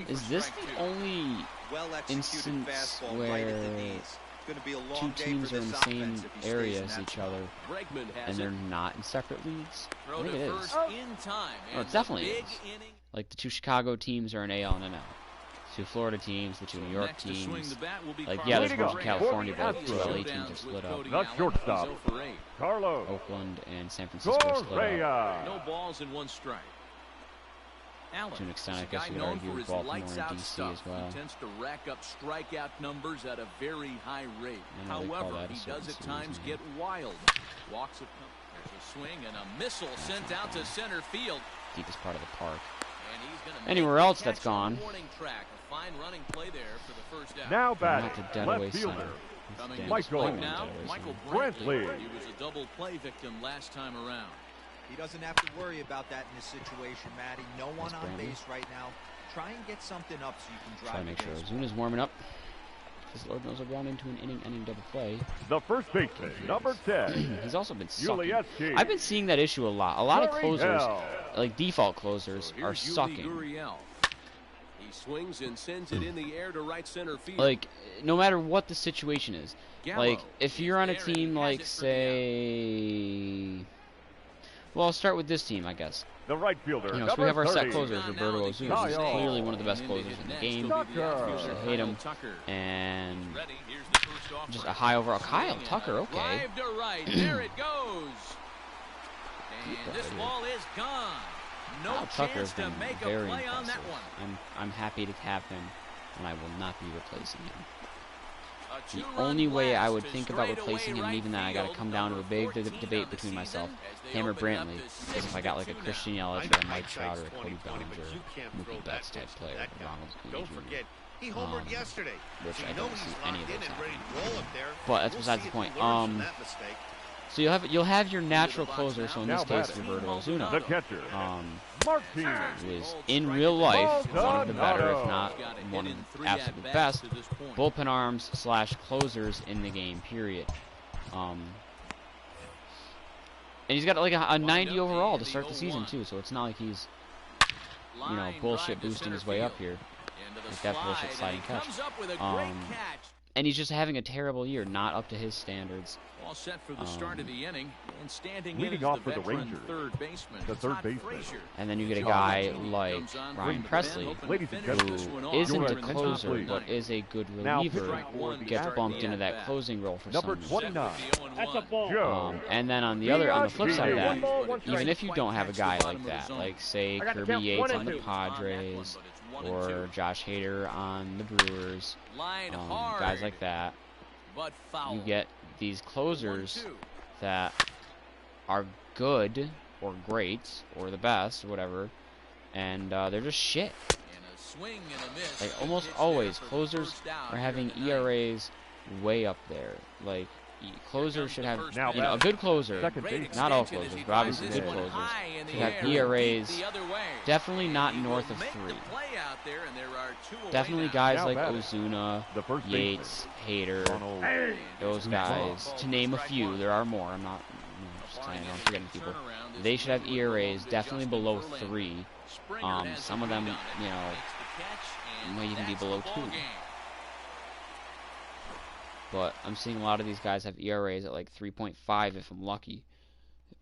Is this the only Well-executed instance fastball right at the where knees. It's going to be a long two day teams for are in this the same offense if he stays area in as that each spot. other, Bregman has and they're it. not in separate leagues? I Throw think to it is. first in time. Oh, And it definitely the big is. inning. Like the 2 Chicago teams are in AL and NL. 2 Florida teams, the 2 New York Next to swing teams. the bat will be Like, Carlos yeah, there's Way to one go. in California, For the but the Astros. LA teams are split up. The shortstop, Carlos Oakland and San Francisco are split up. Correa. No balls and 1 strike. Allen To an extent, is I a guess guy you could known argue for with his Baltimore lights and out DC stuff. as well. He tends to rack up strikeout numbers at a very high rate. I know they call However, that a he certain does at series, times man. get wild. Walks a there's a swing and a missile sent out to center field. Deepest part of the park. And he's gonna Anywhere make the else that's catch on the gone. warning track. A fine running play there for the first out. Now Not batting, the dead away left center. fielder, Coming Dead to the Michael. plate now, Michael Brantley. Brantley. He was a double play victim last time around. He doesn't have to worry about that in this situation, Matty. No one on Brantley. base right now. Try and get something up so you can drive Try to make the sure base. Ozuna's warming up. Because Lord knows I'll run into an inning double play. the first baseman, number 10, He's also been sucking. Yulieski. I've been seeing that issue a lot. A lot of closers, Gurriel. like default closers, So are here's Yuli sucking. Gurriel. He swings and sends it in the air to right center field. Like, no matter what the situation is. Like, if you're on a team like, say... Well, I'll start with this team, I guess. The right fielder. You know, so we have our set closers, Roberto Osuna. He's clearly one of the best closers in the game. Usually hate him. And just a high overall. Kyle Tucker, okay. Drive to right. There it goes. And this ball is gone. No Kyle Tucker has chance to been make a very play on that impressive. one. I'm happy to have him, and I will not be replacing him. A The two-run only way I blast would to think about straightaway replacing him, right even then I gotta field, come down to a big debate between myself, him or Brantley, because if I got like a Christian Yelich or a Mike Trout or a Cody Bellinger, Mookie Betts type player, Ronald Acuna Jr. Which I don't see any of those happening. But that's besides the point. So you'll have your natural closer. So in this case, Roberto Osuna, The catcher. who is in real life one of the better, if not one of the absolute best, bullpen arms / closers in the game. Period. And he's got like a 90 overall to start the season too. So it's not like he's, you know, bullshit boosting his way up here. Like that bullshit sliding catch. And he's just having a terrible year, not up to his standards. All set for the start of the inning, and standing Leading in off is for the the veteran Rangers, third baseman. the third baseman. And then you get a guy like Ryan Presley, Ladies and gentlemen, who isn't your a attention, closer, please. but is a good Now reliever, pitching gets bumped into that closing role for number some reason. 29. That's a ball. Joe. And then on the flip side of that, One ball, one even strike. if you don't have a guy like that, like say I got to Kirby count Yates 1 on and the 2. Padres, or Josh Hader on the Brewers, guys like that, you get these closers that are good or great or the best or whatever, and they're just shit. Like almost always, closers are having ERAs way up there. Like closers should have, you know, a good closer, not all closers, but obviously good closers should have ERAs definitely not north of 3. Definitely guys like Ozuna, Yates, Hader, those guys, to name a few. There are more. I'm not, just saying, I'm forgetting people. They should have ERAs definitely below 3. Some of them, you know, might even be below 2. But I'm seeing a lot of these guys have ERAs at like 3.5 if I'm lucky,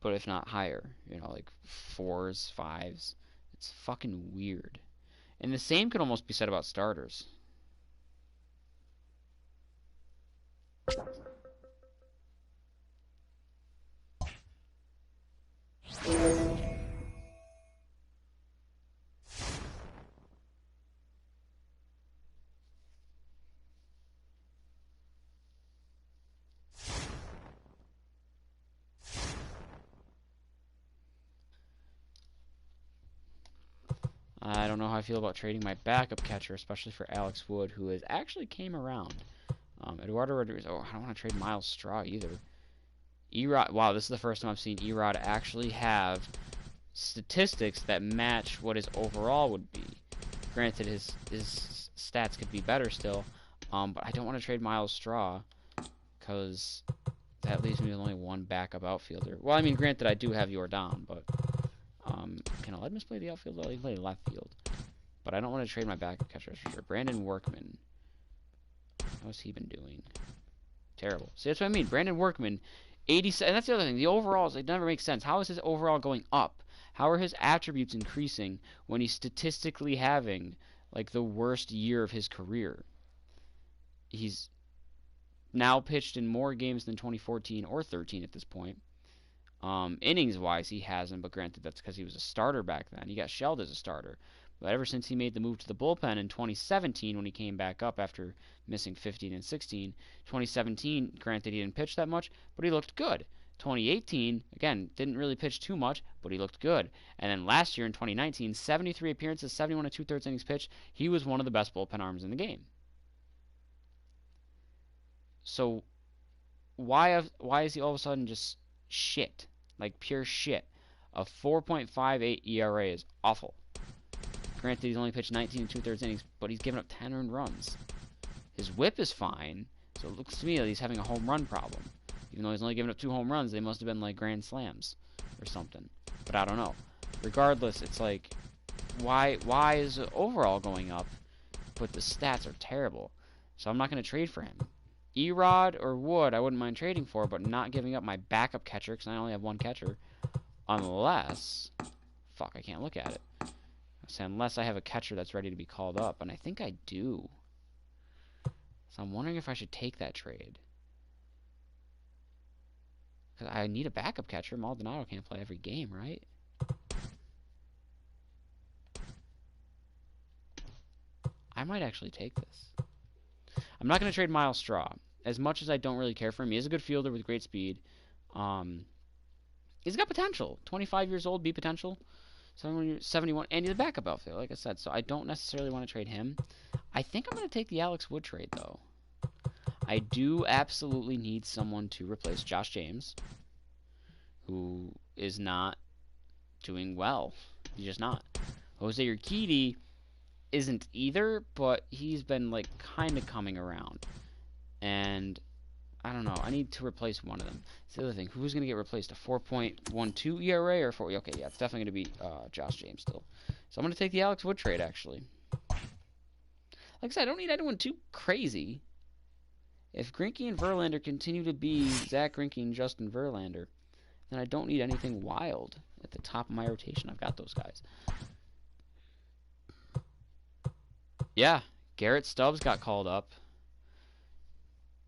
but if not higher, you know, like 4s, 5s. It's fucking weird. And the same could almost be said about starters. I don't know how I feel about trading my backup catcher, especially for Alex Wood, who has actually came around. Eduardo Rodriguez. Oh, I don't want to trade Miles Straw either. Erod. Wow, this is the first time I've seen Erod actually have statistics that match what his overall would be. Granted, his stats could be better still, but I don't want to trade Miles Straw because that leaves me with only one backup outfielder. Well, I mean, granted, I do have Yordan, but can Aledmus play the outfield? Well, he can play left field, but I don't want to trade my backup catcher for sure. Brandon Workman. How's he been doing? Terrible. See, that's what I mean. Brandon Workman, 87. And that's the other thing. The overalls, it never makes sense. How is his overall going up? How are his attributes increasing when he's statistically having like the worst year of his career? He's now pitched in more games than 2014 or 13 at this point. Innings-wise, he hasn't, but granted, that's because he was a starter back then. He got shelled as a starter. But ever since he made the move to the bullpen in 2017, when he came back up after missing 15 and 16, 2017, granted, he didn't pitch that much, but he looked good. 2018, again, didn't really pitch too much, but he looked good. And then last year in 2019, 73 appearances, 71 and 2/3 innings pitched. He was one of the best bullpen arms in the game. So why is he all of a sudden just shit? Like pure shit. A 4.58 ERA is awful. Granted, he's only pitched 19 and 2/3 innings, but he's given up 10 earned runs. His whip is fine, so it looks to me like he's having a home run problem. Even though he's only given up 2 home runs, they must have been like grand slams or something. But I don't know. Regardless, it's like, why is the overall going up but the stats are terrible. So I'm not going to trade for him. Erod or Wood, I wouldn't mind trading for, but not giving up my backup catcher, because I only have one catcher. Unless... Fuck, I can't look at it. So unless I have a catcher that's ready to be called up, and I think I do. So I'm wondering if I should take that trade. Because I need a backup catcher. Maldonado can't play every game, right? I might actually take this. I'm not going to trade Miles Straw. As much as I don't really care for him, he is a good fielder with great speed. He's got potential. 25 years old, B potential. 71, and he's a backup outfielder, like I said. So I don't necessarily want to trade him. I think I'm going to take the Alex Wood trade, though. I do absolutely need someone to replace Josh James, who is not doing well. He's just not. Jose Urquidy isn't either, but he's been, like, kind of coming around. And I don't know. I need to replace one of them. It's the other thing. Who's going to get replaced? A 4.12 ERA or 4? Okay, yeah, it's definitely going to be Josh James still. So I'm going to take the Alex Wood trade, actually. Like I said, I don't need anyone too crazy. If Greinke and Verlander continue to be Zach Greinke and Justin Verlander, then I don't need anything wild at the top of my rotation. I've got those guys. Yeah, Garrett Stubbs got called up.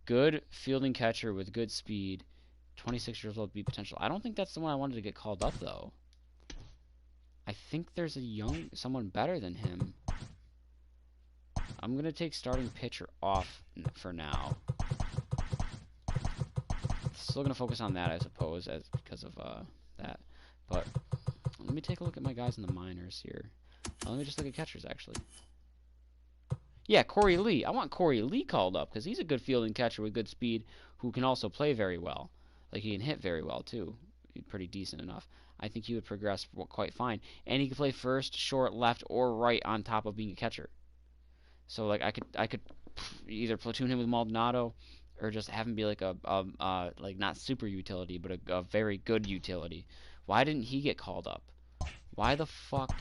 Good fielding catcher with good speed. 26 years old, B potential. I don't think that's the one I wanted to get called up, though. I think there's someone better than him. I'm going to take starting pitcher off for now. Still going to focus on that, I suppose, because of that. But let me take a look at my guys in the minors here. Let me just look at catchers, actually. Yeah, Corey Lee. I want Corey Lee called up because he's a good fielding catcher with good speed who can also play very well. Like, he can hit very well, too. He's pretty decent enough. I think he would progress quite fine. And he could play first, short, left, or right on top of being a catcher. So, like, I could either platoon him with Maldonado or just have him be like like, not super utility, but a very good utility. Why didn't he get called up? Why the fuck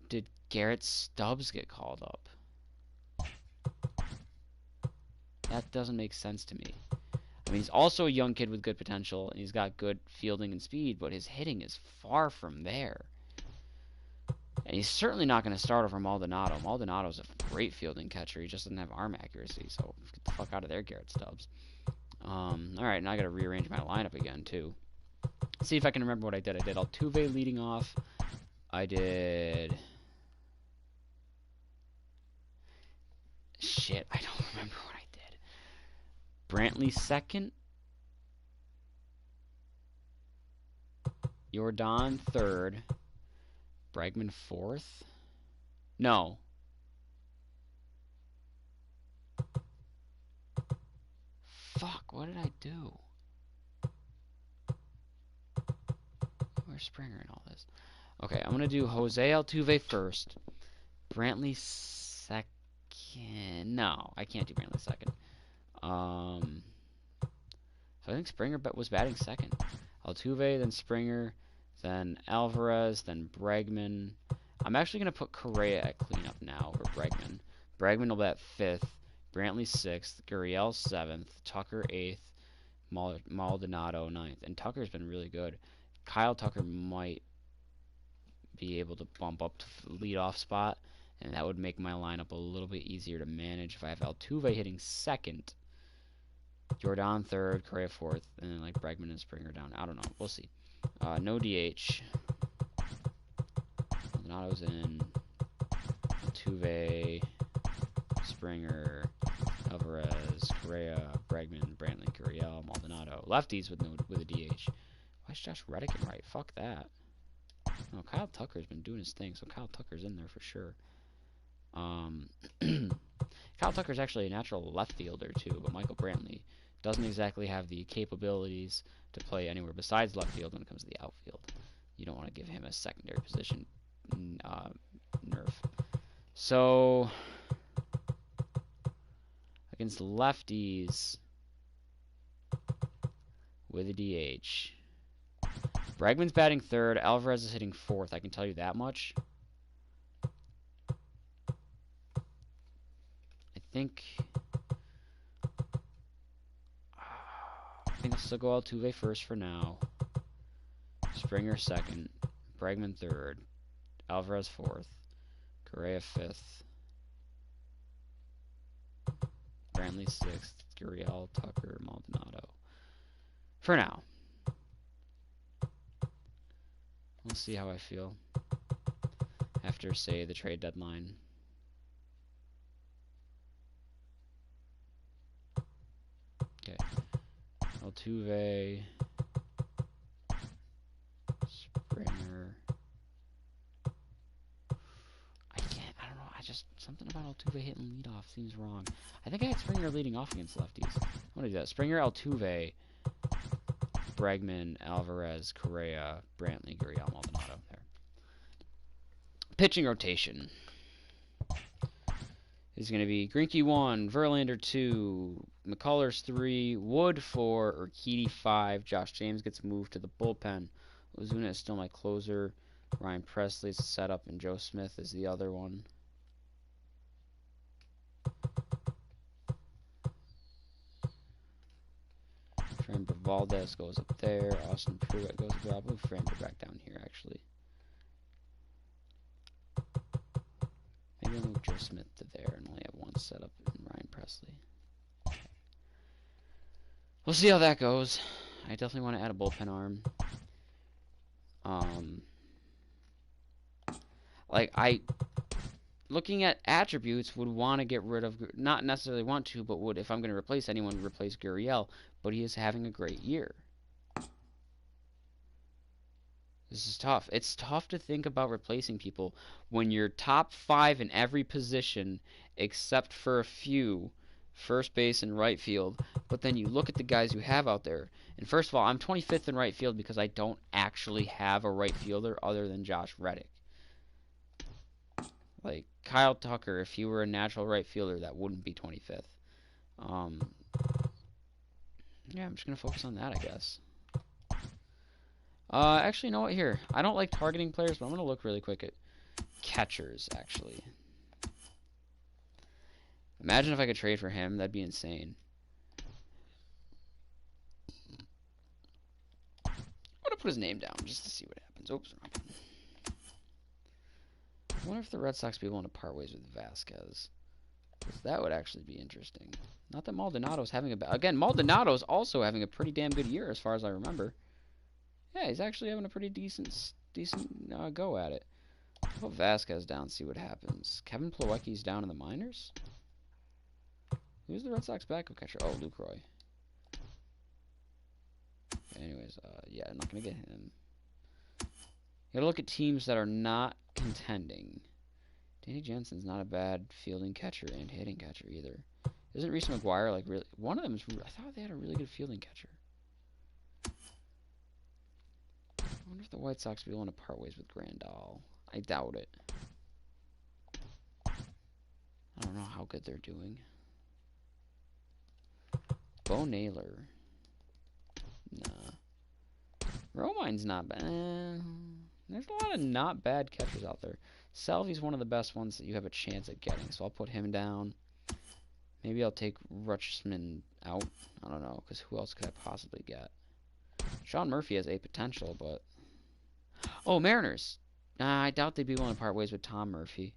did Garrett Stubbs get called up? That doesn't make sense to me. I mean, he's also a young kid with good potential, and he's got good fielding and speed, but his hitting is far from there. And he's certainly not going to start over Maldonado. Maldonado's a great fielding catcher. He just doesn't have arm accuracy, so get the fuck out of there, Garrett Stubbs. Alright, now I got to rearrange my lineup again, too. See if I can remember what I did. I did Altuve leading off. I did... Shit, I don't remember what I did. Brantley second. Jordan third. Bregman fourth. No. Fuck, what did I do? Where's Springer and all this? Okay, I'm going to do Jose Altuve first. Brantley second. No, I can't do Brantley second. So I think Springer was batting second. Altuve, then Springer, then Alvarez, then Bregman. I'm actually going to put Correa at cleanup now over Bregman. Bregman will bat 5th, Brantley 6th, Gurriel 7th, Tucker 8th, Maldonado 9th. And Tucker's been really good. Kyle Tucker might be able to bump up to leadoff spot, and that would make my lineup a little bit easier to manage if I have Altuve hitting second, Jordan third, Correa fourth, and then like Bregman and Springer down. I don't know. We'll see. No DH. Maldonado's in. Altuve, Springer, Alvarez, Correa, Bregman, Brantley, Gurriel, Maldonado. Lefties with a DH. Why is Josh Reddick in right? Fuck that. No, Kyle Tucker's been doing his thing, so Kyle Tucker's in there for sure. Kyle Tucker's actually a natural left fielder too, but Michael Brantley doesn't exactly have the capabilities to play anywhere besides left field when it comes to the outfield. You don't want to give him a secondary position nerf. So against lefties with a DH, Bregman's batting third. Alvarez is hitting fourth. I can tell you that much. think I'll still go Altuve first for now. Springer second. Bregman third. Alvarez fourth. Correa fifth. Brantley sixth. Gurriel, Tucker, Maldonado. For now. We'll see how I feel after, say, the trade deadline. Okay. Altuve. Springer. I don't know. Something about Altuve hitting leadoff seems wrong. I think I had Springer leading off against lefties. I want to do that. Springer, Altuve, Bregman, Alvarez, Correa, Brantley, Gurriel, Maldonado. There. Pitching rotation is going to be Greinke 1, Verlander 2, McCullers 3, Wood 4, Urquidy 5. Josh James gets moved to the bullpen. Ozuna is still my closer. Ryan Presley's the setup, and Joe Smith is the other one. Framber Valdez goes up there. Austin Pruitt goes up there. I'll move Framber back down here, actually. Maybe I'll move Joe Smith to there and only have one setup in Ryan Presley. We'll see how that goes. I definitely want to add a bullpen arm. Looking at attributes, would want to get rid of, not necessarily want to, but would, if I'm going to replace anyone, replace Gurriel. But he is having a great year. This is tough. It's tough to think about replacing people when you're top 5 in every position, except for a few, first base and right field. But then you look at the guys you have out there. And first of all, I'm 25th in right field because I don't actually have a right fielder other than Josh Reddick. Like, Kyle Tucker, if he were a natural right fielder, that wouldn't be 25th. Yeah, I'm just going to focus on that, I guess. Actually, you know what? Here, I don't like targeting players, but I'm going to look really quick at catchers, actually. Imagine if I could trade for him. That'd be insane. I'm going to put his name down just to see what happens. Oops, wrong button. I wonder if the Red Sox be willing to part ways with Vasquez. Because that would actually be interesting. Not that Maldonado's having a bad... Again, Maldonado's also having a pretty damn good year as far as I remember. Yeah, he's actually having a pretty decent go at it. I'll put Vasquez down, see what happens. Kevin Plawecki's down in the minors? Who's the Red Sox backup catcher? Oh, Lucroy. Anyways, yeah, I'm not going to get him. You gotta look at teams that are not contending. Danny Jensen's not a bad fielding catcher and hitting catcher either. Isn't Reese McGuire like really... One of them is... I thought they had a really good fielding catcher. I wonder if the White Sox will be willing to part ways with Grandal. I doubt it. I don't know how good they're doing. Bo Naylor. Nah. Romine's not bad. There's a lot of not bad catchers out there. Salvi's one of the best ones that you have a chance at getting, so I'll put him down. Maybe I'll take Rutschman out. I don't know, because who else could I possibly get? Sean Murphy has a potential, but... Oh, Mariners! Nah, I doubt they'd be willing to part ways with Tom Murphy.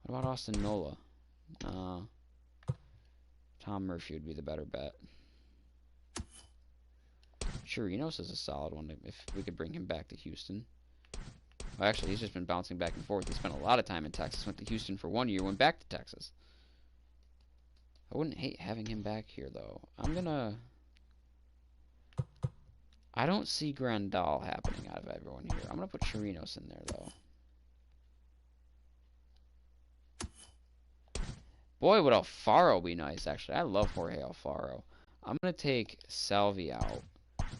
What about Austin Nola? Tom Murphy would be the better bet. Chirinos is a solid one if we could bring him back to Houston. Well, actually, he's just been bouncing back and forth. He spent a lot of time in Texas, went to Houston for 1 year, went back to Texas. I wouldn't hate having him back here, though. I don't see Grandal happening out of everyone here. I'm going to put Chirinos in there, though. Boy, would Alfaro be nice, actually. I love Jorge Alfaro. I'm going to take Salvi out,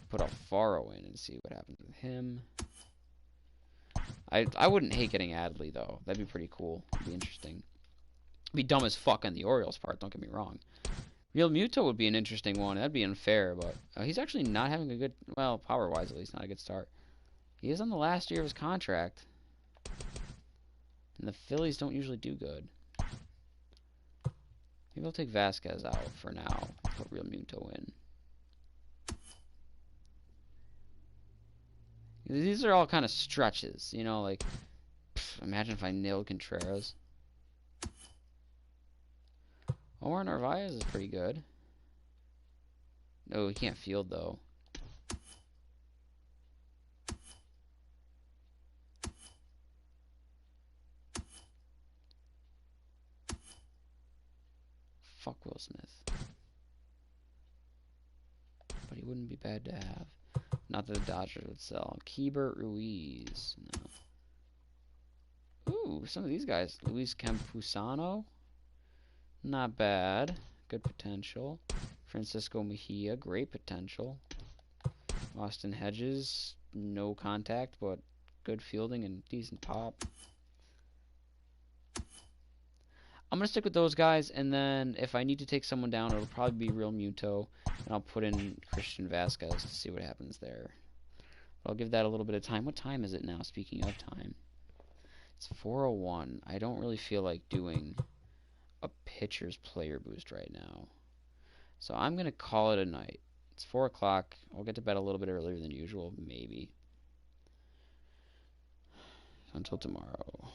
put Alfaro in, and see what happens with him. I wouldn't hate getting Adley, though. That'd be pretty cool. It'd be interesting. It'd be dumb as fuck on the Orioles part, don't get me wrong. Real Muto would be an interesting one. That'd be unfair, but he's actually not having a good... Well, power-wise, at least, not a good start. He is on the last year of his contract. And the Phillies don't usually do good. Maybe I'll take Vasquez out for now. Put Real Muto in. These are all kind of stretches, you know, like, imagine if I nailed Contreras. Omar Narvaez is pretty good. No, he can't field, though. Fuck Will Smith. But he wouldn't be bad to have. Not that the Dodgers would sell. Keibert Ruiz. No. Ooh, some of these guys. Luis Campusano. Not bad. Good potential. Francisco Mejia. Great potential. Austin Hedges. No contact, but good fielding and decent pop. I'm going to stick with those guys, and then if I need to take someone down, it'll probably be Real Muto, and I'll put in Christian Vasquez to see what happens there. But I'll give that a little bit of time. What time is it now, speaking of time? It's 4:01. I don't really feel like doing a pitcher's player boost right now. So I'm going to call it a night. It's 4 o'clock. I'll get to bed a little bit earlier than usual, maybe. Until tomorrow.